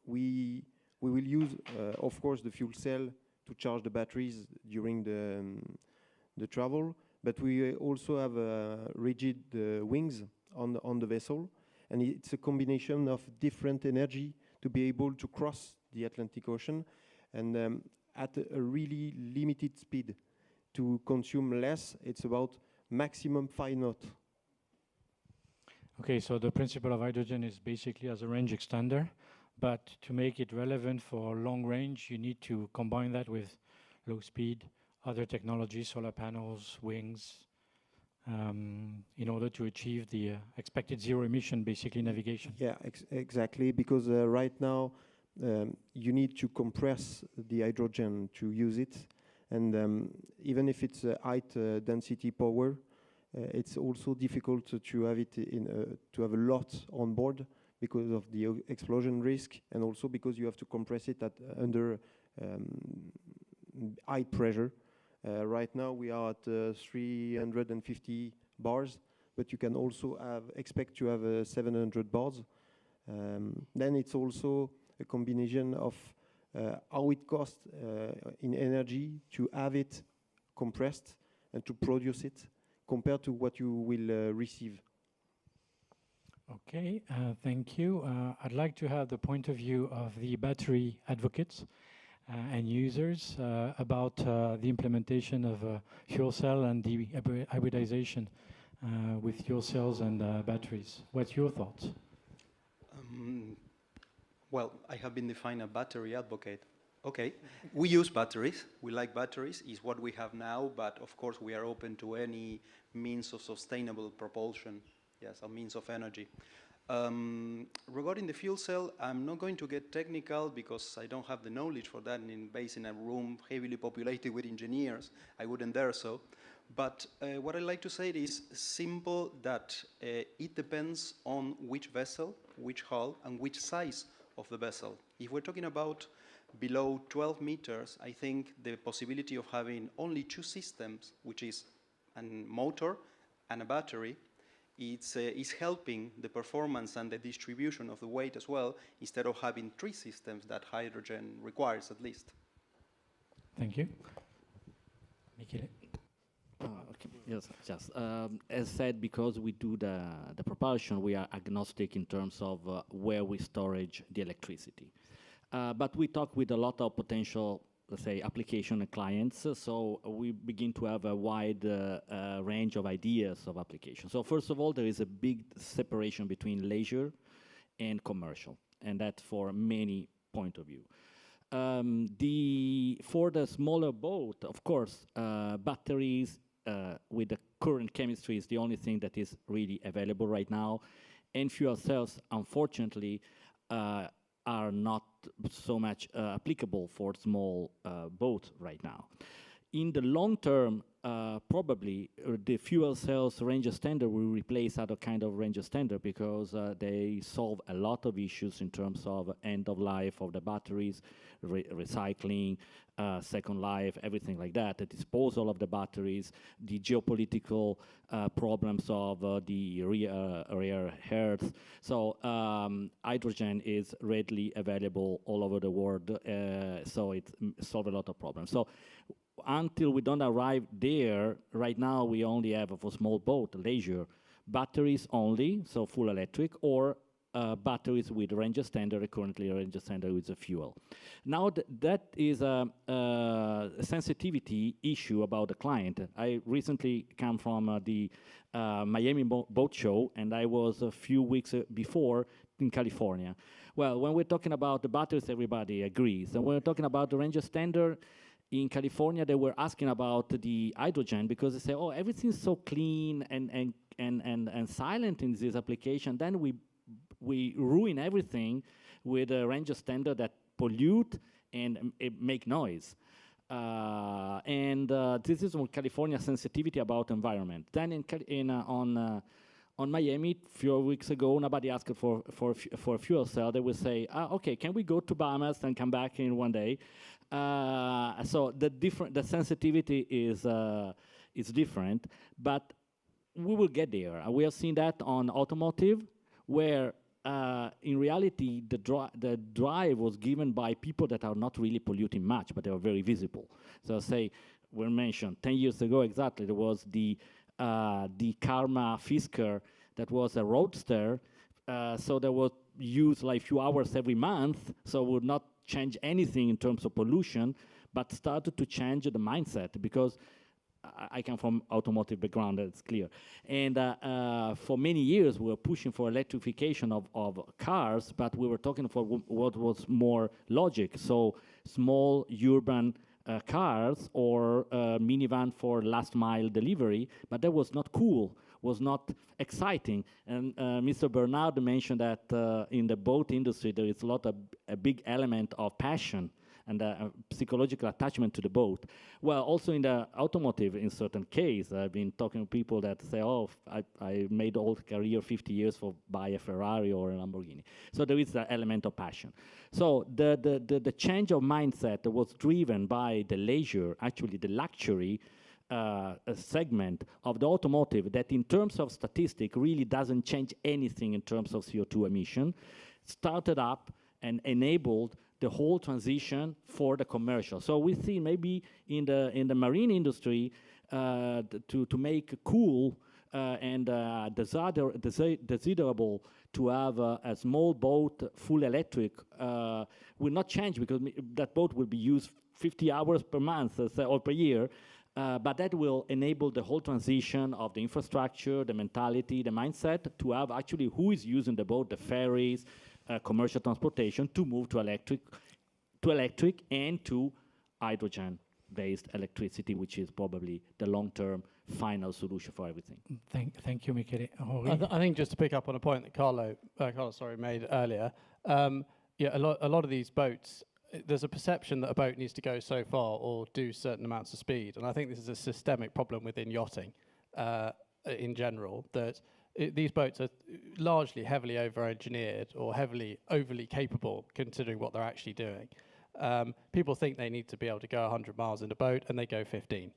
we will use, of course, the fuel cell to charge the batteries during the travel, but we also have rigid wings on the vessel. And it's a combination of different energy to be able to cross the Atlantic Ocean and at a really limited speed to consume less. It's about maximum 5 knots. Okay, so the principle of hydrogen is basically as a range extender, but to make it relevant for long range, you need to combine that with low speed, other technologies, solar panels, wings, in order to achieve the expected zero emission, basically navigation. Yeah, exactly, because right now you need to compress the hydrogen to use it, and even if it's a high density power, it's also difficult to have it to have a lot on board because of the explosion risk, and also because you have to compress it at under high pressure. Right now we are at 350 bars, but you can also expect to have 700 bars. Then it's also a combination of how it costs in energy to have it compressed and to produce it compared to what you will receive. Okay, thank you. I'd like to have the point of view of the battery advocates and users about the implementation of fuel cell and the hybridization with fuel cells and batteries. What's your thoughts? Well, I have been defined a battery advocate. Okay, we use batteries. We like batteries. It's what we have now, but of course we are open to any means of sustainable propulsion. Yes, a means of energy. Regarding the fuel cell, I'm not going to get technical because I don't have the knowledge for that. Based in a room heavily populated with engineers, I wouldn't dare so. But what I like to say is simple that it depends on which vessel, which hull, and which size of the vessel. If we're talking about below 12 meters, I think the possibility of having only two systems, which is a motor and a battery, is helping the performance and the distribution of the weight as well, instead of having three systems that hydrogen requires at least. Thank you. Michele? Okay. Yes, just as said, because we do the propulsion, we are agnostic in terms of where we storage the electricity. But we talk with a lot of potential, let's say, application and clients, so we begin to have a wide range of ideas of application. So first of all, there is a big separation between leisure and commercial, and that for many point of view. For the smaller boat, of course, batteries with the current chemistry is the only thing that is really available right now, and fuel cells, unfortunately, are not so much applicable for small boats right now. In the long term, probably the fuel cells range extender will replace other kind of range extender because they solve a lot of issues in terms of end of life of the batteries, recycling, second life, everything like that, the disposal of the batteries, the geopolitical problems of the rare earths. So hydrogen is readily available all over the world, so it solves a lot of problems. So until we don't arrive there, right now we only have for small boat, leisure, batteries only, so full electric, or batteries with range extender, currently range extender with a fuel. Now that is a sensitivity issue about the client. I recently come from the Miami Boat Show, and I was a few weeks before in California. Well, when we're talking about the batteries, everybody agrees. And when we're talking about the range extender, in California, they were asking about the hydrogen because they say, oh, everything's so clean and silent in this application. Then we ruin everything with a range extender that pollute and make noise. This is on California sensitivity about environment. Then on Miami, a few weeks ago, nobody asked for a fuel cell. They would say, okay, can we go to Bahamas and come back in one day? So the sensitivity is different, but we will get there. We have seen that on automotive, where in reality the drive was given by people that are not really polluting much, but they are very visible. So say we mentioned 10 years ago exactly, there was the Karma Fisker that was a roadster, so that was used like few hours every month, so would not change anything in terms of pollution, but started to change the mindset because I come from automotive background, that's clear. And for many years we were pushing for electrification of cars, but we were talking for what was more logic, so small urban cars or minivan for last mile delivery, but that was not cool, was not exciting. And Mr. Bernard mentioned that in the boat industry there is a big element of passion and psychological attachment to the boat. Well, also in the automotive, in certain case, I've been talking to people that say, oh, I made all career 50 years for buy a Ferrari or a Lamborghini. So there is the element of passion. So the change of mindset was driven by the leisure, actually the luxury segment of the automotive that in terms of statistic really doesn't change anything in terms of CO2 emission, started up and enabled the whole transition for the commercial. So we see maybe in the marine industry to make cool and desirable to have a small boat full electric will not change because that boat will be used 50 hours per month or per year. But that will enable the whole transition of the infrastructure, the mentality, the mindset to have actually who is using the boat, the ferries, commercial transportation to move to electric and to hydrogen gas-based electricity, which is probably the long-term final solution for everything. Thank you, Michele. I think just to pick up on a point that Carlos made earlier, a lot of these boats, there's a perception that a boat needs to go so far or do certain amounts of speed, and I think this is a systemic problem within yachting in general, that these boats are largely heavily over-engineered or heavily overly capable considering what they're actually doing. People think they need to be able to go 100 miles in a boat and they go 15.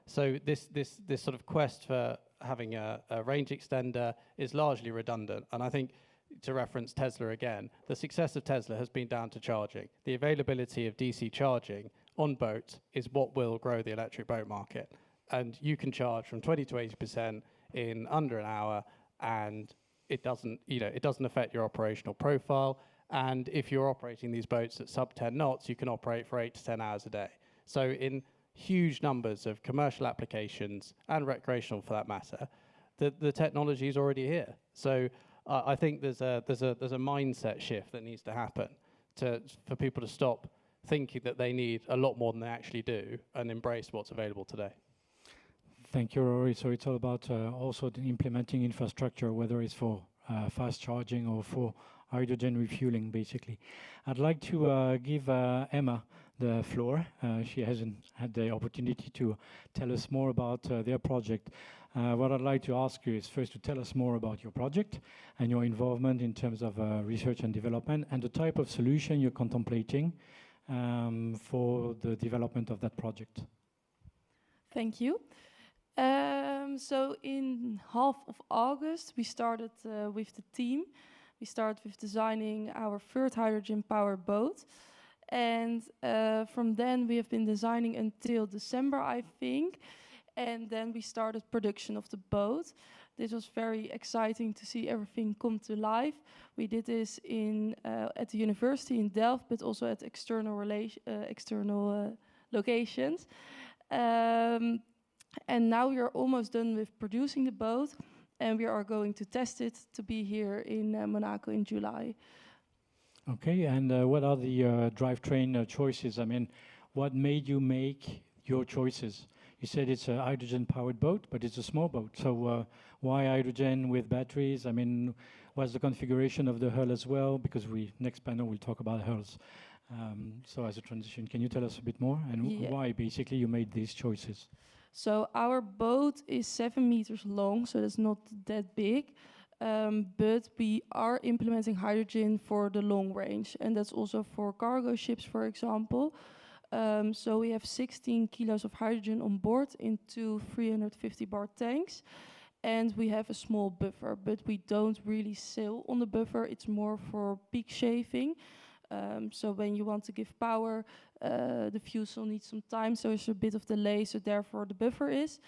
So this sort of quest for having a range extender is largely redundant. And I think, to reference Tesla again, the success of Tesla has been down to charging. The availability of DC charging on boats is what will grow the electric boat market. And you can charge from 20 to 80% in under an hour, and it doesn't affect your operational profile. And if you're operating these boats at sub 10 knots, you can operate for 8 to 10 hours a day. So in huge numbers of commercial applications and recreational for that matter, the technology is already here. So I think there's a mindset shift that needs to happen for people to stop thinking that they need a lot more than they actually do and embrace what's available today. Thank you, Rory. So it's all about also implementing infrastructure, whether it's for fast charging or for hydrogen refueling, basically. I'd like to give Emma the floor. She hasn't had the opportunity to tell us more about their project. What I'd like to ask you is first to tell us more about your project and your involvement in terms of research and development and the type of solution you're contemplating for the development of that project. Thank you. So in half of August, we started with the team. We started with designing our third hydrogen-powered boat. And from then, we have been designing until December, I think. And then we started production of the boat. This was very exciting to see everything come to life. We did this at the university in Delft, but also at external locations. And now we are almost done with producing the boat, and we are going to test it to be here in Monaco in July. Okay, and what are the drivetrain choices? I mean, what made you make your choices? You said it's a hydrogen-powered boat, but it's a small boat. So why hydrogen with batteries? I mean, what's the configuration of the hull as well? Because next panel we'll talk about hulls. So as a transition, can you tell us a bit more? And why basically you made these choices? So our boat is 7 meters long, so that's not that big. But we are implementing hydrogen for the long range, and that's also for cargo ships, for example. So we have 16 kilos of hydrogen on board in 2 350 bar tanks, and we have a small buffer, but we don't really sail on the buffer. It's more for peak shaving. So when you want to give power, the fuel cell needs some time, so there's a bit of delay, so therefore the buffer is.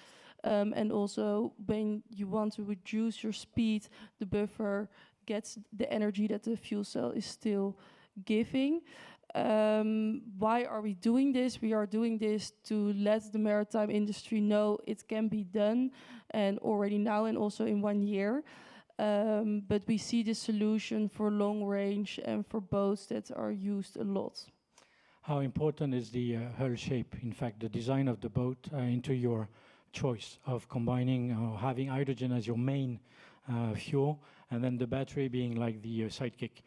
And also when you want to reduce your speed, the buffer gets the energy that the fuel cell is still giving. Why are we doing this? We are doing this to let the maritime industry know it can be done, and already now and also in 1 year. But we see this solution for long range and for boats that are used a lot. How important is the hull shape, in fact, the design of the boat into your choice of combining or having hydrogen as your main fuel and then the battery being like the sidekick?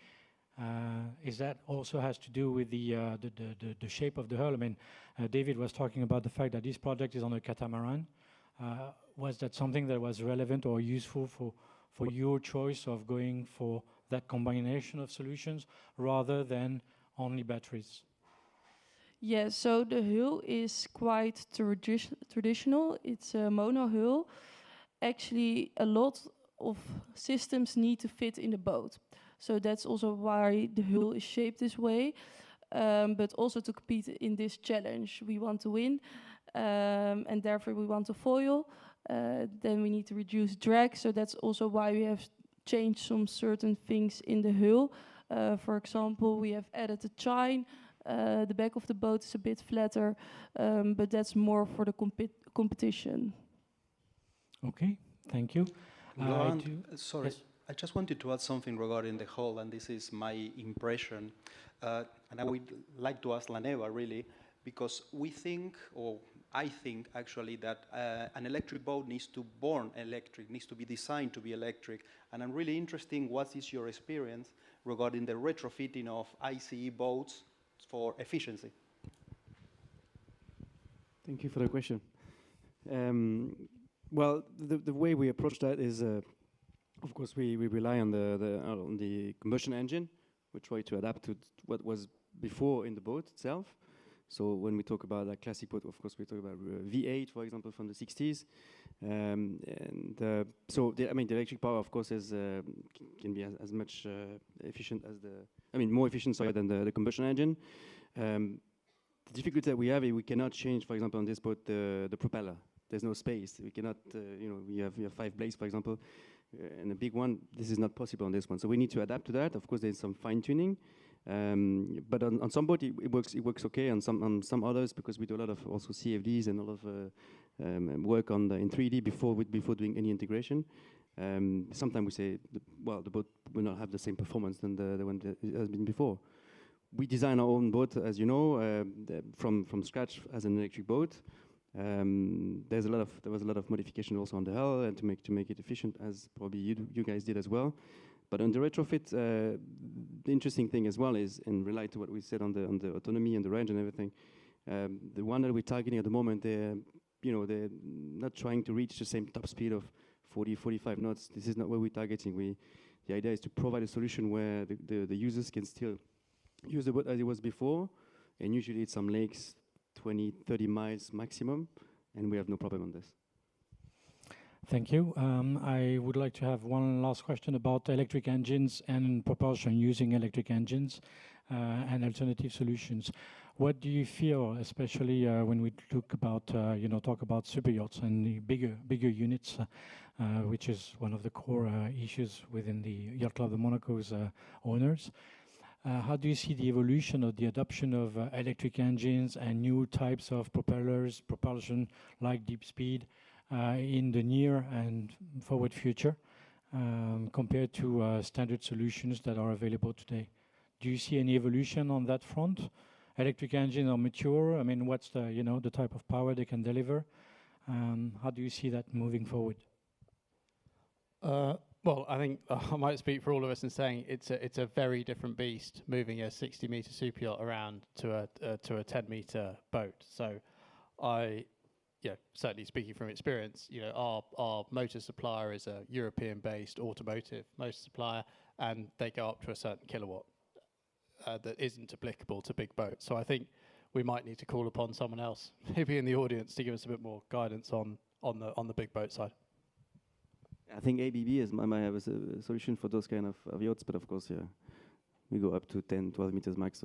Is that also has to do with the shape of the hull? I mean, David was talking about the fact that this project is on a catamaran. Was that something that was relevant or useful for your choice of going for that combination of solutions rather than only batteries? Yeah, so the hull is quite traditional. It's a mono hull. Actually, a lot of systems need to fit in the boat. So that's also why the hull is shaped this way. But also to compete in this challenge, we want to win. And therefore we want to foil. Then we need to reduce drag. So that's also why we have changed some certain things in the hull. For example, we have added a chine. The back of the boat is a bit flatter, but that's more for the competition. Okay, thank you. Sorry, yes. I just wanted to add something regarding the hull, and this is my impression. And I would like to ask La Neva, really. because we think, or I think actually, that an electric boat needs to born electric, needs to be designed to be electric. And I'm really interested in what is your experience regarding the retrofitting of ICE boats for efficiency. Thank you for the question. Well, the way we approach that is, of course, we rely on the combustion engine. We try to adapt to what was before in the boat itself. So when we talk about a classic boat, of course, we talk about V8, for example, from the 60s. So the electric power, of course, can be as much efficient as more efficient, sorry, than the combustion engine. The difficulty that we have is we cannot change, for example, on this boat, the propeller. There's no space. We cannot, we have 5 blades, for example, and a big one. This is not possible on this one. So we need to adapt to that. Of course, there's some fine tuning. But on some boat it works okay. On some others, because we do a lot of also CFDs and a lot of work in 3D before doing any integration. Sometimes we say, the boat will not have the same performance than the one that it has been before. We design our own boat, as you know, from scratch as an electric boat. There was a lot of modification also on the hull and to make it efficient, as probably you guys did as well. But on the retrofit, the interesting thing as well is, in relate to what we said on the autonomy and the range and everything, the one that we're targeting at the moment, they're not trying to reach the same top speed of 40, 45 knots. This is not what we're targeting. The idea is to provide a solution where the users can still use the boat as it was before, and usually it's some lakes, 20, 30 miles maximum, and we have no problem on this. Thank you. I would like to have one last question about electric engines and propulsion using electric engines and alternative solutions. What do you feel, especially when we talk about super yachts and the bigger units, which is one of the core issues within the Yacht Club of Monaco's owners? How do you see the evolution of the adoption of electric engines and new types of propellers, propulsion like deep speed, in the near and forward future, compared to standard solutions that are available today? Do you see any evolution on that front? Electric engines are mature. I mean, what's the type of power they can deliver? How do you see that moving forward? Well, I think I might speak for all of us in saying it's a very different beast moving a 60-meter super yacht around to a 10-meter boat. So certainly speaking from experience, our motor supplier is a European-based automotive motor supplier, and they go up to a certain kilowatt that isn't applicable to big boats. So I think we might need to call upon someone else, maybe in the audience, to give us a bit more guidance on the big boat side. I think ABB might have a solution for those kind of yachts, but of course, we go up to 10, 12 meters max.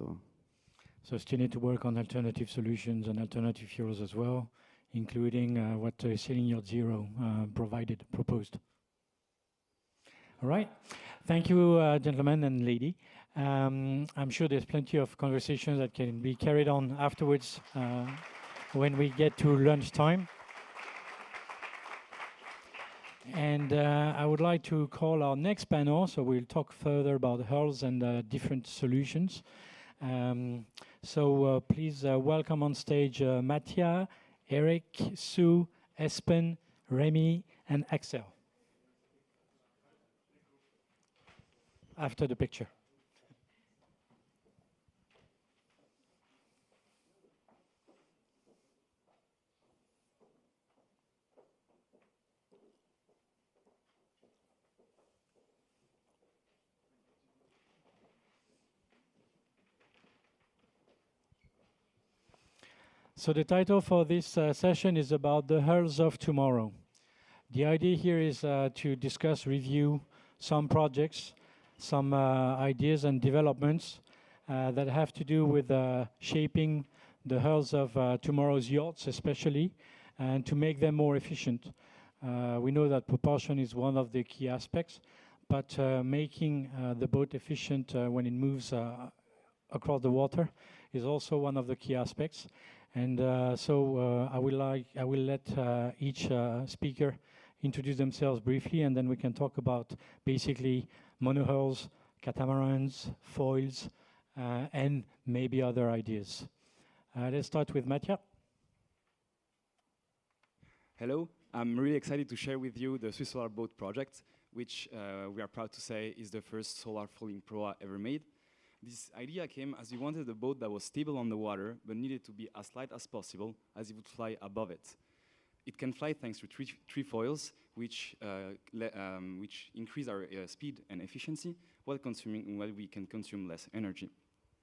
So still need to work on alternative solutions and alternative fuels as well, including what Sailing Yacht Zero proposed. All right. Thank you, gentlemen and lady. I'm sure there's plenty of conversations that can be carried on afterwards when we get to lunchtime. And I would like to call our next panel, so we'll talk further about hulls and different solutions. So please welcome on stage Mattia, Eric, Sue, Espen, Remy, and Axel. After the picture. So the title for this session is about the hulls of tomorrow. The idea here is to discuss, review some projects, some ideas and developments that have to do with shaping the hulls of tomorrow's yachts especially, and to make them more efficient. We know that propulsion is one of the key aspects, but making the boat efficient when it moves across the water is also one of the key aspects. And so I will let each speaker introduce themselves briefly, and then we can talk about basically monohulls, catamarans, foils, and maybe other ideas. Let's start with Mattia. Hello, I'm really excited to share with you the Swiss Solar Boat project, which we are proud to say is the first solar floating proa ever made. This idea came as we wanted a boat that was stable on the water, but needed to be as light as possible, as it would fly above it. It can fly thanks to three foils, which increase our speed and efficiency, while we can consume less energy.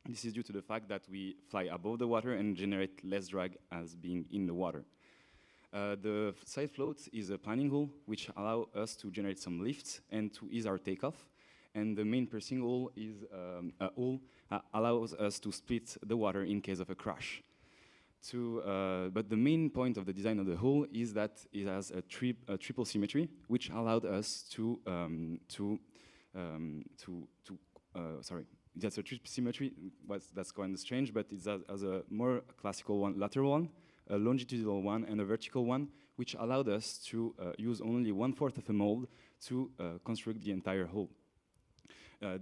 This is due to the fact that we fly above the water and generate less drag as being in the water. The side float is a planning hull, which allows us to generate some lifts and to ease our takeoff. And the main piercing hull is a hull that allows us to split the water in case of a crash. But the main point of the design of the hull is that it has a triple symmetry, which allowed us that's a triple symmetry. That's kind of strange, but it has a more classical one, lateral one, a longitudinal one, and a vertical one, which allowed us to use only 1/4 of a mold to construct the entire hull.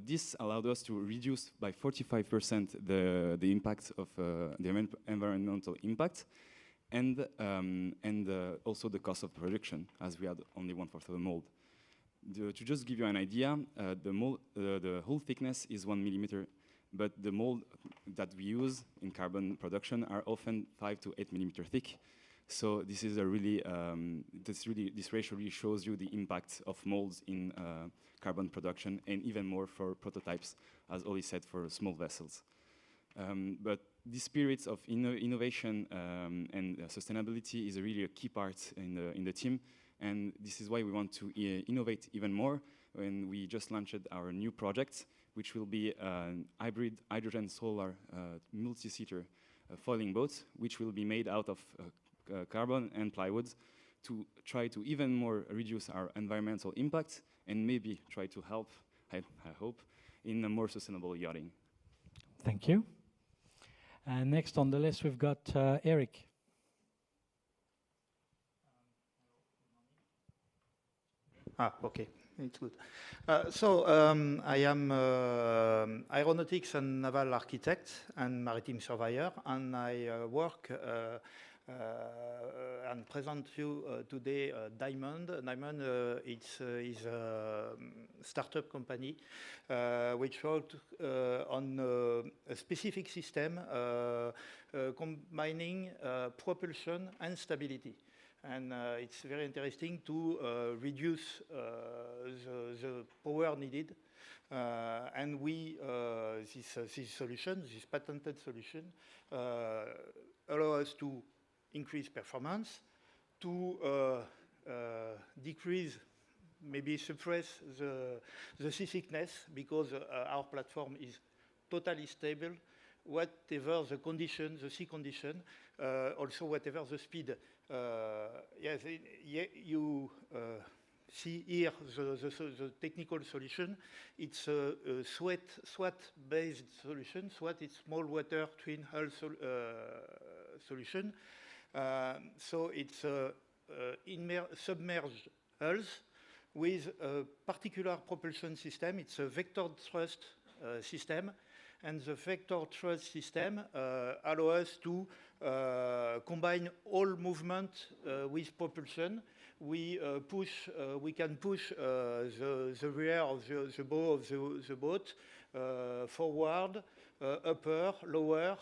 This allowed us to reduce by 45% the impact of the environmental impact, and also the cost of production, as we had only 1/4 of a mold. To just give you an idea, the hull thickness is 1 millimeter, but the mold that we use in carbon production are often 5 to 8 millimeter thick. So this is a really, this ratio really shows you the impact of molds in carbon production, and even more for prototypes, as Oli said, for small vessels. But the spirits of innovation and sustainability is really a key part in the team, and this is why we want to innovate even more. When we just launched our new project, which will be an hybrid hydrogen solar multi-seater foiling boat, which will be made out of carbon and plywood, to try to even more reduce our environmental impact and maybe try to help, I hope, in a more sustainable yachting. Thank you. And next on the list, we've got Eric. Okay, it's good. I am aeronautics and naval architect and maritime surveyor, and I work and present you today Diamond. Diamond is a startup company which worked on a specific system combining propulsion and stability. And it's very interesting to reduce the power needed. And this solution, this patented solution, allow us to increase performance, to decrease, maybe suppress the seasickness, because our platform is totally stable, whatever the condition, the sea condition, also whatever the speed. Yes, you see here the technical solution. It's a SWAT-based solution. SWAT is small water twin hull solution. So it's submerged hulls with a particular propulsion system. It's a vector thrust system. And the vector thrust system allows us to combine all movement with propulsion. We can push the rear of the bow of the boat forward, upper, lower,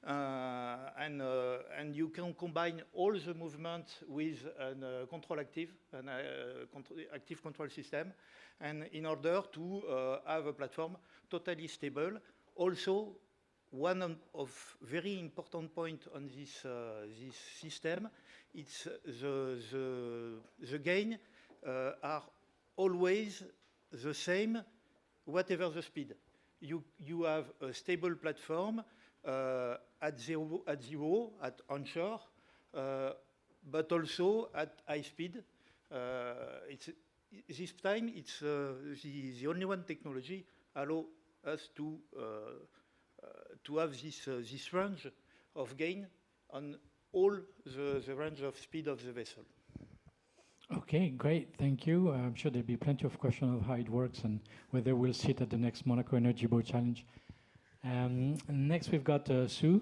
and you can combine all the movement with a active control system, and in order to have a platform totally stable. Also, one of very important point on this system, it's the gain are always the same, whatever the speed. You have a stable platform at zero, at onshore, but also at high speed. This time, it's the only one technology allow us to have this range of gain on all the range of speed of the vessel. Okay, great, thank you. I'm sure there'll be plenty of questions of how it works and whether we'll sit at the next Monaco Energy Boat Challenge. Next, we've got Sue.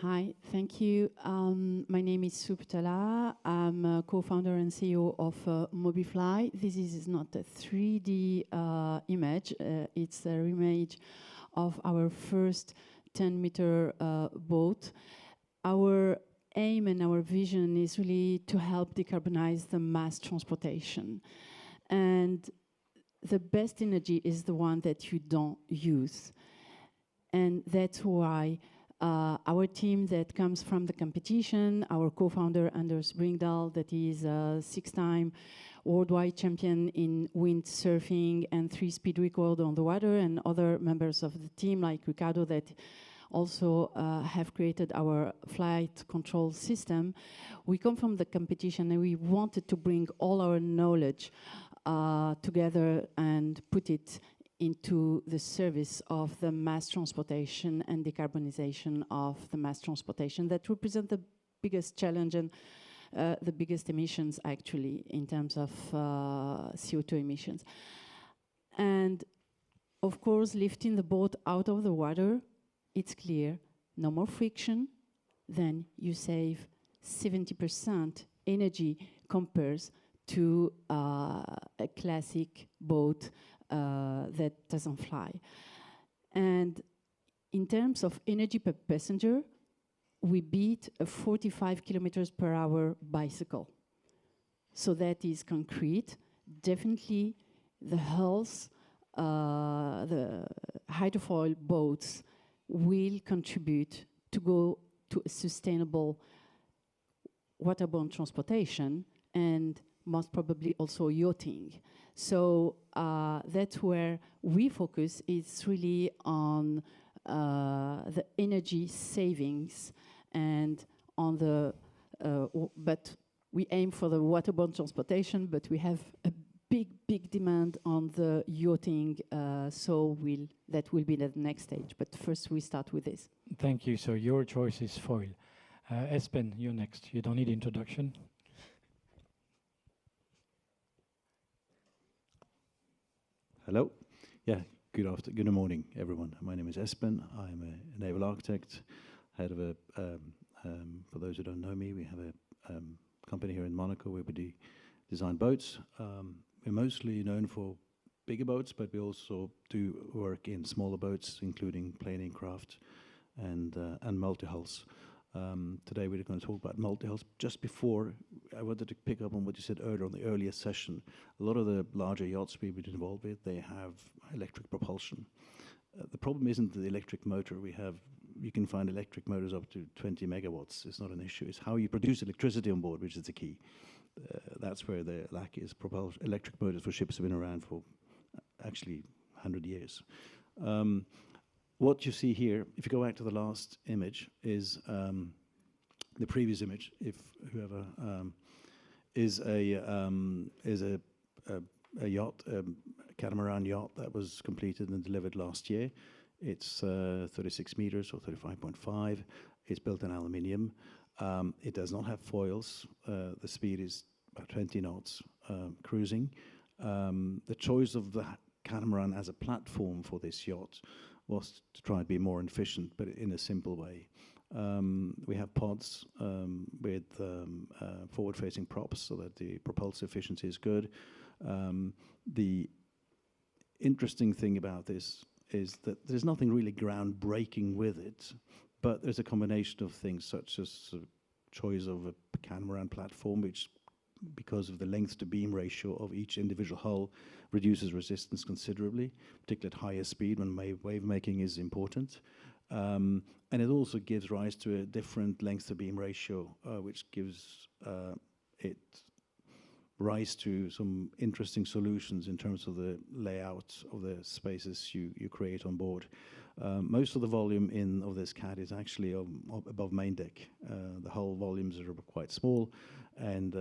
Hi, thank you. My name is Subtala. I'm a co-founder and CEO of Mobifly. This is not a 3D image. It's an image of our first 10-meter boat. Our aim and our vision is really to help decarbonize the mass transportation. And the best energy is the one that you don't use. And that's why our team that comes from the competition, our co-founder Anders Bringdahl, that is a 6-time worldwide champion in windsurfing and 3 speed record on the water, and other members of the team like Ricardo that also have created our flight control system. We come from the competition and we wanted to bring all our knowledge together and put it into the service of the mass transportation and decarbonization of the mass transportation that represent the biggest challenge and the biggest emissions actually in terms of CO2 emissions. And of course, lifting the boat out of the water, it's clear, no more friction, then you save 70% energy compared to a classic boat that doesn't fly. And in terms of energy per passenger, we beat a 45 kilometers per hour bicycle. So that is concrete. Definitely the hulls, the hydrofoil boats will contribute to go to a sustainable waterborne transportation and most probably also yachting. So that's where we focus. It's really on the energy savings and on the, but we aim for the waterborne transportation, but we have a big demand on the yachting, so that will be the next stage. But first we start with this. Thank you. So your choice is foil. Espen, you're next. You don't need introduction. Hello. Yeah, good morning, everyone. My name is Espen. I'm a naval architect, head of a, for those who don't know me, we have a company here in Monaco where we design boats. We're mostly known for bigger boats, but we also do work in smaller boats, including planing craft and multi-hulls. Today we're going to talk about multi-hulls. Just before, I wanted to pick up on what you said earlier on the earlier session. A lot of the larger yachts we've been involved with, they have electric propulsion. The problem isn't the electric motor. You can find electric motors up to 20 megawatts. It's not an issue. It's how you produce electricity on board, which is the key. That's where the lack is. Electric motors for ships have been around for actually 100 years. What you see here, if you go back to the last image, is the previous image. If whoever is a yacht, a catamaran yacht that was completed and delivered last year. It's 36 meters or 35.5. It's built in aluminium. It does not have foils. The speed is about 20 knots cruising. The choice of the catamaran as a platform for this yacht was to try and be more efficient, but in a simple way. We have pods with forward-facing props so that the propulsive efficiency is good. The interesting thing about this is that there's nothing really groundbreaking with it, but there's a combination of things such as choice of a catamaran platform, which, because of the length to beam ratio of each individual hull, reduces resistance considerably, particularly at higher speed when wave making is important. And it also gives rise to a different length to beam ratio, which gives it rise to some interesting solutions in terms of the layout of the spaces you create on board. Most of the volume of this CAT is actually above main deck. The hull volumes are quite small, and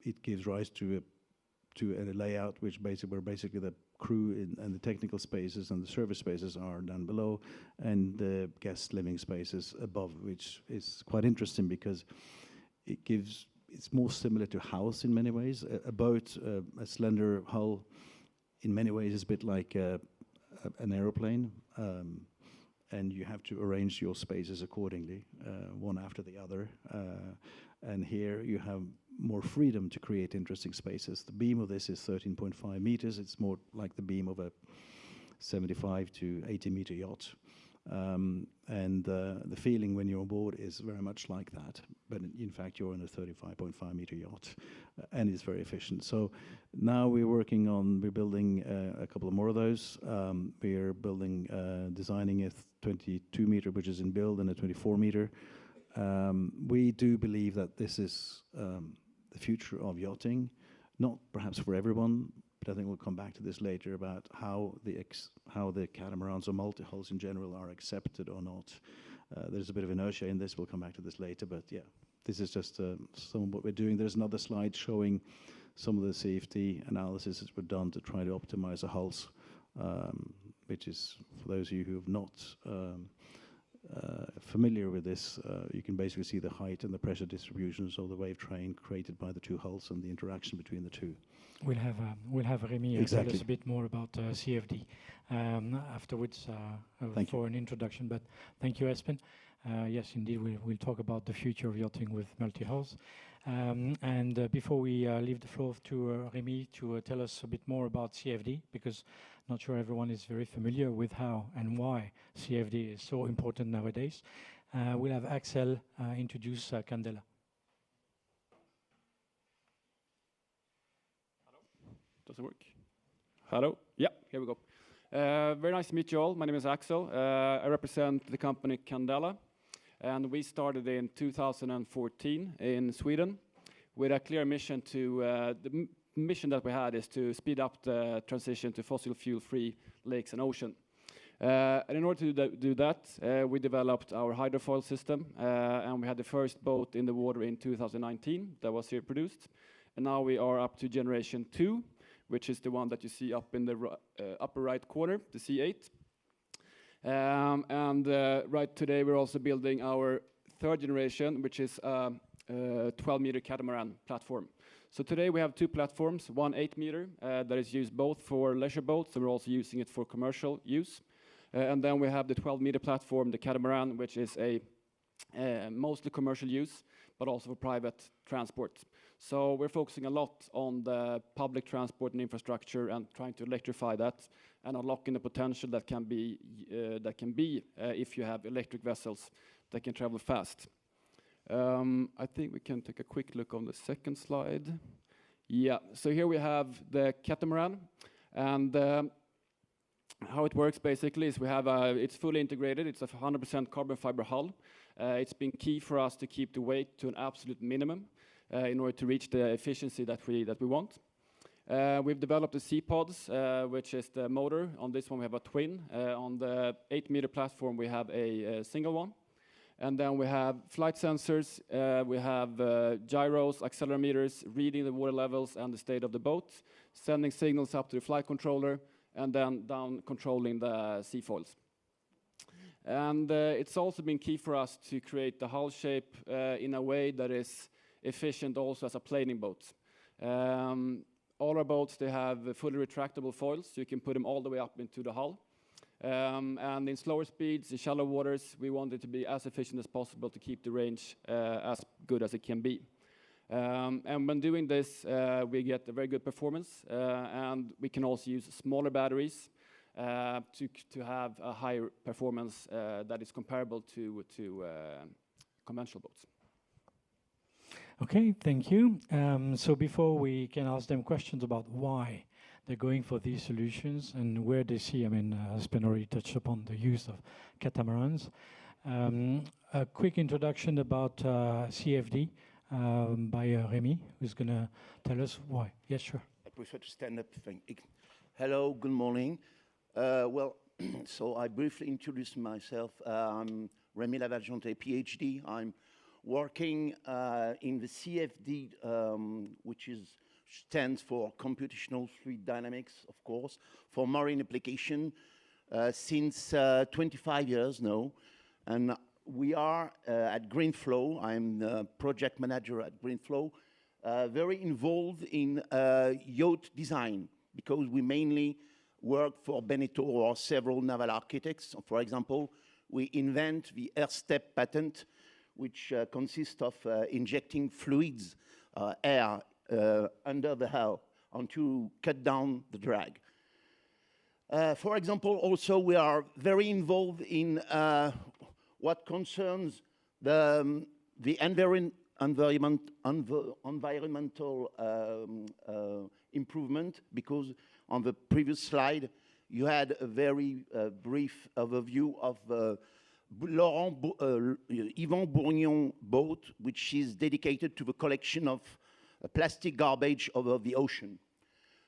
it gives rise to a layout where basically the crew and the technical spaces and the service spaces are down below, and the guest living spaces above, which is quite interesting because it's more similar to a house in many ways. A boat, a slender hull, in many ways is a bit like an aeroplane. and you have to arrange your spaces accordingly, one after the other. And here you have more freedom to create interesting spaces. The beam of this is 13.5 meters. It's more like the beam of a 75 to 80 meter yacht. And the feeling when you're on board is very much like that. But in fact, you're in a 35.5 meter yacht, and it's very efficient. So now we're building a couple of more of those. We're building, designing a 22 meter, which is in build, and a 24 meter. We do believe that this is the future of yachting, not perhaps for everyone, but I think we'll come back to this later about how the catamarans or multi-hulls in general are accepted or not. There's a bit of inertia in this. We'll come back to this later, but yeah, this is just some of what we're doing. There's another slide showing some of the safety analysis that were done to try to optimize the hulls, which is, for those of you who have not familiar with this, you can basically see the height and the pressure distributions of the wave train created by the two hulls and the interaction between the two. We'll have Remy tell us a bit more about CFD afterwards for an introduction. But thank you, Espen. Yes, indeed, we'll talk about the future of yachting with multi-hulls. And before we leave the floor to Remy to tell us a bit more about CFD, because not sure everyone is very familiar with how and why CFD is so important nowadays, we'll have Axel introduce Candela. Does it work? Hello? Yeah, here we go. Very nice to meet you all. My name is Axel. I represent the company Candela, and we started in 2014 in Sweden with a clear mission to, the mission that we had is to speed up the transition to fossil fuel-free lakes and ocean. And in order to do that, we developed our hydrofoil system, and we had the first boat in the water in 2019 that was here produced. And now we are up to generation 2, which is the one that you see up in the upper right corner, the C8. Right today we're also building our third generation, which is a 12-meter catamaran platform. So today we have two platforms, one 8-meter that is used both for leisure boats, and we're also using it for commercial use. And then we have the 12-meter platform, the catamaran, which is a mostly commercial use, but also for private transport. So we're focusing a lot on the public transport and infrastructure and trying to electrify that and unlocking the potential that can be if you have electric vessels that can travel fast. I think we can take a quick look on the second slide. Yeah, so here we have the catamaran, and how it works basically is we have it's fully integrated. It's a 100% carbon fiber hull. It's been key for us to keep the weight to an absolute minimum in order to reach the efficiency that we want. We've developed the C-pods, which is the motor. On this one we have a twin. On the 8-meter platform we have a single one. And then we have flight sensors, we have gyros, accelerometers, reading the water levels and the state of the boat, sending signals up to the flight controller, and then down controlling the C-foils. And it's also been key for us to create the hull shape in a way that is efficient also as a planing boat. All our boats, they have fully retractable foils, so you can put them all the way up into the hull. And in slower speeds, in shallow waters, we want it to be as efficient as possible to keep the range as good as it can be. And when doing this, we get a very good performance, and we can also use smaller batteries to have a higher performance that is comparable to conventional boats. Okay, thank you. So before we can ask them questions about why they're going for these solutions and where they see, I mean, Espen already touched upon the use of catamarans. A quick introduction about CFD by Remy, who's going to tell us why. Yes, sure. I prefer to stand up. Hello, good morning. Well, so I briefly introduce myself. I'm Remy Lavaljonte, PhD. I'm working in the CFD, which stands for Computational Fluid Dynamics, of course, for marine application since 25 years now. And we are at Greenflow. I'm the project manager at Greenflow, very involved in yacht design because we mainly work for Beneteau or several naval architects. For example, we invent the air step patent, which consists of injecting fluids, air, under the hull to cut down the drag. For example, also we are very involved in what concerns the environmental improvement, because on the previous slide you had a very brief overview of Yvan Bourgnon boat, which is dedicated to the collection of plastic garbage over the ocean.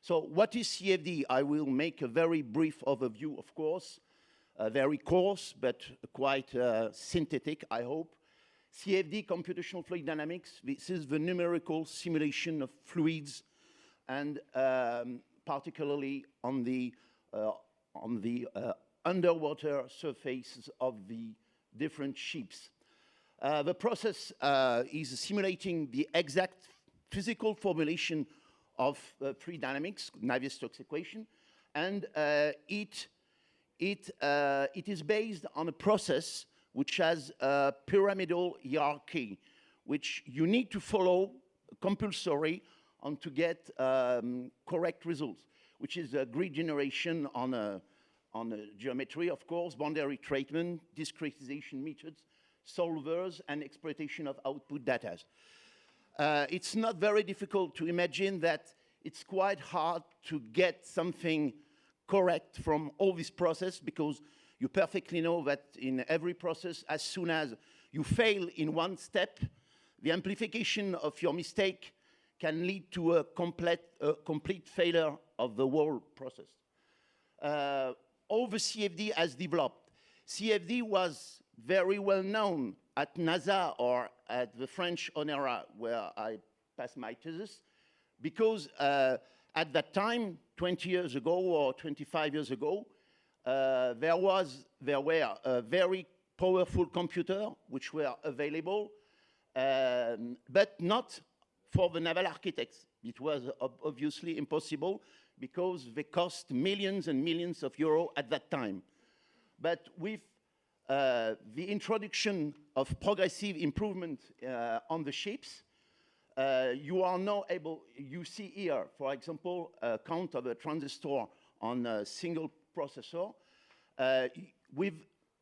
So what is CFD? I will make a very brief overview, of course, very coarse, but quite synthetic, I hope. CFD, computational fluid dynamics, this is the numerical simulation of fluids, and particularly on the underwater surfaces of the different ships. The process is simulating the exact physical formulation of fluid dynamics, Navier-Stokes equation, and it is based on a process which has a pyramidal hierarchy, which you need to follow compulsory on to get correct results, which is a grid generation on a geometry, of course, boundary treatment, discretization methods, solvers, and exploitation of output data. It's not very difficult to imagine that it's quite hard to get something correct from all this process, because you perfectly know that in every process, as soon as you fail in one step, the amplification of your mistake can lead to a complete failure of the whole process. All the CFD has developed. CFD was very well known at NASA or at the French ONERA, where I passed my thesis, because at that time, 20 years ago or 25 years ago, there were a very powerful computer which were available, but not for the naval architects. It was obviously impossible because they cost millions and millions of euros at that time. But with the introduction of progressive improvement on the ships, you are now able, you see here, for example, a count of a transistor on a single processor. With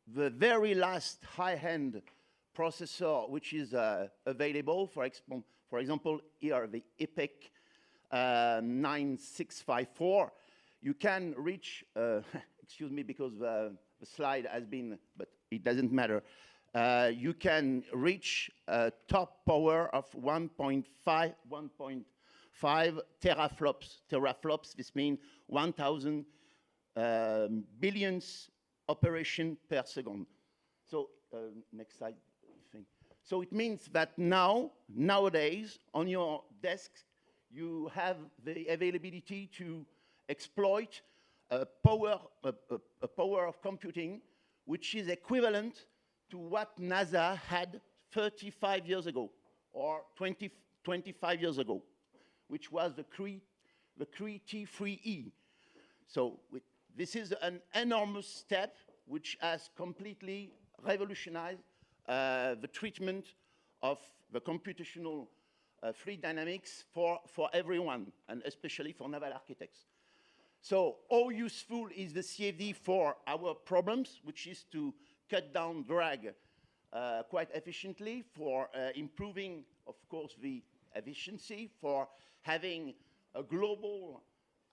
the very last high-end processor which is available, for example, here the EPEC 9654, you can reach, excuse me, because the slide has been, but it doesn't matter. You can reach a top power of 1.5 teraflops. Teraflops, this means 1,000 billions operation per second. So next slide. So it means that nowadays, on your desk, you have the availability to exploit a power of computing which is equivalent to what NASA had 35 years ago or 25 years ago, which was the Cree T3E. So this is an enormous step which has completely revolutionized the treatment of the computational fluid dynamics for everyone, and especially for naval architects. So how useful is the CFD for our problems, which is to cut down drag quite efficiently, for improving, of course, the efficiency, for having a global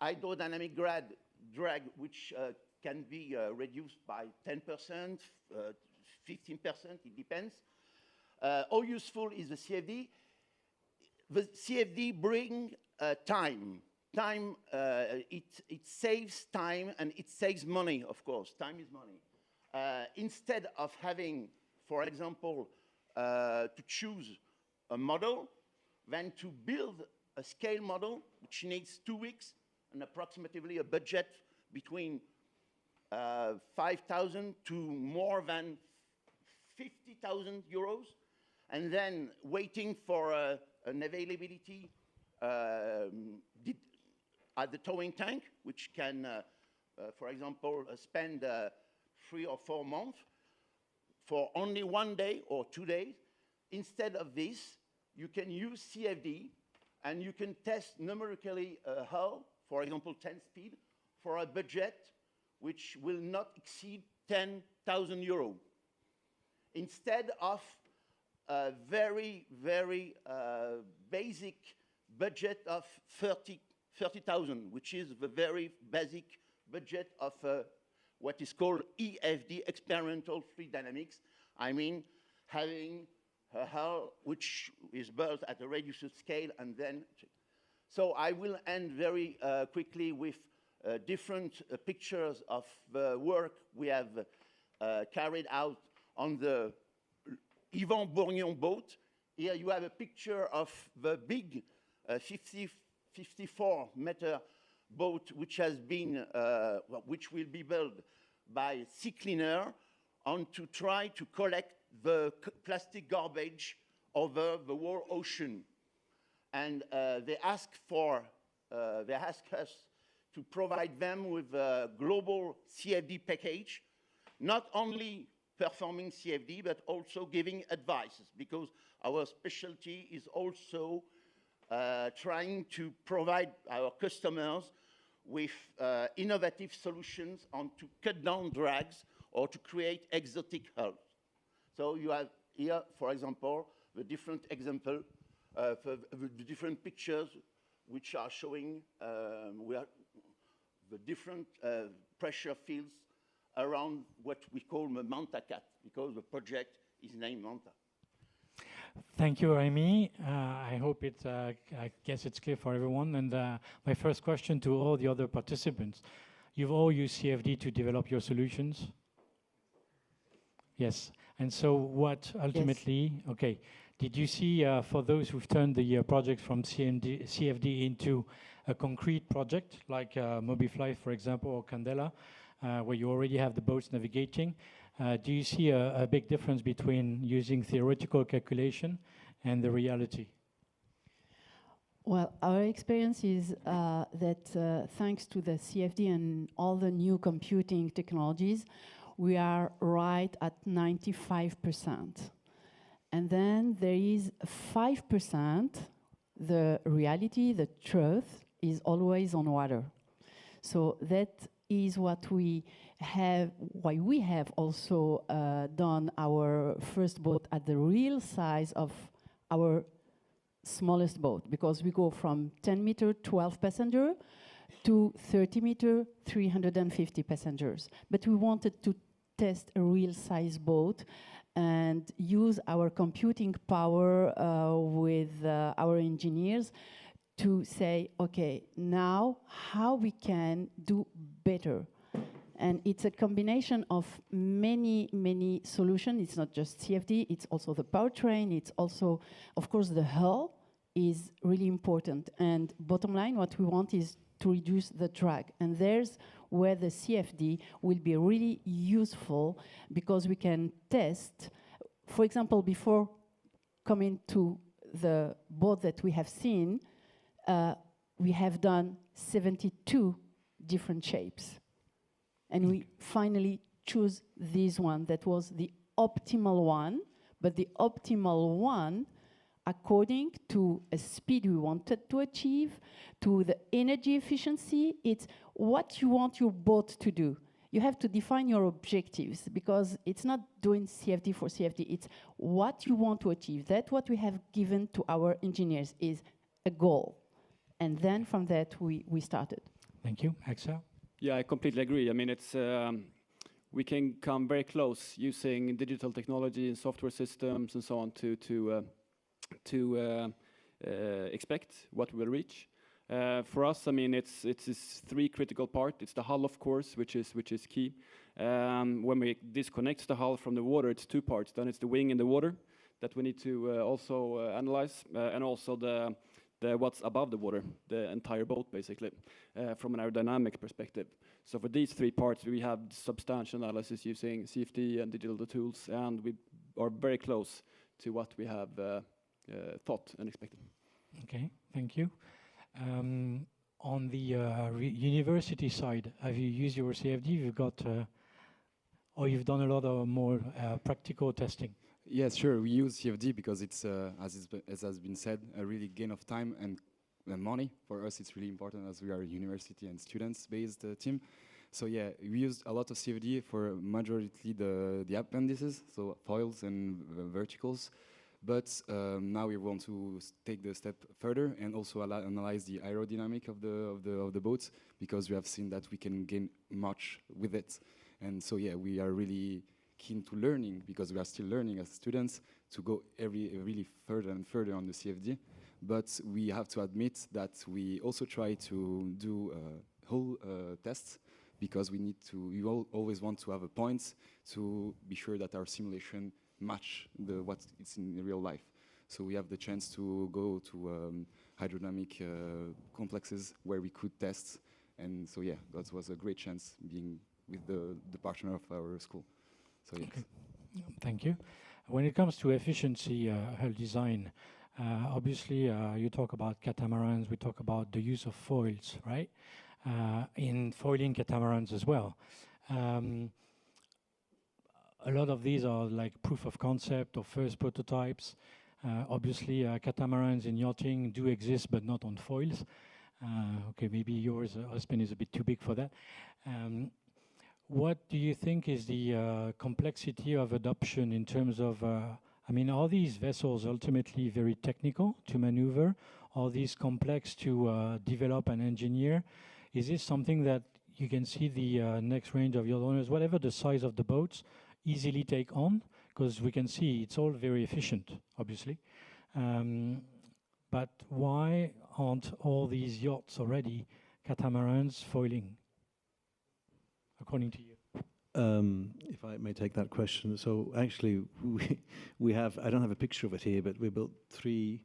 hydrodynamic drag which can be reduced by 10%, 15%, it depends. How useful is the CFD? The CFD brings time. Time, it saves time and it saves money, of course. Time is money. Instead of having, for example, to choose a model, then to build a scale model, which needs 2 weeks and approximately a budget between 5,000 to more than 50,000 euros, and then waiting for an availability at the towing tank, which can, for example, spend 3 or 4 months. for only 1 day or 2 days. Instead of this, you can use CFD and you can test numerically a hull, for example, 10 speed, for a budget which will not exceed 10,000 euros. Instead of a very, very basic budget of 30,000, which is the very basic budget of what is called EFD, Experimental Fluid Dynamics. I mean, having a hull which is built at a reduced scale and then... So I will end very quickly with different pictures of the work we have carried out on the Yvan Bourgnon boat. Here you have a picture of the big 54-meter boat which has been, which will be built by Sea Cleaner on to try to collect the plastic garbage over the whole ocean. And they ask us to provide them with a global CFD package, not only performing CFD, but also giving advices, because our specialty is also trying to provide our customers with innovative solutions on to cut down drags or to create exotic hulls. So you have here, for example, the different example, the different pictures which are showing the different pressure fields around what we call the Manta Cat, because the project is named Manta. Thank you, Rémi. I hope it, I guess it's clear for everyone. And my first question to all the other participants, you've all used CFD to develop your solutions? Yes. And so what ultimately, yes. Okay, did you see, for those who've turned the project from CFD into a concrete project, like Mobifly, for example, or Candela, where you already have the boats navigating, do you see a big difference between using theoretical calculation and the reality? Well, our experience is that thanks to the CFD and all the new computing technologies, we are right at 95%. And then there is 5%, the reality, the truth, is always on water. So that is what we have, why we have also done our first boat at the real size of our smallest boat, because we go from 10 meter, 12 passenger, to 30 meter, 350 passengers. But we wanted to test a real size boat and use our computing power with our engineers to say, okay, now how we can do better. And it's a combination of many, many solutions. It's not just CFD, it's also the powertrain, it's also, of course, the hull is really important. And bottom line, what we want is to reduce the drag. And there's where the CFD will be really useful, because we can test, for example, before coming to the boat that we have seen, we have done 72 different shapes. And we finally choose this one that was the optimal one, but the optimal one according to a speed we wanted to achieve, to the energy efficiency. It's what you want your boat to do. You have to define your objectives, because it's not doing CFD for CFD, it's what you want to achieve. That's what we have given to our engineers, is a goal. And then from that, we started. Thank you. Axel? Yeah, I completely agree. I mean, it's we can come very close using digital technology and software systems and so on to expect what we'll reach. For us, I mean, it's this three critical part. It's the hull, of course, which is key. When we disconnect the hull from the water, it's two parts. Then it's the wing and the water that we need to also analyze, and also the what's above the water, the entire boat, basically, from an aerodynamic perspective. So for these three parts, we have substantial analysis using CFD and digital tools, and we are very close to what we have thought and expected. Okay, thank you. On the university side, have you used your CFD? You've got or you've done a lot of more practical testing? Yes, sure. We use CFD because it's, as has been said, a really gain of time and money. For us, it's really important as we are a university and students-based team. So yeah, we used a lot of CFD for majority the appendices, so foils and verticals. But now we want to take the step further and also analyze the aerodynamic of the boats, because we have seen that we can gain much with it. And so yeah, we are really keen to learning, because we are still learning as students, to go really further and further on the CFD. But we have to admit that we also try to do whole tests, because we always want to have a point to be sure that our simulation match what it's in real life. So we have the chance to go to hydrodynamic complexes where we could test. And so yeah, that was a great chance being with the partner of our school. So yes. Okay. Thank you. When it comes to efficiency, hull design, obviously you talk about catamarans, we talk about the use of foils, right? In foiling catamarans as well. A lot of these are like proof of concept or first prototypes. Obviously, catamarans in yachting do exist, but not on foils. Okay, maybe yours, Ospen, is a bit too big for that. What do you think is the complexity of adoption in terms of, I mean, are these vessels ultimately very technical to maneuver? Are these complex to develop and engineer? Is this something that you can see the next range of yacht owners, whatever the size of the boats, easily take on? Because we can see it's all very efficient, obviously. But why aren't all these yachts already catamarans foiling, according to you? If I may take that question. So actually, we have, I don't have a picture of it here, but we built 3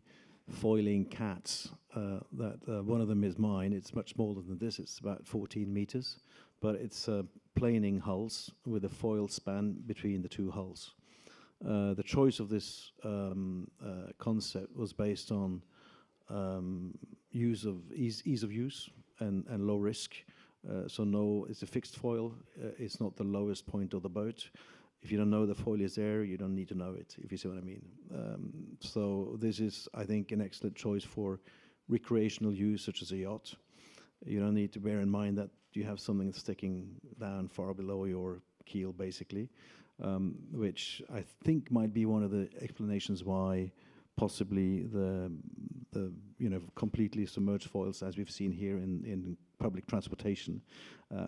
foiling cats. One of them is mine. It's much smaller than this. It's about 14 meters, but it's planing hulls with a foil span between the 2 hulls. The choice of this concept was based on ease of use and low risk. So it's a fixed foil. It's not the lowest point of the boat. If you don't know the foil is there, you don't need to know it, if you see what I mean. So this is, I think, an excellent choice for recreational use, such as a yacht. You don't need to bear in mind that you have something sticking down far below your keel, basically, which I think might be one of the explanations why possibly the completely submerged foils, as we've seen here in public transportation,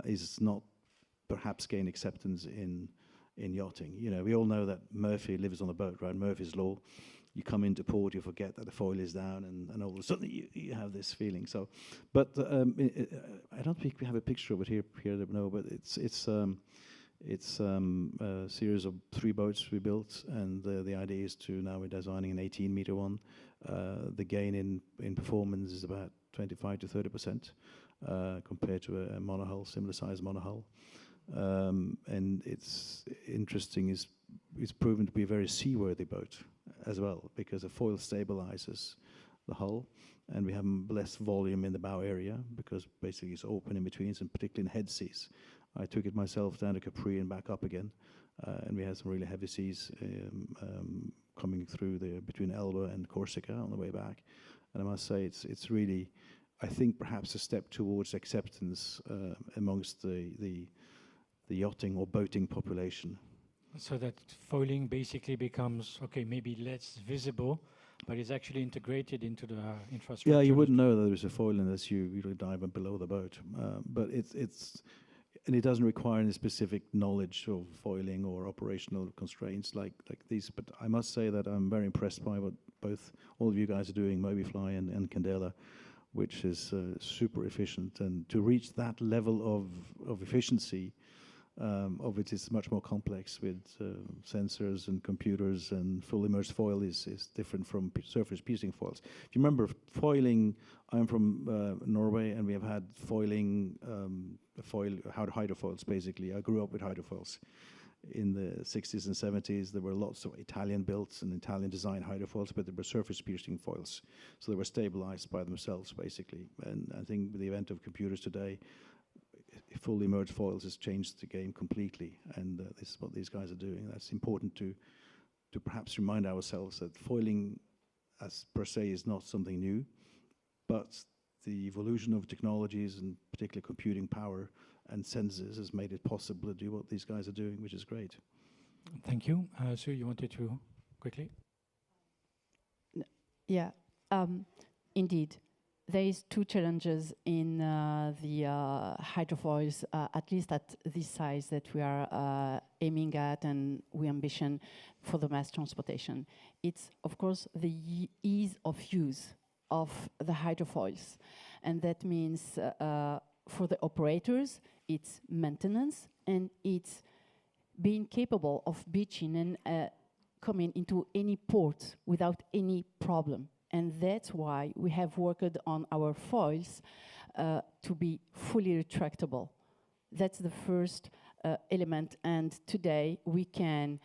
is not perhaps gain acceptance in yachting. We all know that Murphy lives on the boat, right? Murphy's law. You come into port, you forget that the foil is down, and all of a sudden you have this feeling. So, but I don't think we have a picture of it here. No, but it's a series of 3 boats we built, and the idea is to now we're designing an 18-meter one. The gain in performance is about 25 to 30% compared to a monohull, similar size monohull. And it's interesting, it's proven to be a very seaworthy boat as well, because the foil stabilizes the hull, and we have less volume in the bow area because basically it's open in between, and particularly in head seas. I took it myself down to Capri and back up again, and we had some really heavy seas coming through between Elba and Corsica on the way back. And I must say, it's really, I think, perhaps a step towards acceptance amongst the yachting or boating population. So that foiling basically becomes, okay, maybe less visible, but it's actually integrated into the infrastructure. Yeah, you wouldn't know that there's a foil unless you really dive below the boat. But and it doesn't require any specific knowledge of foiling or operational constraints like these. But I must say that I'm very impressed by what all of you guys are doing, Mobifly and Candela, which is super efficient. And to reach that level of efficiency, of it is much more complex with sensors and computers, and full immersed foil is different from surface piercing foils. If you remember foiling, I'm from Norway, and we have had foiling, hydrofoils basically. I grew up with hydrofoils. In the 60s and 70s, there were lots of Italian-built and Italian-designed hydrofoils, but they were surface piercing foils. So they were stabilized by themselves, basically. And I think with the event of computers today, full immersed foils has changed the game completely, and this is what these guys are doing. That's important to perhaps remind ourselves that foiling as per se is not something new, but the evolution of technologies and particularly computing power and sensors has made it possible to do what these guys are doing, which is great. Thank you. Sue, you wanted to quickly? Yeah, indeed. There is two challenges in the hydrofoils, at least at this size that we are aiming at and we ambition for the mass transportation. It's, of course, the ease of use of the hydrofoils. And that means for the operators, it's maintenance and it's being capable of beaching and coming into any port without any problem. And that's why we have worked on our foils to be fully retractable. That's the first element. And today we can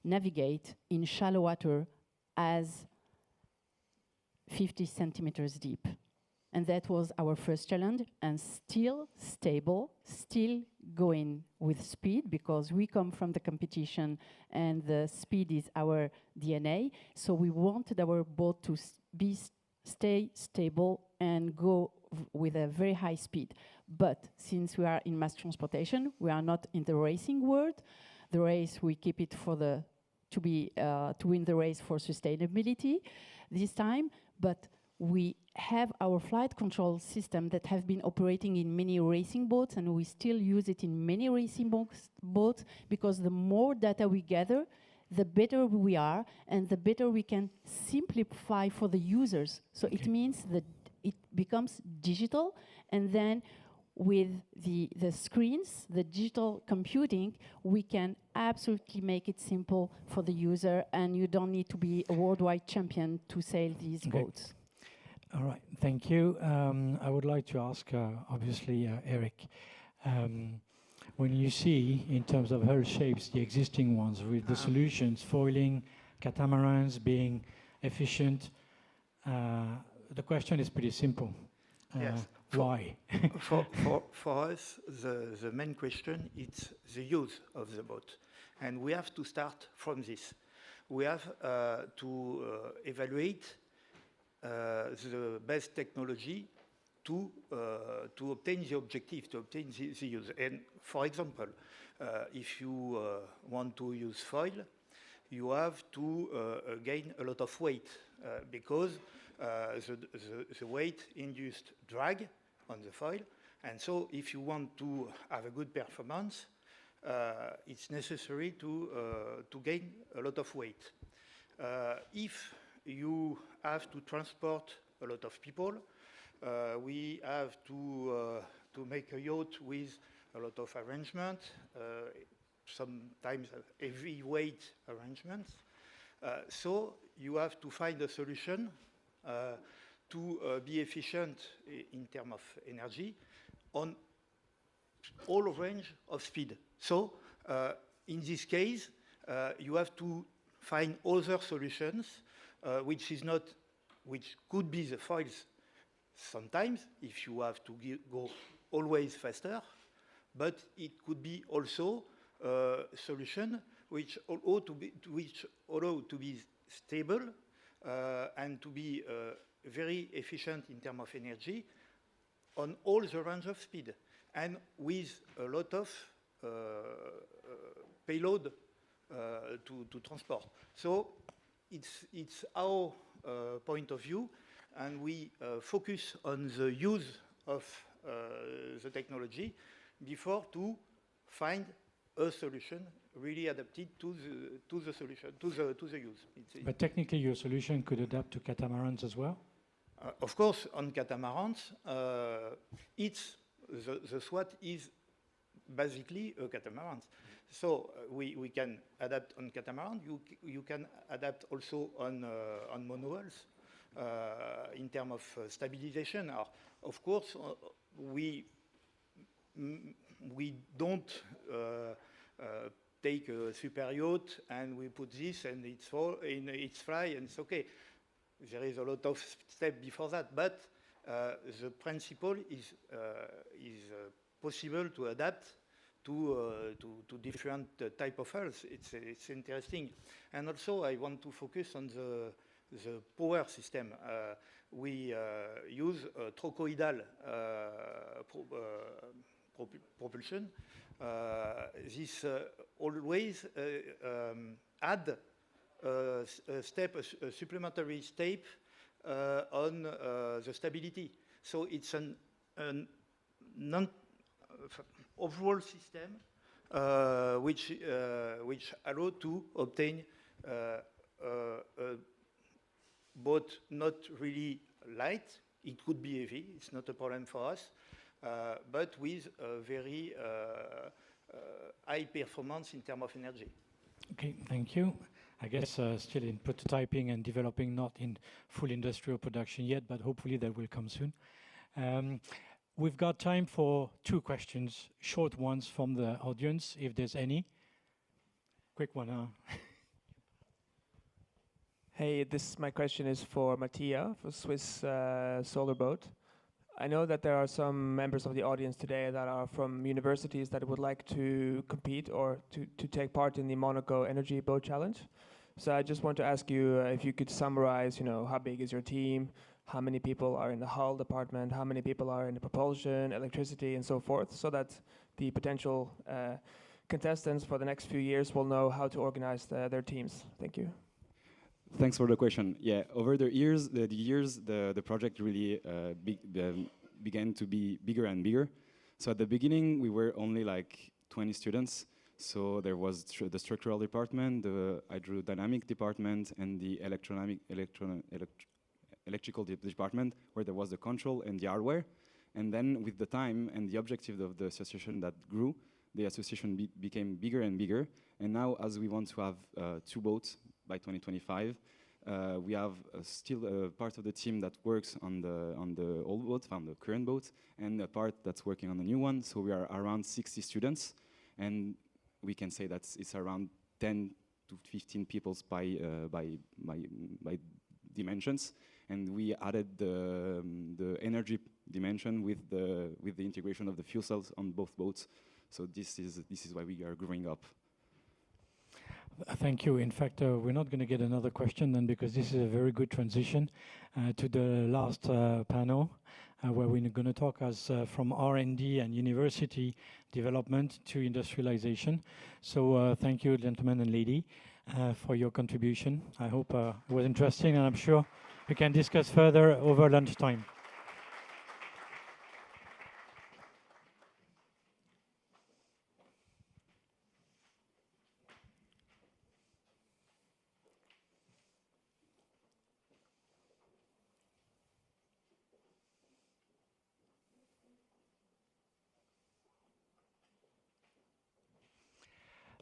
navigate in shallow water as 50 centimeters deep. And that was our first challenge, and still stable, still going with speed, because we come from the competition and the speed is our DNA. So we wanted our boat to stay stable and go with a very high speed. But since we are in mass transportation, we are not in the racing world. The race, we keep it for to win the race for sustainability this time, but we have our flight control system that have been operating in many racing boats, and we still use it in many racing boats, because the more data we gather, the better we are, and the better we can simplify for the users. So it means that it becomes digital, and then with the screens, the digital computing, we can absolutely make it simple for the user, and you don't need to be a worldwide champion to sail these boats. All right, thank you. I would like to ask, obviously, Eric, when you see, in terms of hull shapes, the existing ones with the solutions, foiling, catamarans being efficient, the question is pretty simple. Yes. Why? For us, the main question is the use of the boat. And we have to start from this. We have to evaluate the best technology to obtain the objective, to obtain the use. And for example, if you want to use foil, you have to gain a lot of weight because the weight induced drag on the foil. And so if you want to have a good performance, it's necessary to gain a lot of weight. If you have to transport a lot of people, we have to make a yacht with a lot of arrangement, sometimes heavyweight arrangements. So you have to find a solution to be efficient in terms of energy on all range of speed. So in this case, you have to find other solutions, which could be the foils sometimes, if you have to go always faster, but it could be also a solution which allow to be stable and to be very efficient in terms of energy on all the range of speed, and with a lot of payload to transport. So it's our point of view, and we focus on the use of the technology before to find a solution really adapted to the solution, to the use. But technically, your solution could adapt to catamarans as well? Of course, on catamarans, the SWAT is basically a catamaran. So we can adapt on catamaran. You can adapt also on monohulls in terms of stabilization. Of course, we don't take a super yacht and we put this and it's fly and it's okay. There is a lot of steps before that, but the principle is possible to adapt to different type of hulls. It's interesting. And also, I want to focus on the power system. We use trochoidal propulsion. This always add a supplementary step on the stability. So it's an overall system which allow to obtain a boat not really light. It could be heavy. It's not a problem for us, but with a very high performance in terms of energy. Okay, thank you. I guess still in prototyping and developing, not in full industrial production yet, but hopefully that will come soon. We've got time for 2 questions, short ones from the audience, if there's any. Quick one, huh? Hey, my question is for Mattia, for Swiss Solar Boat. I know that there are some members of the audience today that are from universities that would like to compete or to take part in the Monaco Energy Boat Challenge. So I just want to ask you if you could summarize, how big is your team, how many people are in the hull department, how many people are in the propulsion, electricity, and so forth, so that the potential contestants for the next few years will know how to organize their teams. Thank you. Thanks for the question. Yeah, over the years, the project really began to be bigger and bigger. So at the beginning, we were only like 20 students. So there was the structural department, the hydrodynamic department, and the electrical department, where there was the control and the hardware. And then with the time and the objective of the association that grew, the association became bigger and bigger. And now, as we want to have 2 boats by 2025, we have still a part of the team that works on the old boat, on the current boat, and a part that's working on the new one. So we are around 60 students, and we can say that it's around 10 to 15 people by dimensions. And we added the energy dimension with the integration of the fuel cells on both boats. So this is why we are growing up. Thank you. In fact, we're not going to get another question then, because this is a very good transition to the last panel, where we're going to talk as from R&D and university development to industrialization. So thank you, gentlemen and lady, for your contribution. I hope it was interesting, and I'm sure we can discuss further over lunchtime.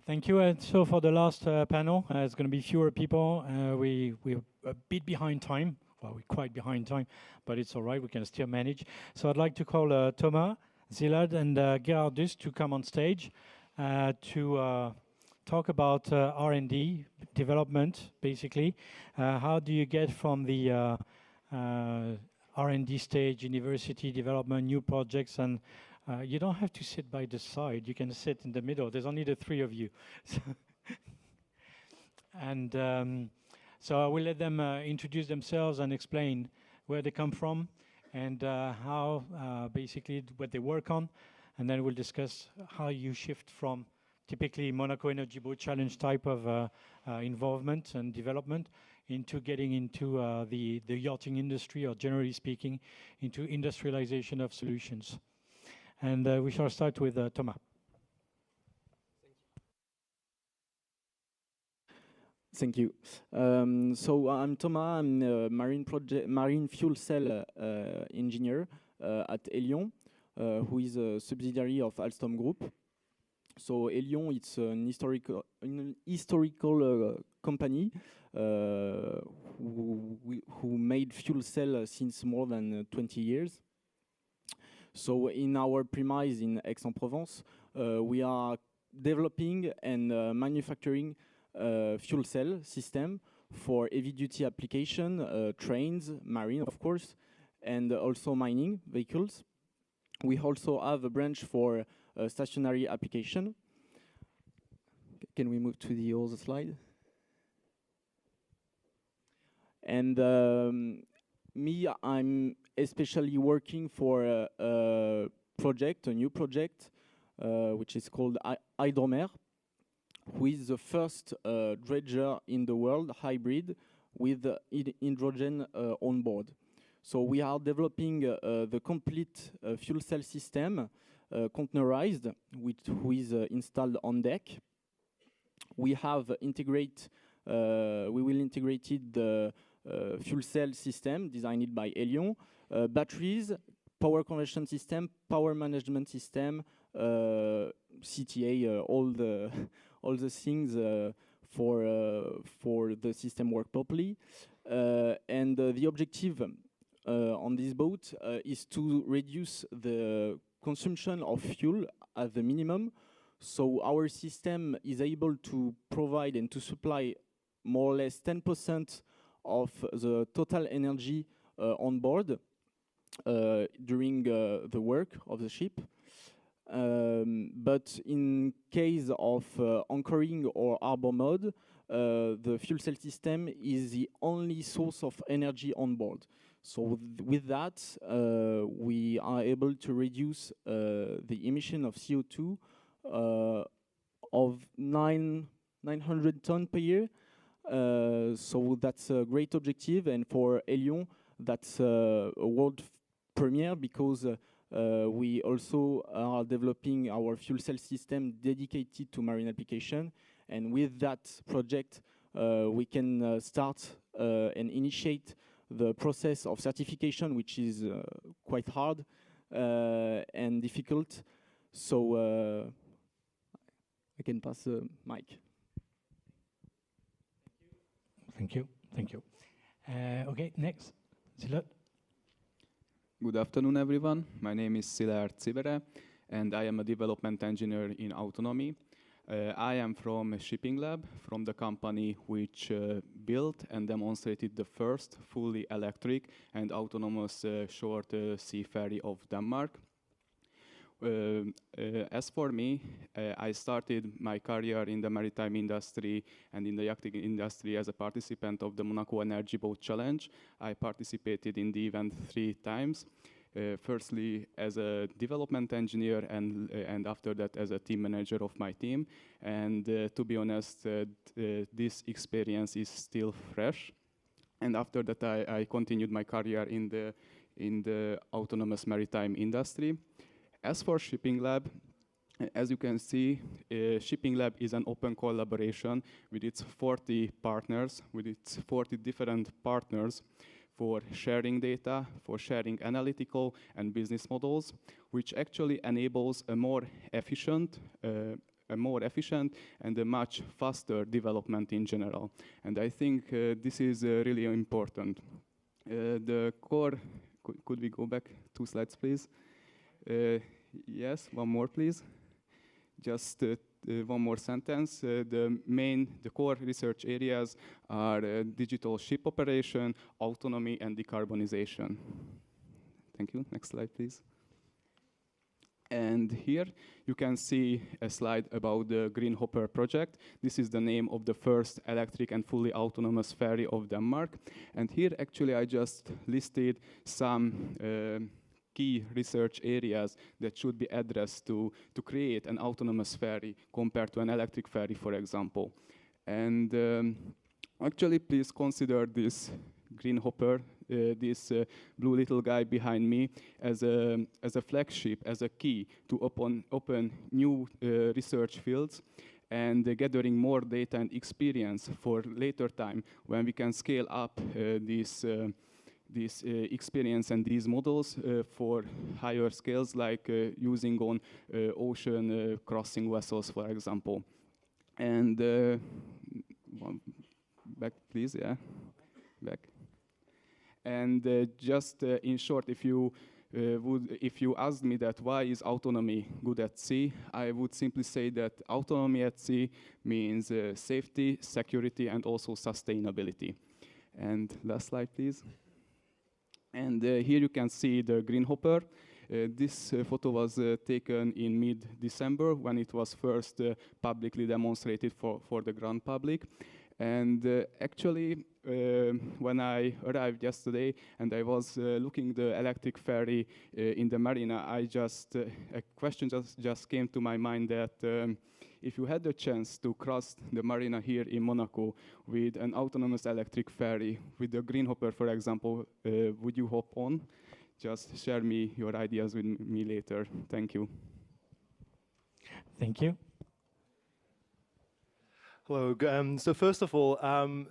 Thank you. And so for the last panel, it's going to be fewer people. We're a bit behind time. Well, we're quite behind time, but it's all right. We can still manage. So I'd like to call Thomas, Zilad, and Gerardus to come on stage to talk about R&D development, basically. How do you get from the R&D stage, university development, new projects, and you don't have to sit by the side. You can sit in the middle. There's only the 3 of you. And so I will let them introduce themselves and explain where they come from and how, basically, what they work on. And then we'll discuss how you shift from typically Monaco Energy Boat Challenge type of involvement and development into getting into the yachting industry, or generally speaking, into industrialization of solutions. And we shall start with Thomas. Thank you. So I'm Thomas. I'm a marine fuel cell engineer at Elion, who is a subsidiary of Alstom Group. So Elion, it's an historical company who made fuel cell since more than 20 years. So in our premise in Aix-en-Provence, we are developing and manufacturing fuel cell system for heavy-duty application, trains, marine, of course, and also mining vehicles. We also have a branch for stationary application. Can we move to the other slide? And me, I'm especially working for a project, a new project, which is called Hydromer, who is the first dredger in the world, hybrid, with hydrogen on board. So we are developing the complete fuel cell system, containerized, who is installed on deck. We have we will integrate the fuel cell system designed by Elion, batteries, power conversion system, power management system, CTA, all the things for the system work properly. And the objective on this boat is to reduce the consumption of fuel at the minimum. So our system is able to provide and to supply more or less 10% of the total energy on board during the work of the ship. But in case of anchoring or harbor mode, the fuel cell system is the only source of energy on board. So with that, we are able to reduce the emission of CO2 of 900 tons per year. So that's a great objective, and for Elion, that's a world premiere, because we also are developing our fuel cell system dedicated to marine application. And with that project, we can start and initiate the process of certification, which is quite hard and difficult. So I can pass the mic. Thank you. Thank you. Okay, next, Szilárd. Good afternoon, everyone. My name is Szilárd Cibere, and I am a development engineer in autonomy. I am from a shipping lab, from the company which built and demonstrated the first fully electric and autonomous short sea ferry of Denmark. As for me, I started my career in the maritime industry and in the yachting industry as a participant of the Monaco Energy Boat Challenge. I participated in the event 3 times. Firstly as a development engineer, and after that as a team manager of my team. And to be honest, this experience is still fresh. And after that I continued my career in the autonomous maritime industry. As for Shipping Lab, as you can see, Shipping Lab is an open collaboration with its 40 partners, with its 40 different partners, for sharing data, for sharing analytical and business models, which actually enables a more efficient and a much faster development in general. And I think this is really important. The core, could we go back 2 slides, please? Yes, one more, please. Just one more sentence. The core research areas are digital ship operation, autonomy, and decarbonization. Thank you. Next slide, please. And here you can see a slide about the Green Hopper project. This is the name of the first electric and fully autonomous ferry of Denmark. And here actually I just listed some key research areas that should be addressed to create an autonomous ferry compared to an electric ferry, for example. And actually, please consider this Green Hopper, this blue little guy behind me, as a flagship, as a key to open new research fields, and gathering more data and experience for later time when we can scale up this experience and these models for higher scales, like using on ocean crossing vessels, for example. And back, please, yeah, back. And just in short, if you asked me that why is autonomy good at sea, I would simply say that autonomy at sea means safety, security, and also sustainability. And last slide, please. And here you can see the Green Hopper. This photo was taken in mid-December when it was first publicly demonstrated for the grand public. And actually, when I arrived yesterday and I was looking the electric ferry in the marina, a question just came to my mind that if you had the chance to cross the marina here in Monaco with an autonomous electric ferry, with the green hopper, for example, would you hop on? Just share your ideas with me later. Thank you. Thank you. Hello. So first of all,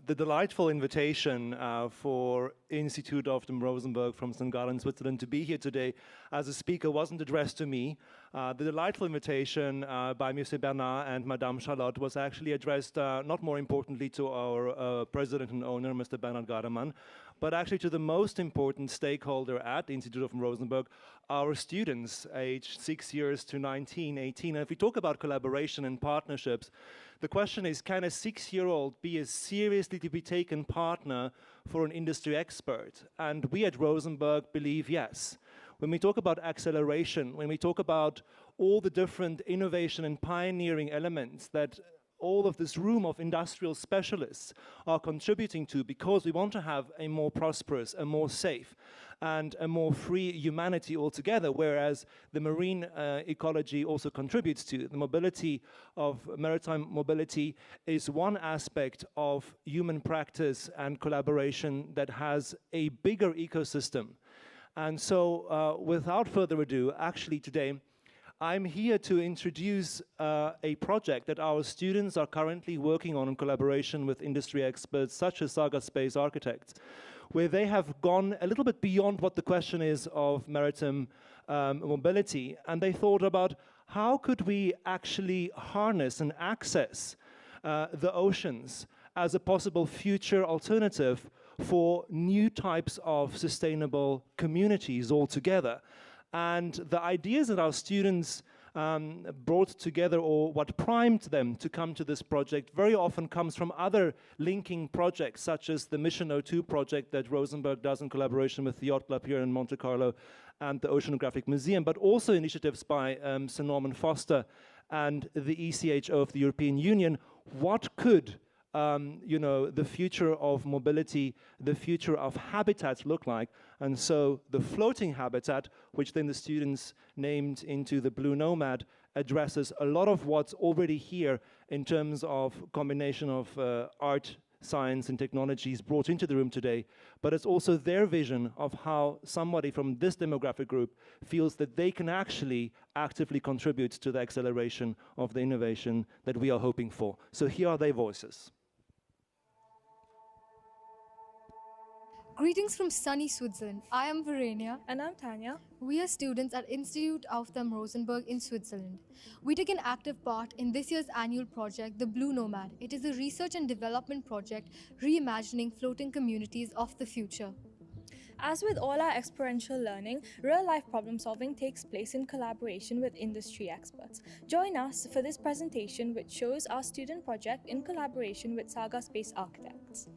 the delightful invitation for Institute of the Rosenberg from St. Gallen, Switzerland, to be here today as a speaker wasn't addressed to me. The delightful invitation by Monsieur Bernard and Madame Charlotte was actually addressed, not more importantly, to our president and owner, Mr. Bernard Gardemann, but actually to the most important stakeholder at the Institute of Rosenberg, our students, aged 6 years to 19, 18. And if we talk about collaboration and partnerships, the question is, can a 6-year-old be a seriously to be taken partner for an industry expert? And we at Rosenberg believe yes. When we talk about acceleration, when we talk about all the different innovation and pioneering elements that all of this room of industrial specialists are contributing to, because we want to have a more prosperous, a more safe, and a more free humanity altogether, whereas the marine ecology also contributes to. The mobility of maritime mobility is one aspect of human practice and collaboration that has a bigger ecosystem. And so without further ado, actually today, I'm here to introduce a project that our students are currently working on in collaboration with industry experts such as Saga Space Architects, where they have gone a little bit beyond what the question is of maritime mobility, and they thought about how could we actually harness and access the oceans as a possible future alternative for new types of sustainable communities altogether. And the ideas that our students brought together, or what primed them to come to this project, very often comes from other linking projects, such as the Mission O2 project that Rosenberg does in collaboration with the Yacht Club here in Monte Carlo and the Oceanographic Museum, but also initiatives by Sir Norman Foster and the ECHO of the European Union. What could the future of mobility, the future of habitats look like? And so the floating habitat, which then the students named into the Blue Nomad, addresses a lot of what's already here in terms of combination of art, science and technologies brought into the room today, but it's also their vision of how somebody from this demographic group feels that they can actually actively contribute to the acceleration of the innovation that we are hoping for. So here are their voices. Greetings from sunny Switzerland. I am Verenia. And I'm Tanya. We are students at Institute of the Rosenberg in Switzerland. We take an active part in this year's annual project, the Blue Nomad. It is a research and development project reimagining floating communities of the future. As with all our experiential learning, real-life problem-solving takes place in collaboration with industry experts. Join us for this presentation, which shows our student project in collaboration with Saga Space Architects.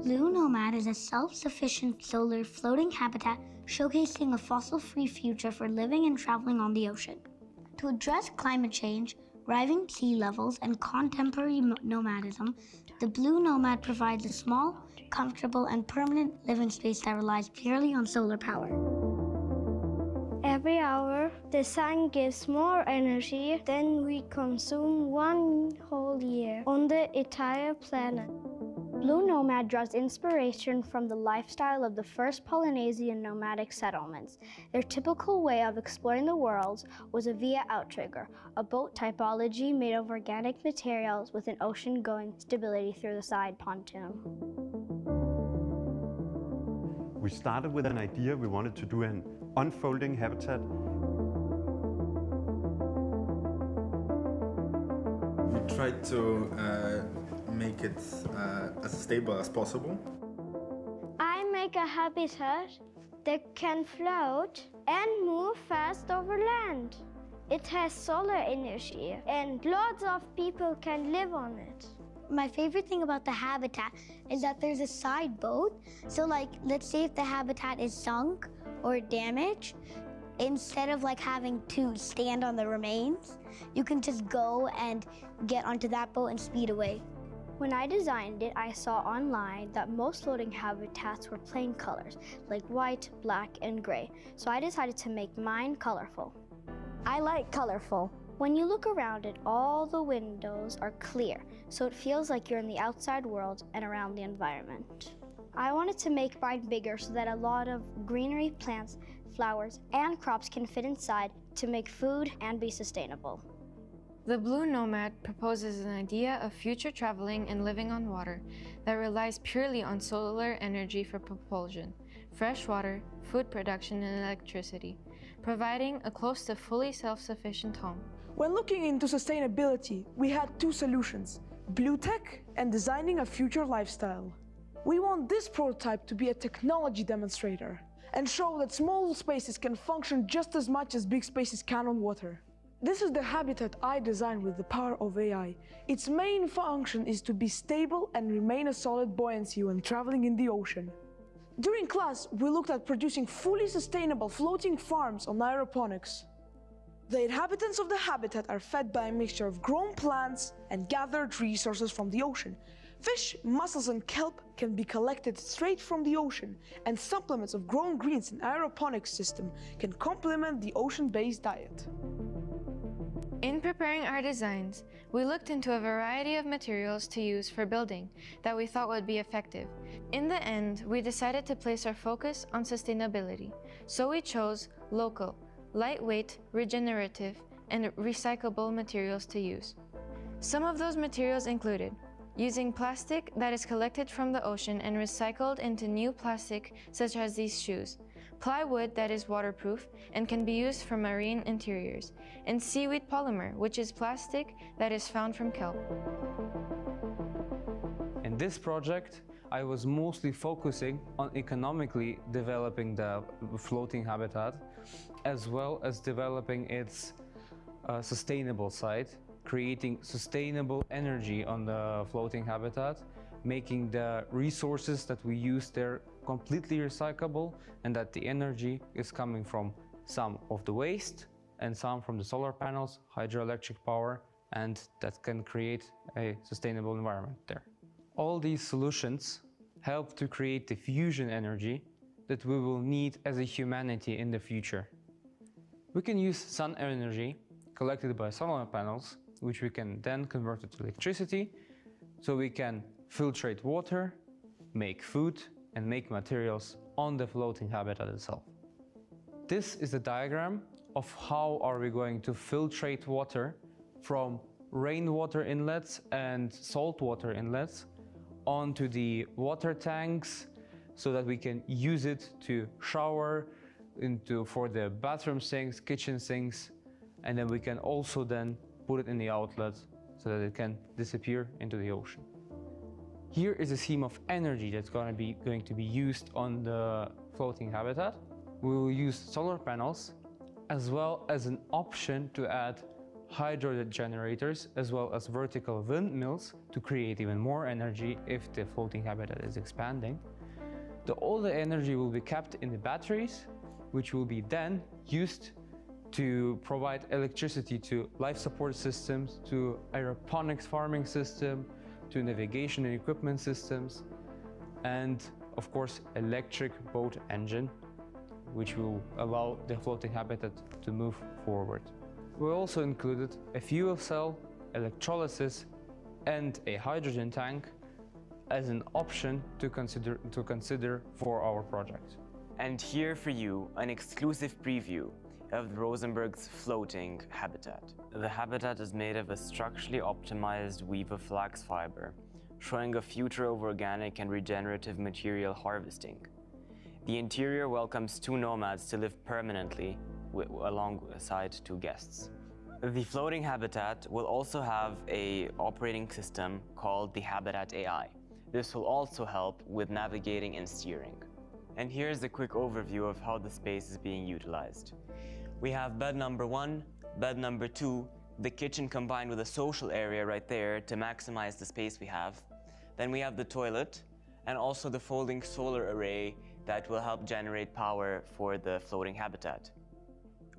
Blue Nomad is a self-sufficient solar floating habitat showcasing a fossil-free future for living and traveling on the ocean. To address climate change, rising sea levels, and contemporary nomadism, the Blue Nomad provides a small, comfortable, and permanent living space that relies purely on solar power. Every hour, the sun gives more energy than we consume one whole year on the entire planet. Blue Nomad draws inspiration from the lifestyle of the first Polynesian nomadic settlements. Their typical way of exploring the world was a via outrigger, a boat typology made of organic materials with an ocean-going stability through the side pontoon. We started with an idea. We wanted to do an unfolding habitat. We tried to make it as stable as possible. I make a habitat that can float and move fast over land. It has solar energy and lots of people can live on it. My favorite thing about the habitat is that there's a side boat. So let's say if the habitat is sunk or damage, instead of like having to stand on the remains, you can just go and get onto that boat and speed away. When I designed it, I saw online that most floating habitats were plain colors, like white, black, and gray. So I decided to make mine colorful. I like colorful. When you look around it, all the windows are clear, so it feels like you're in the outside world and around the environment. I wanted to make mine bigger so that a lot of greenery, plants, flowers, and crops can fit inside to make food and be sustainable. The Blue Nomad proposes an idea of future traveling and living on water that relies purely on solar energy for propulsion, fresh water, food production, and electricity, providing a close to fully self-sufficient home. When looking into sustainability, we had two solutions: blue tech and designing a future lifestyle. We want this prototype to be a technology demonstrator and show that small spaces can function just as much as big spaces can on water. This is the habitat I designed with the power of AI. Its main function is to be stable and remain a solid buoyancy when traveling in the ocean. During class, we looked at producing fully sustainable floating farms on aeroponics. The inhabitants of the habitat are fed by a mixture of grown plants and gathered resources from the ocean. Fish, mussels, and kelp can be collected straight from the ocean, and supplements of grown greens in aeroponics system can complement the ocean-based diet. In preparing our designs, we looked into a variety of materials to use for building that we thought would be effective. In the end, we decided to place our focus on sustainability, so we chose local, lightweight, regenerative, and recyclable materials to use. Some of those materials included using plastic that is collected from the ocean and recycled into new plastic, such as these shoes, plywood that is waterproof and can be used for marine interiors, and seaweed polymer, which is plastic that is found from kelp. In this project, I was mostly focusing on economically developing the floating habitat, as well as developing its sustainable side, creating sustainable energy on the floating habitat, making the resources that we use there completely recyclable, and that the energy is coming from some of the waste and some from the solar panels, hydroelectric power, and that can create a sustainable environment there. All these solutions help to create the fusion energy that we will need as a humanity in the future. We can use sun energy collected by solar panels, which we can then convert it to electricity, so we can filtrate water, make food, and make materials on the floating habitat itself. This is a diagram of how are we going to filtrate water from rainwater inlets and saltwater inlets onto the water tanks, so that we can use it to shower, for the bathroom sinks, kitchen sinks, and then we can also then put it in the outlet so that it can disappear into the ocean. Here is a scheme of energy that's going to be used on the floating habitat. We will use solar panels, as well as an option to add hydro generators, as well as vertical windmills to create even more energy if the floating habitat is expanding. All the energy will be kept in the batteries, which will be then used to provide electricity to life support systems, to aeroponics farming system, to navigation and equipment systems, and of course electric boat engine, which will allow the floating habitat to move forward. We also included a fuel cell, electrolysis, and a hydrogen tank as an option to consider for our project. And here for you, an exclusive preview of the Rosenberg's floating habitat. The habitat is made of a structurally optimized weave of flax fiber, showing a future of organic and regenerative material harvesting. The interior welcomes 2 nomads to live permanently alongside 2 guests. The floating habitat will also have an operating system called the Habitat AI. This will also help with navigating and steering. And here's a quick overview of how the space is being utilized. We have bed number 1, bed number 2, the kitchen combined with a social area right there to maximize the space we have. Then we have the toilet, and also the folding solar array that will help generate power for the floating habitat.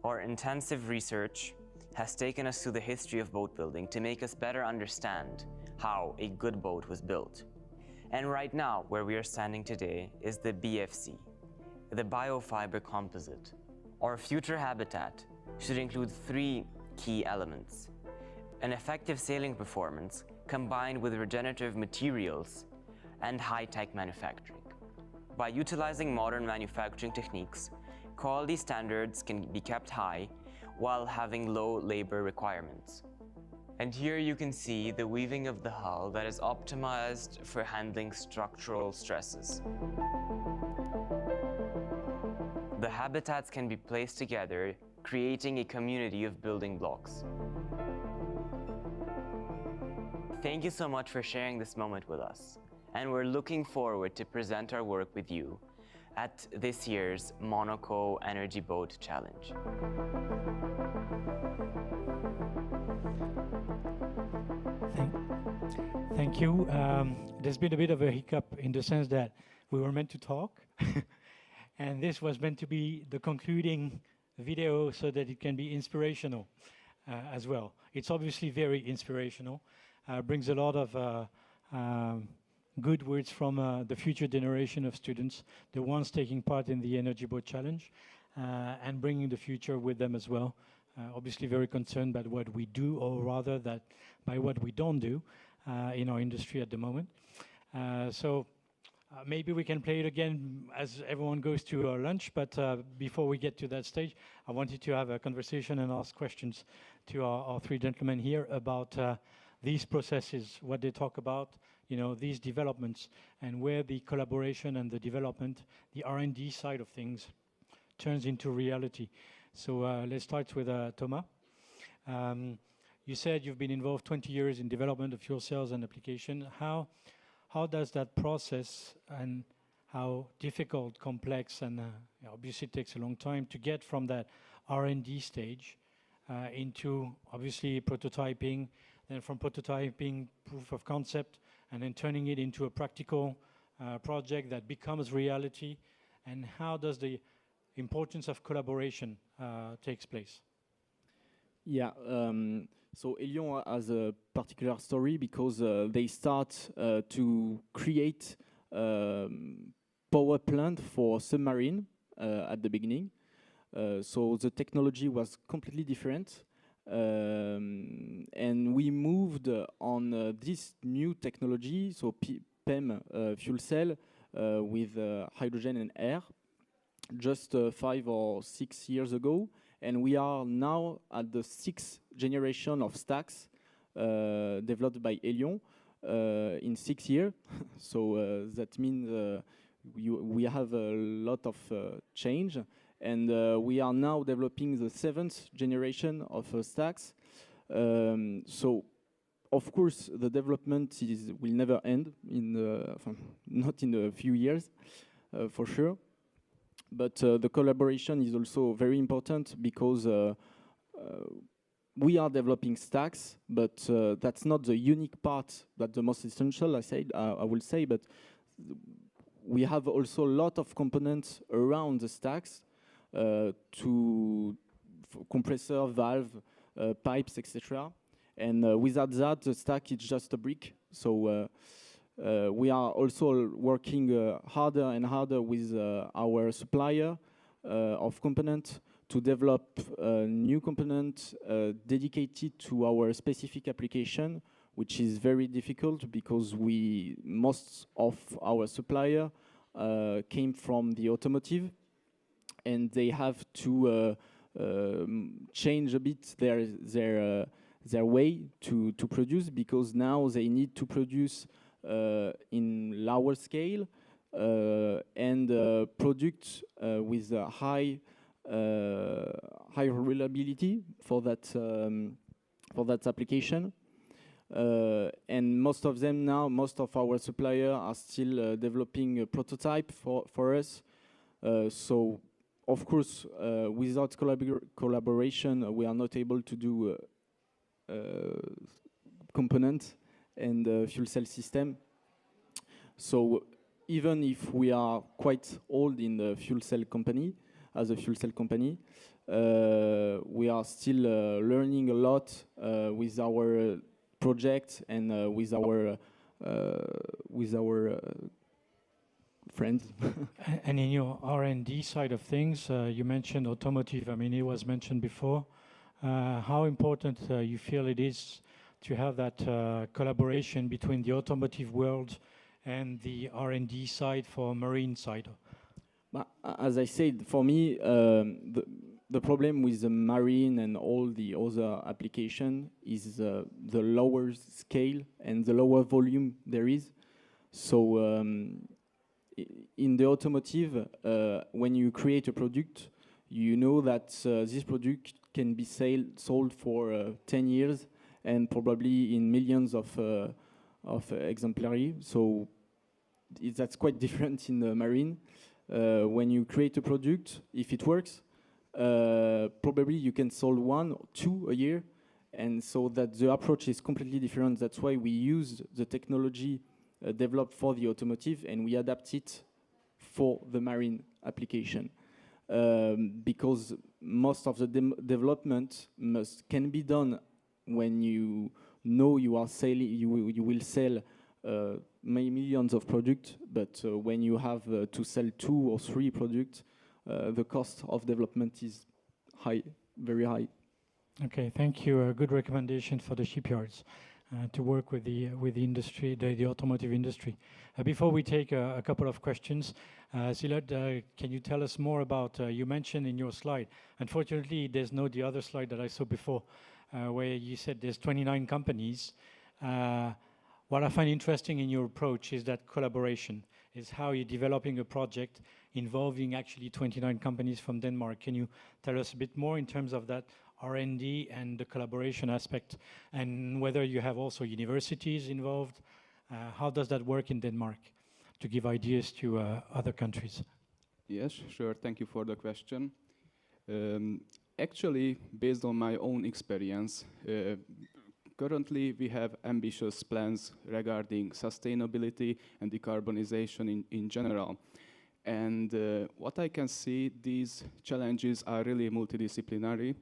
Our intensive research has taken us through the history of boat building to make us better understand how a good boat was built. And right now, where we are standing today, is the BFC, the biofiber composite. Our future habitat should include 3 key elements: an effective sailing performance combined with regenerative materials and high-tech manufacturing. By utilizing modern manufacturing techniques, quality standards can be kept high while having low labor requirements. And here you can see the weaving of the hull that is optimized for handling structural stresses. The habitats can be placed together, creating a community of building blocks. Thank you so much for sharing this moment with us, and we're looking forward to present our work with you at this year's Monaco Energy Boat Challenge. Thank you. There's been a bit of a hiccup in the sense that we were meant to talk, and this was meant to be the concluding video so that it can be inspirational as well. It's obviously very inspirational, brings a lot of good words from the future generation of students, the ones taking part in the Energy Boat Challenge, and bringing the future with them as well. Obviously very concerned by what we do, or rather that by what we don't do in our industry at the moment. Maybe we can play it again as everyone goes to lunch, but before we get to that stage, I wanted to have a conversation and ask questions to our 3 gentlemen here about these processes, what they talk about, you know, these developments, and where the collaboration and the development, the R&D side of things, turns into reality. So let's start with Thomas. You said you've been involved 20 years in development of fuel cells and application. How does that process, and how difficult, complex, and obviously it takes a long time to get from that R&D stage into obviously prototyping, then from prototyping, proof of concept, and then turning it into a practical project that becomes reality, and how does the importance of collaboration takes place? Yeah, so Elion has a particular story because they start to create power plant for submarine at the beginning. So the technology was completely different. And we moved on this new technology, so PEM fuel cell with hydrogen and air, just 5 or 6 years ago. And we are now at the 6th generation of stacks developed by Elion in 6 years. So that means we have a lot of change. And we are now developing the 7th generation of stacks. So, of course, the development will never end, not in a few years, for sure. But the collaboration is also very important because we are developing stacks, but that's not the unique part, that's the most essential, I will say. But we have also a lot of components around the stacks, to compressor, valve, pipes, etc. And without that, the stack is just a brick. So we are also working harder and harder with our supplier of components to develop new components dedicated to our specific application, which is very difficult because most of our supplier came from the automotive, and they have to change a bit their way to produce, because now they need to produce in lower scale and product with a high reliability for that application. And most of our suppliers are still developing a prototype for us. So, of course, without collaboration, we are not able to do component and fuel cell system. So even if we are quite old in the fuel cell company, as a fuel cell company, we are still learning a lot with our project and with our friends. And in your R&D side of things, you mentioned automotive. I mean, it was mentioned before. How important you feel it is to have that collaboration between the automotive world and the R&D side for marine side? As I said, for me, the problem with the marine and all the other application is the lower scale and the lower volume there is. So in the automotive, when you create a product, you know that this product can be sold for 10 years and probably in millions of exemplary. So that's quite different in the marine. When you create a product, if it works, probably you can sell 1 or 2 a year, and so that the approach is completely different. That's why we use the technology developed for the automotive and we adapt it for the marine application. Because most of the development can be done when you know you are selling, you will sell millions of products, but when you have to sell 2 or 3 products, the cost of development is high, very high. Okay, thank you. A good recommendation for the shipyards to work with the industry, the automotive industry. Before we take a couple of questions, Szilárd, can you tell us more about? You mentioned in your slide. Unfortunately, there's no the other slide that I saw before, where you said there's 29 companies. What I find interesting in your approach is that collaboration, is how you're developing a project involving actually 29 companies from Denmark. Can you tell us a bit more in terms of that R&D and the collaboration aspect, and whether you have also universities involved? How does that work in Denmark to give ideas to other countries? Yes, sure. Thank you for the question. Actually, based on my own experience, currently we have ambitious plans regarding sustainability and decarbonization in general. And what I can see, these challenges are really multidisciplinary.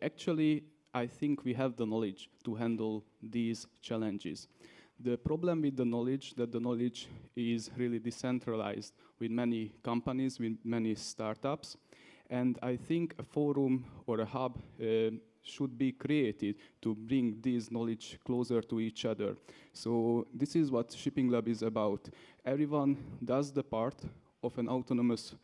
Actually, I think we have the knowledge to handle these challenges. The problem with the knowledge, that the knowledge is really decentralized with many companies, with many startups. And I think a forum or a hub should be created to bring this knowledge closer to each other. So this is what Shipping Lab is about. Everyone does the part of an autonomous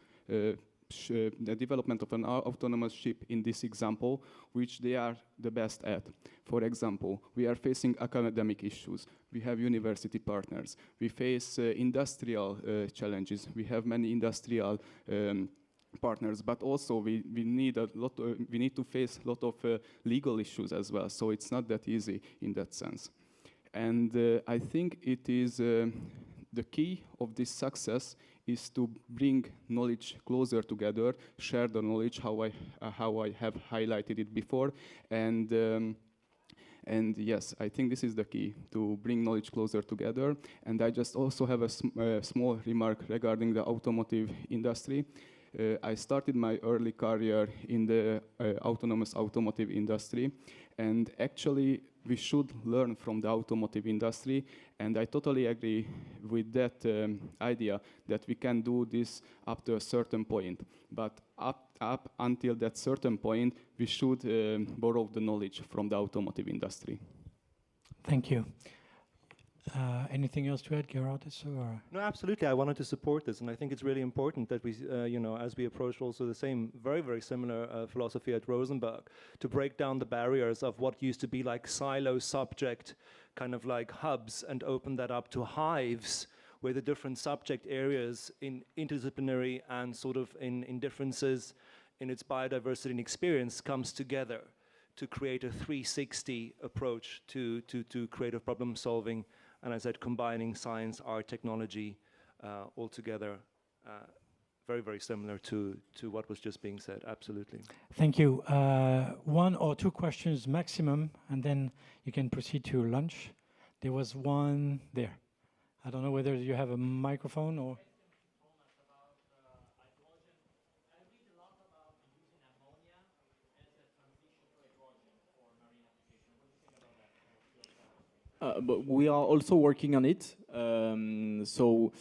the development of an autonomous ship in this example, which they are the best at. For example, we are facing academic issues. We have university partners. We face industrial challenges. We have many industrial partners, but also we need to face a lot of legal issues as well. So it's not that easy in that sense. And I think it is the key of this success is to bring knowledge closer together, share the knowledge, how I have highlighted it before, and yes, I think this is the key, to bring knowledge closer together. And I just also have a small remark regarding the automotive industry. I started my early career in the autonomous automotive industry, and actually we should learn from the automotive industry, and I totally agree with that idea that we can do this up to a certain point. But up until that certain point, we should borrow the knowledge from the automotive industry. Thank you. Anything else to add, Gerard? No, absolutely. I wanted to support this, and I think it's really important that we, as we approach also the same, very, very similar philosophy at Rosenberg, to break down the barriers of what used to be like silo subject, kind of like hubs, and open that up to hives, where the different subject areas in interdisciplinary and sort of in differences in its biodiversity and experience comes together to create a 360 approach to creative problem solving. And as I said, combining science, art, technology all together, very, very similar to what was just being said, absolutely. Thank you. 1 or 2 questions maximum, and then you can proceed to lunch. There was one there I don't know whether you have a microphone or. But we are also working on it. So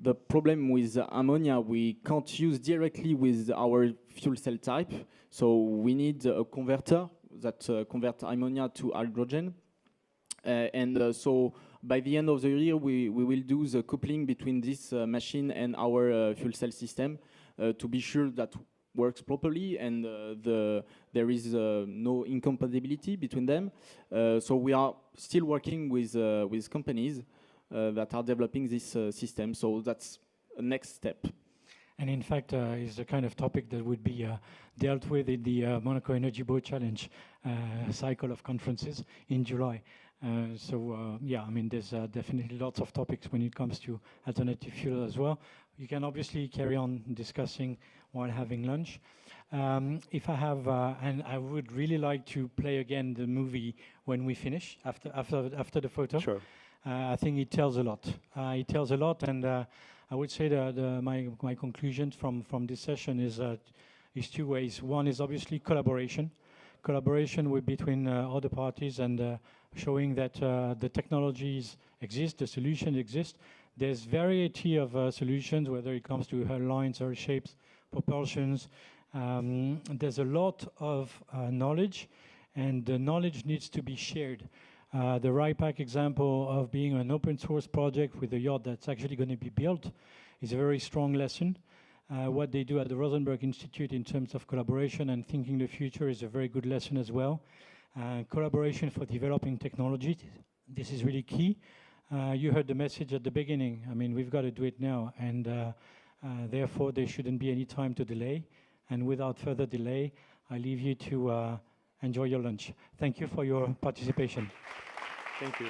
the problem with ammonia, we can't use directly with our fuel cell type. So we need a converter that converts ammonia to hydrogen. So by the end of the year, we will do the coupling between this machine and our fuel cell system to be sure that works properly and there is no incompatibility between them. So we are still working with companies that are developing this system. So that's a next step. And in fact, is the kind of topic that would be dealt with in the Monaco Energy Boat Challenge cycle of conferences in July. Yeah, I mean, there's definitely lots of topics when it comes to alternative fuel as well. You can obviously carry on discussing while having lunch. If I have, and I would really like to play again the movie when we finish after the photo. Sure. I think it tells a lot. It tells a lot, and I would say that my conclusion from this session is two ways. One is obviously collaboration between other parties and showing that the technologies exist, the solutions exist. There's variety of solutions, whether it comes to hull lines, hull shapes, propulsions. There's a lot of knowledge, and the knowledge needs to be shared. The RIPAC example of being an open source project with a yacht that's actually going to be built is a very strong lesson. What they do at the Rosenberg Institute in terms of collaboration and thinking the future is a very good lesson as well. Collaboration for developing technology, this is really key. You heard the message at the beginning. I mean, we've got to do it now, and therefore there shouldn't be any time to delay. And without further delay, I leave you to enjoy your lunch. Thank you for your participation. Thank you.